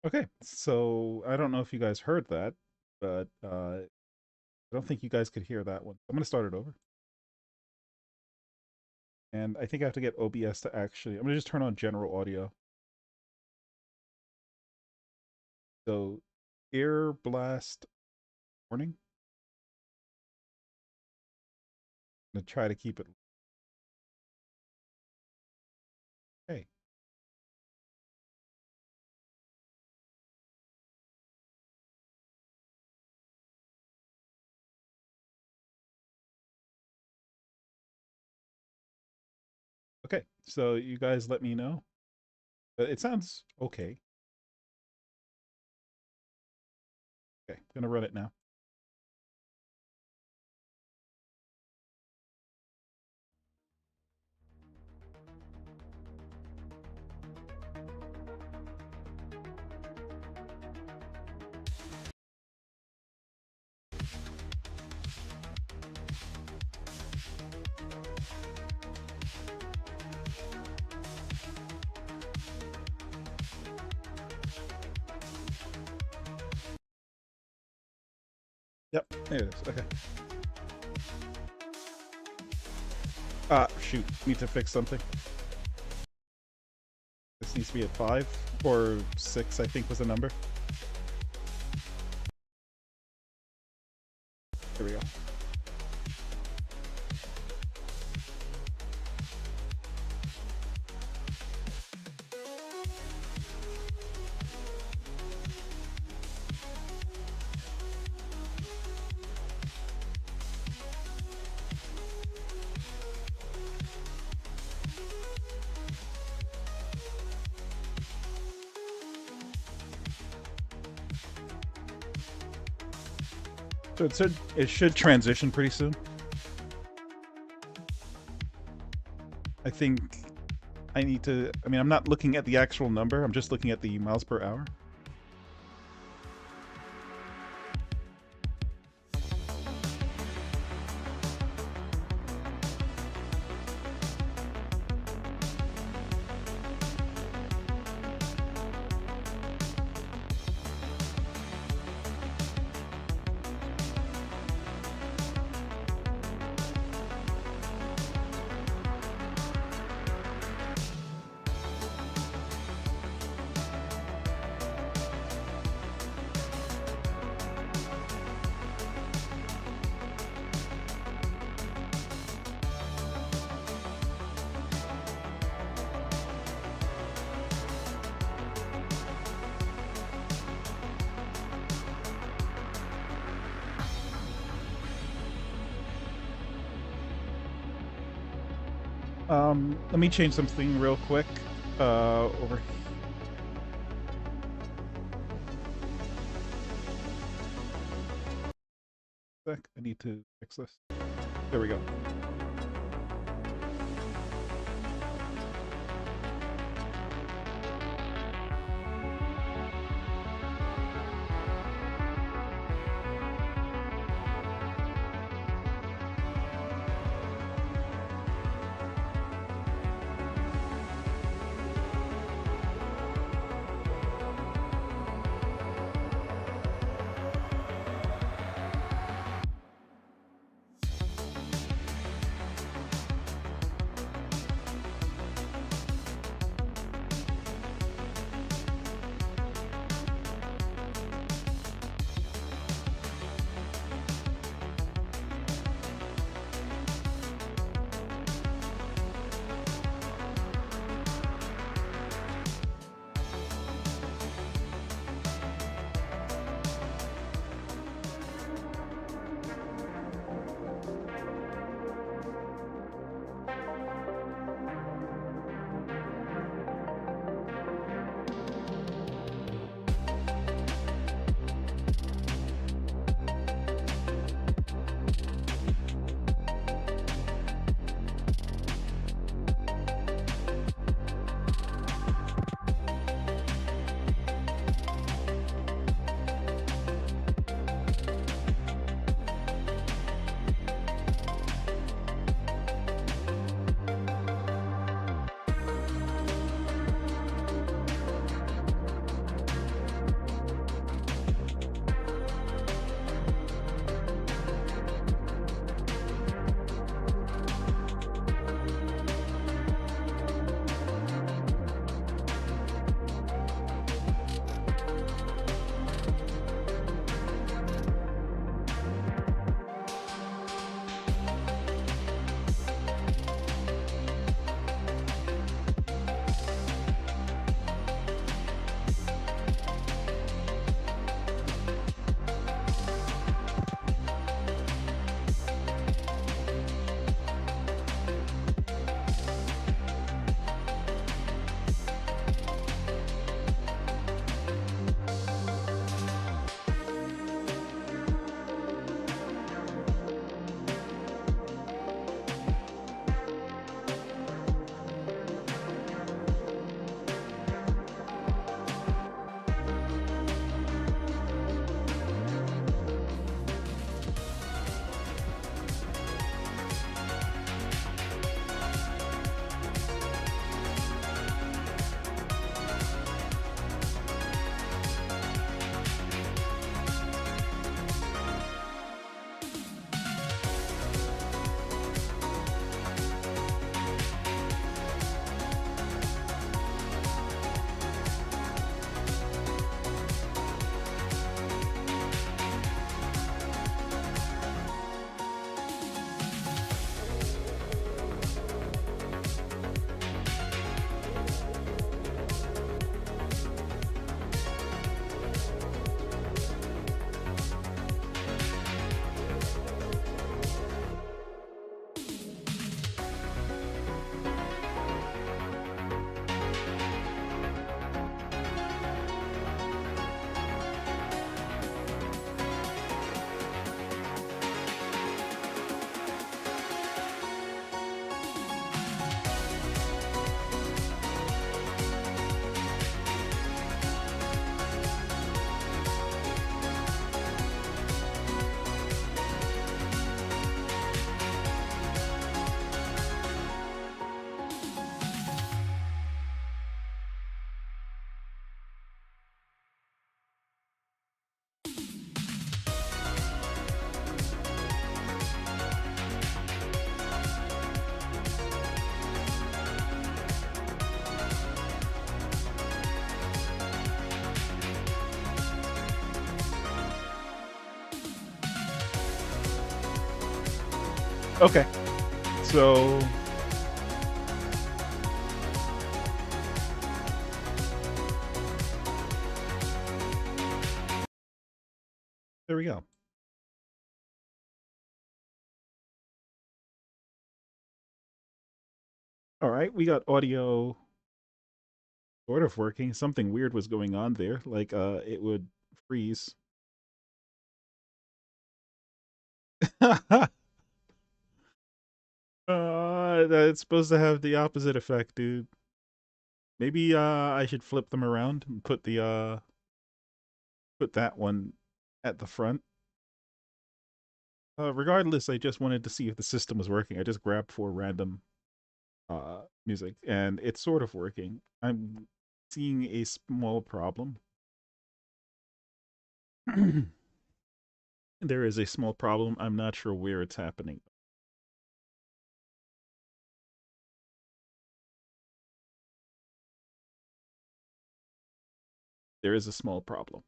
Okay, so I don't know if you guys heard that, but I don't think you guys could hear that one. I'm going to start it over. And I think I have to get OBS to actually, I'm going to just turn on general audio. So, air blast warning. I'm going to try to keep it. Hey. Okay, so you guys let me know. It sounds okay. Okay, I'm going to run it now. Yep, there it is. Okay. Ah, shoot. Need to fix something. This needs to be at 5 or 6, I think was the number. There we go. So it should transition pretty soon. I think I need to, I mean, I'm not looking at the actual number, I'm just looking at the miles per hour. Let me change something real quick. Over. I need to fix this. There we go. Okay, so there we go. All right, we got audio sort of working. Something weird was going on there, like it would freeze. That's supposed to have the opposite effect, dude. Maybe I should flip them around and put that one at the front. Regardless, I just wanted to see if the system was working. I just grabbed four random music and it's sort of working. I'm seeing a small problem. There is a small problem. I'm not sure where it's happening. There is a small problem.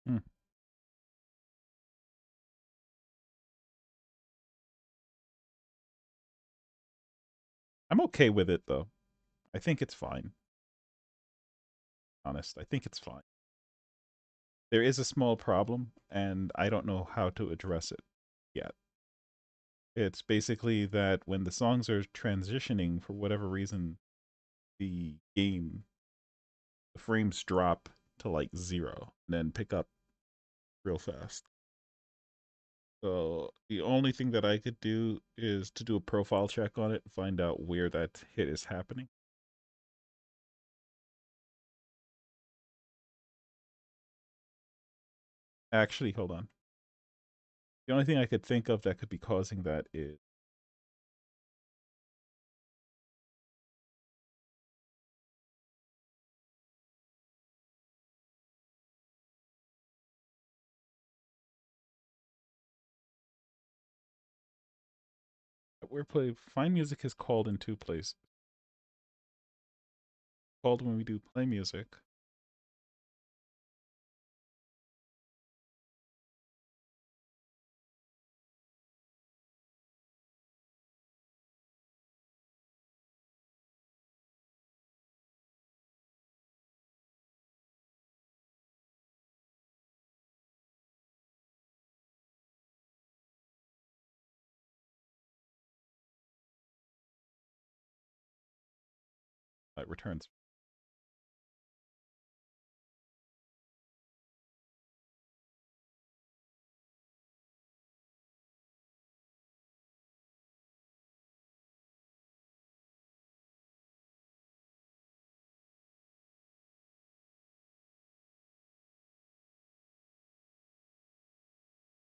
Hmm. I'm okay with it though. I think it's fine. Honest, I think it's fine. There is a small problem, and I don't know how to address it yet. It's basically that when the songs are transitioning, for whatever reason, the game, the frames drop to like 0 and then pick up real fast. So the only thing that I could do is to do a profile check on it and find out where that hit is happening. Actually, hold on. The only thing I could think of that could be causing that is where play find music is called in two places. Called when we do play music. It returns.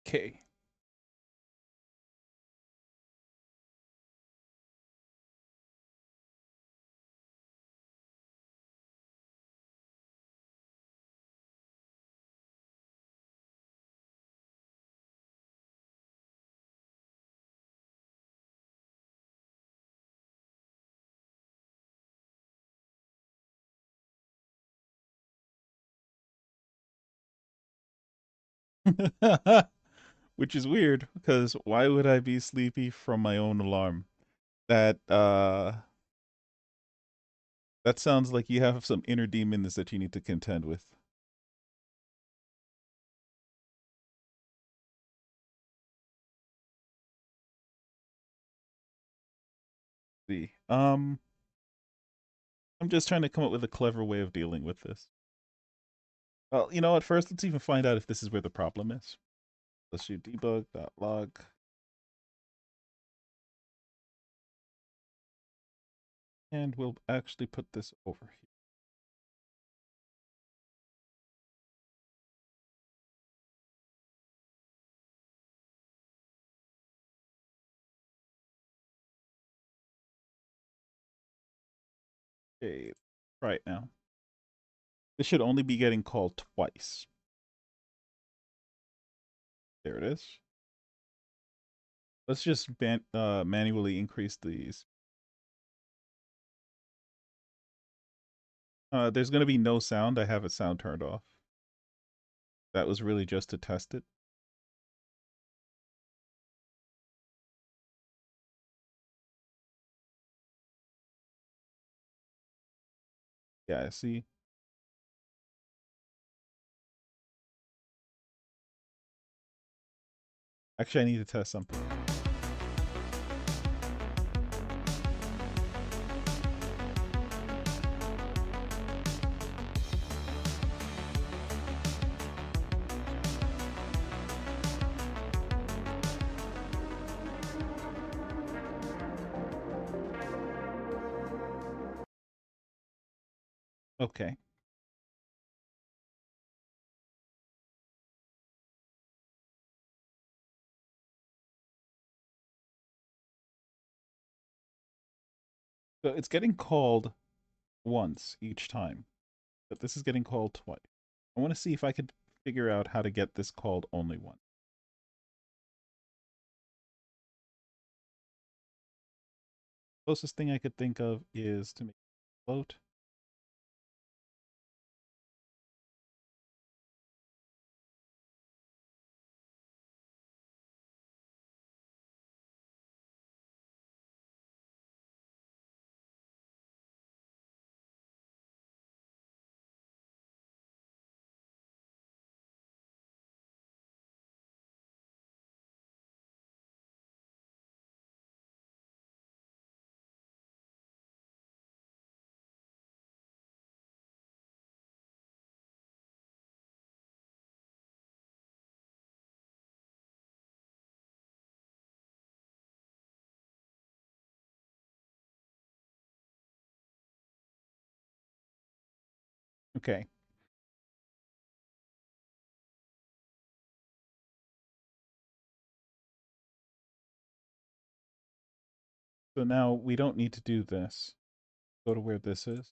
Okay. Which is weird because why would I be sleepy from my own alarm? That that sounds like you have some inner demons that you need to contend with. See. I'm just trying to come up with a clever way of dealing with this. Well, you know what? First, let's even find out if this is where the problem is. Let's do debug.log. And we'll actually put this over here. Okay, right now. This should only be getting called twice. There it is. Let's just manually increase these. There's going to be no sound. I have a sound turned off. That was really just to test it. Yeah, I see. Actually, I need to test something. Okay. So it's getting called once each time, but this is getting called twice. I want to see if I could figure out how to get this called only once. Closest thing I could think of is to make it float. Okay. So now we don't need to do this. Go to where this is.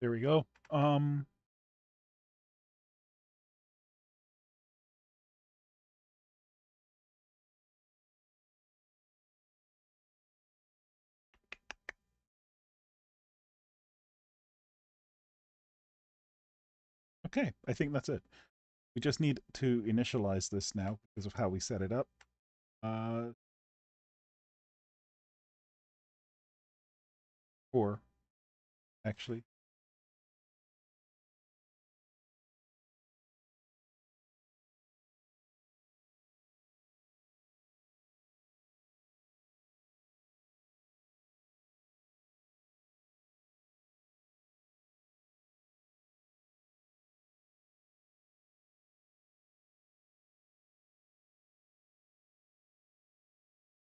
There we go. Okay, I think that's it. We just need to initialize this now because of how we set it up. 4, actually.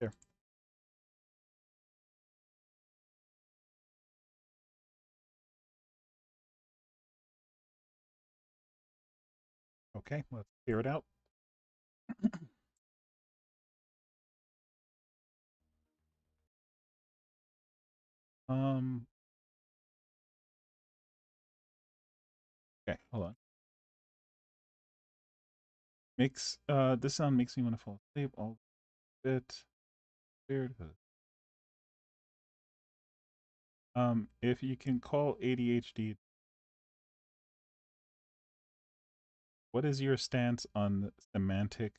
There. Okay, let's clear it out. Okay, hold on. This sound makes me want to fall asleep all bit. Weird. If you can call ADHD, what is your stance on semantic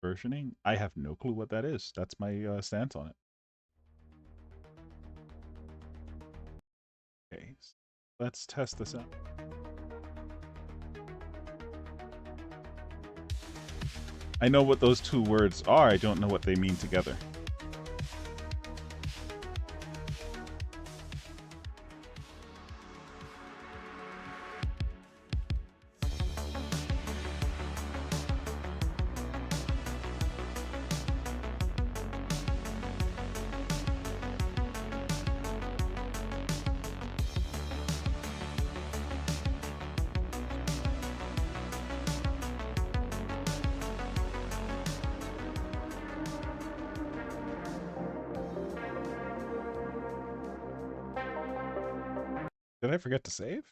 versioning? I have no clue what that is. That's my stance on it. Okay, let's test this out. I know what those two words are. I don't know what they mean together. Did I forget to save?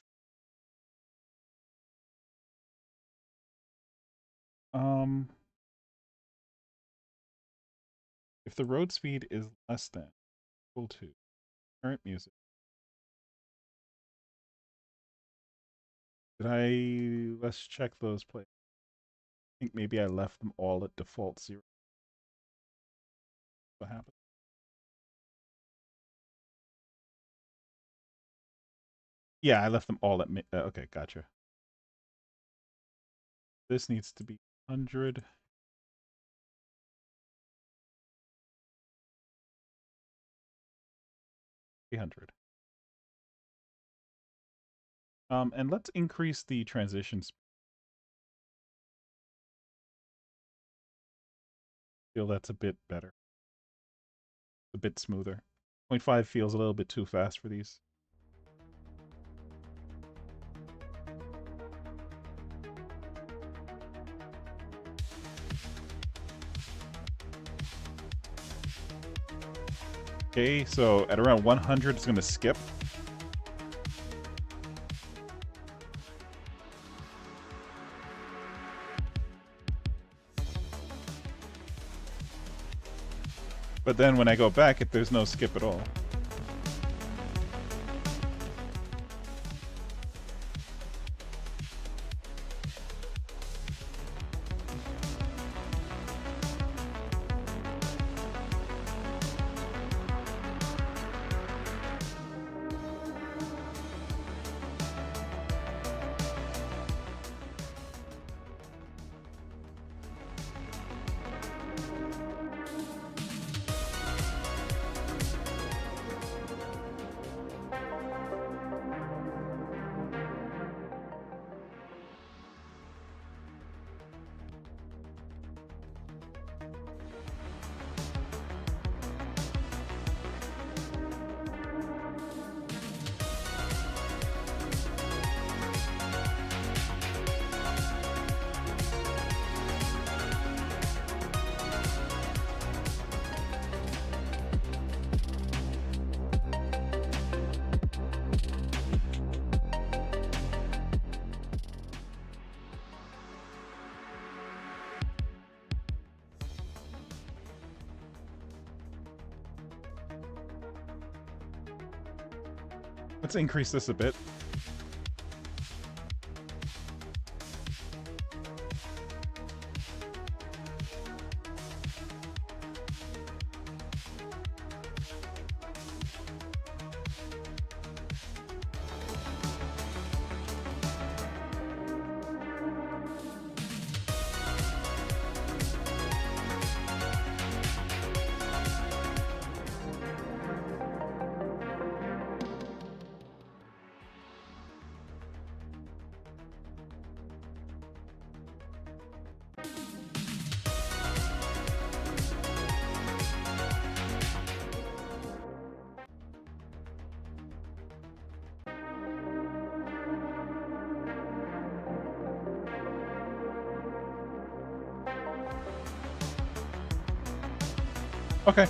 If the road speed is less than equal to current music, let's check those plays. I think maybe I left them all at default 0. What happened? Yeah, I left them all at okay, gotcha. This needs to be 100. 300. And let's increase the transition speed. Feel that's a bit better. A bit smoother. 0.5 feels a little bit too fast for these. Okay, so at around 100, it's going to skip. But then when I go back, there's no skip at all. Let's increase this a bit. Okay.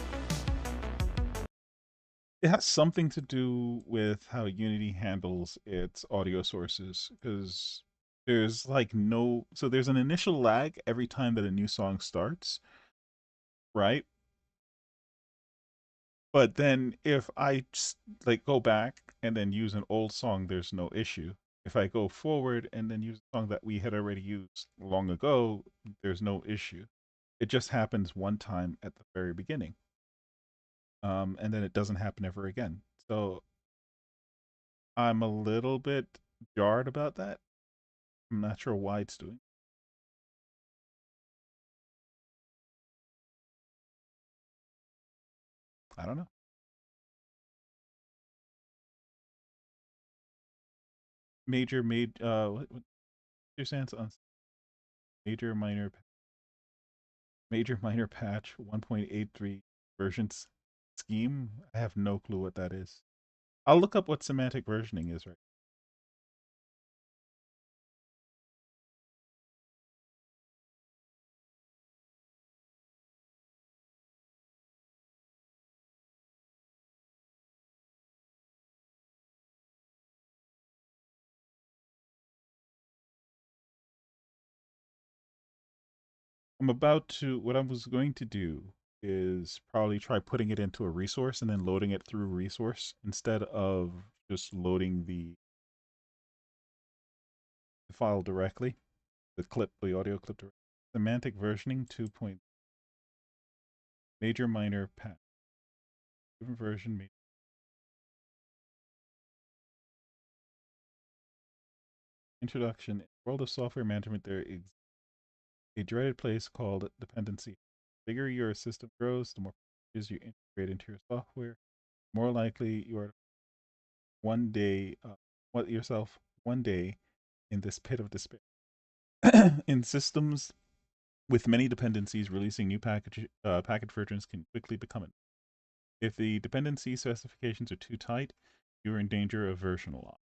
It has something to do with how Unity handles its audio sources because there's like no, so there's an initial lag every time that a new song starts, right? But then if I just like go back and then use an old song, there's no issue. If I go forward and then use a song that we had already used long ago, there's no issue. It just happens one time at the very beginning. And then it doesn't happen ever again. So I'm a little bit jarred about that. I'm not sure why it's doing. I don't know. What your stance on major minor major minor patch 1.83 versions scheme? I have no clue what that is. I'll look up what semantic versioning is right. What I was going to do is probably try putting it into a resource and then loading it through resource instead of just loading the file directly, the audio clip directly. Semantic versioning 2. Major minor patch. Different version. Introduction. In the world of software management, there is a dreaded place called dependency. The bigger your system grows, the more packages you integrate into your software, more likely you are one day, what yourself one day in this pit of despair. In systems with many dependencies, releasing new package versions can quickly become it. If the dependency specifications are too tight, you're in danger of version lock.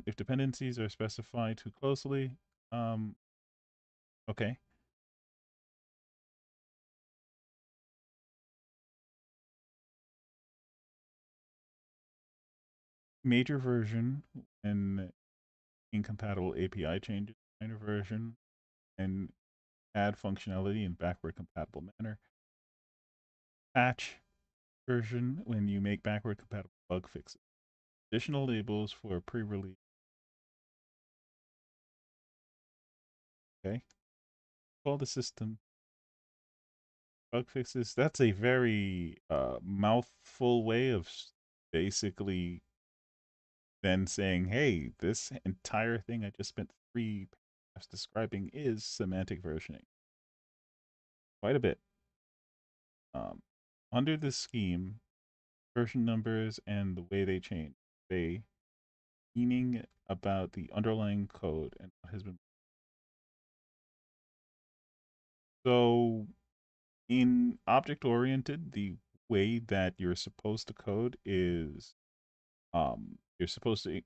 If dependencies are specified too closely, um, okay, major version and incompatible API changes, minor version, and add functionality in backward compatible manner. Patch version when you make backward compatible bug fixes. Additional labels for pre-release. Okay. Call the system bug fixes. That's a very mouthful way of basically then saying, hey, this entire thing I just spent 3 paragraphs describing is semantic versioning. Quite a bit. Um, Under this scheme, version numbers and the way they change, they meaning about the underlying code and what has been. So in object oriented, the way that you're supposed to code is you're supposed to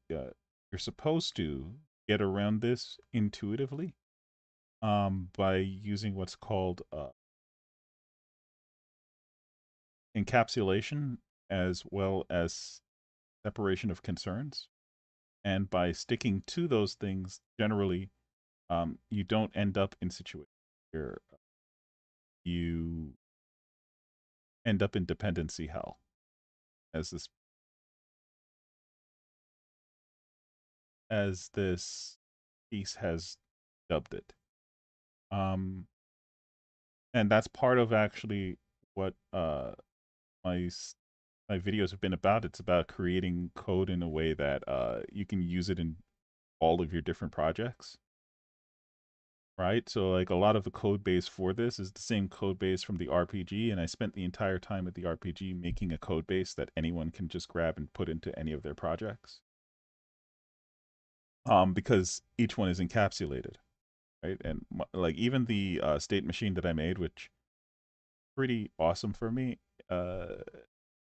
get around this intuitively by using what's called encapsulation as well as separation of concerns. And by sticking to those things, generally, you don't end up in situations where you end up in dependency hell, as this piece has dubbed it. Um, and that's part of actually what my my videos have been about. It's about creating code in a way that you can use it in all of your different projects, right? So like a lot of the code base for this is the same code base from the RPG, and I spent the entire time at the RPG making a code base that anyone can just grab and put into any of their projects. Because each one is encapsulated, right? And like even the state machine that I made, which pretty awesome for me. Uh,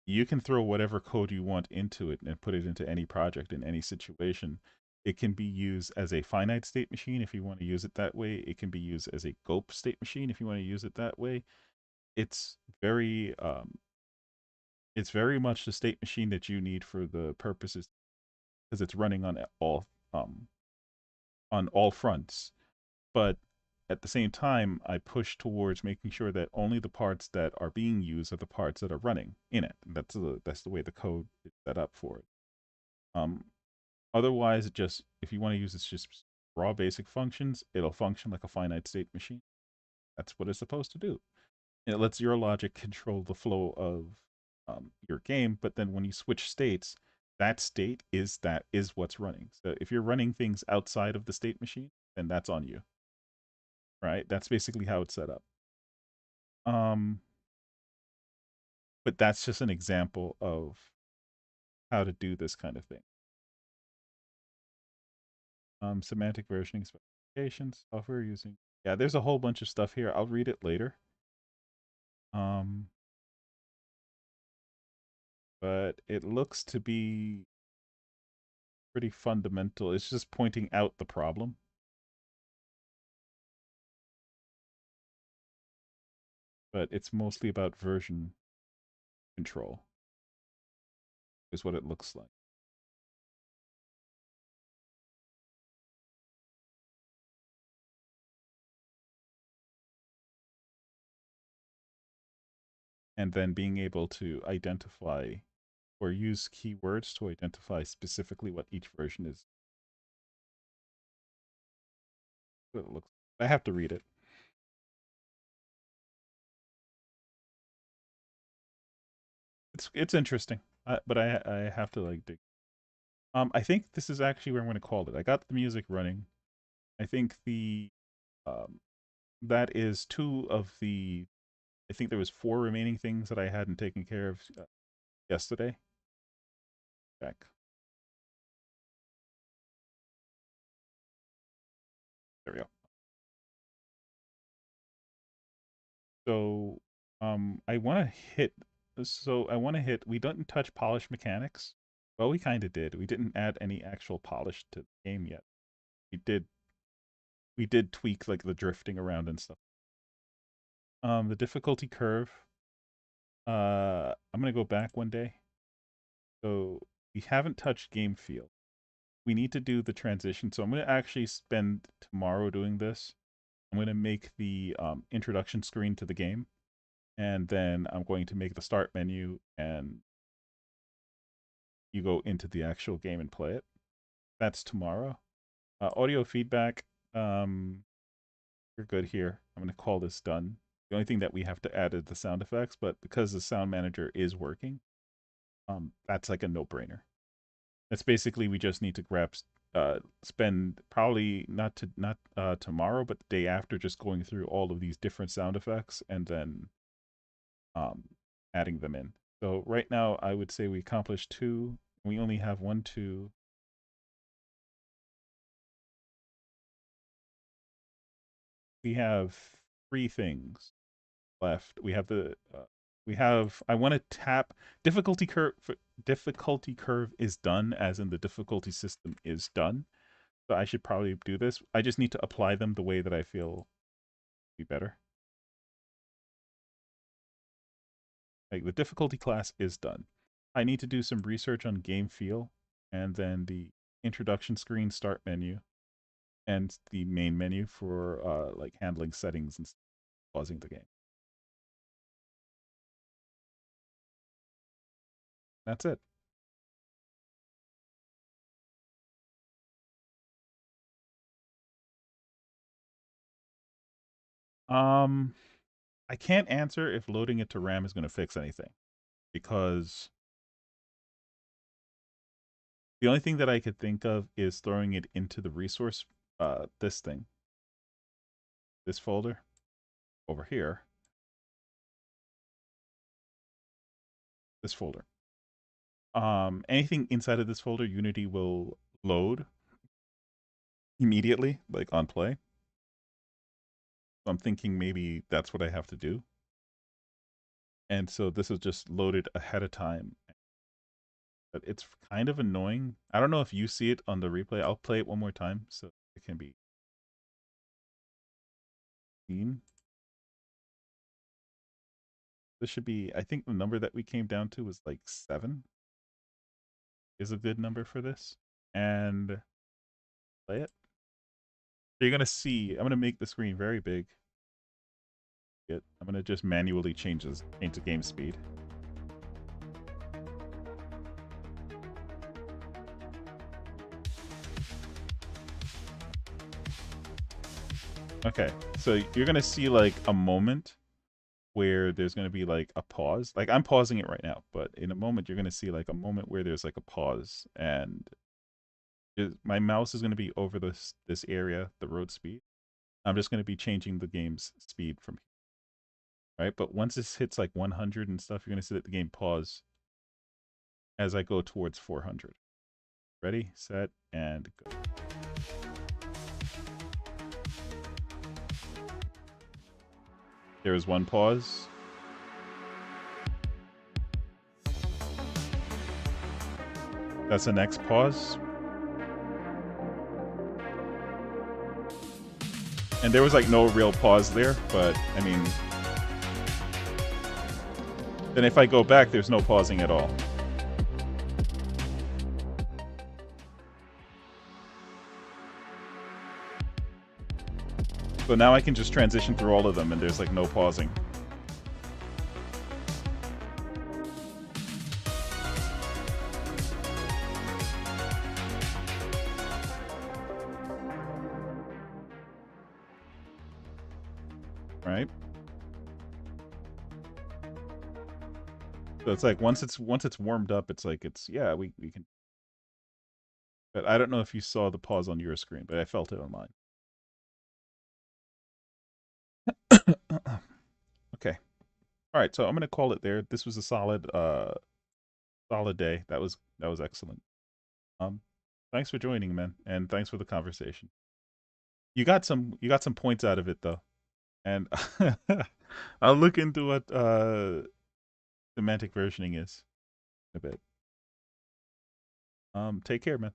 you can throw whatever code you want into it and put it into any project in any situation. It can be used as a finite state machine if you want to use it that way. It can be used as a gulp state machine if you want to use it that way. it's it's very much the state machine that you need for the purposes because it's running um on all fronts. But at the same time, I push towards making sure that only the parts that are being used are the parts that are running in it. And that's the way the code is set up for it. Um, Otherwise, it just if you want to use it's just raw basic functions, it'll function like a finite state machine. That's what it's supposed to do. It lets your logic control the flow of your game, but then when you switch states, that state is what's running. So if you're running things outside of the state machine, then that's on you, right? That's basically how it's set up. Um, but that's just an example of how to do this kind of thing. Semantic versioning specifications, software using. Yeah, there's a whole bunch of stuff here. I'll read it later. Um, but it looks to be pretty fundamental. It's just pointing out the problem. But it's mostly about version control, is what it looks like. And then being able to identify or use keywords to identify specifically what each version is. What it looks like. I have to read it. It's interesting, but I have to like dig. I think this is actually where I'm going to call it. I got the music running. I think the um, that is two of the. I think there was four remaining things that I hadn't taken care of yesterday. Back. There we go. So I want to hit. So I want to hit. We didn't touch polish mechanics. Well, we kind of did. We didn't add any actual polish to the game yet. We did. We did tweak like the drifting around and stuff. The difficulty curve. I'm gonna go back one day. So we haven't touched game feel. We need to do the transition. So I'm gonna actually spend tomorrow doing this. I'm gonna make the introduction screen to the game, and then I'm going to make the start menu, and you go into the actual game and play it. That's tomorrow. Audio feedback. We're good here. I'm gonna call this done. The only thing that we have to add is the sound effects, but because the sound manager is working, that's like a no-brainer. That's basically we just need to spend probably not tomorrow, but the day after, just going through all of these different sound effects and then um, adding them in. So right now, I would say we accomplished two. We only have one, two. We have three things left. We have. I want to tap difficulty curve. Difficulty curve is done, as in the difficulty system is done. So I should probably do this. I just need to apply them the way that I feel be better. Like the difficulty class is done. I need to do some research on game feel, and then the introduction screen, start menu, and the main menu for like handling settings and pausing the game. That's it. Um, I can't answer if loading it to RAM is going to fix anything because the only thing that I could think of is throwing it into the resource, this thing, this folder over here, this folder. Anything inside of this folder, Unity will load immediately, like on play. So I'm thinking maybe that's what I have to do. And so this is just loaded ahead of time. But it's kind of annoying. I don't know if you see it on the replay. I'll play it one more time so it can be seen. This should be, I think the number that we came down to was like 7 is a good number for this. And play it. You're going to see, I'm going to make the screen very big. I'm going to just manually change the game speed. Okay, so you're going to see like a moment where there's going to be like a pause. Like I'm pausing it right now, but in a moment you're going to see like a moment where there's like a pause, and my mouse is going to be over this area, the road speed. I'm just going to be changing the game's speed from here, right? But once this hits like 100 and stuff, you're going to see that the game pause as I go towards 400. Ready, set, and go. There is one pause. That's the next pause. And there was like no real pause there, but I mean, then if I go back, there's no pausing at all. So now I can just transition through all of them and there's like no pausing. Right? So it's like once it's warmed up, it's like yeah, we can. But I don't know if you saw the pause on your screen, but I felt it on mine. Okay. All right, so I'm gonna call it there. This was a solid day. That was excellent. Thanks for joining, man, and thanks for the conversation. You got some points out of it though. And I'll look into what semantic versioning is in a bit. Take care, man.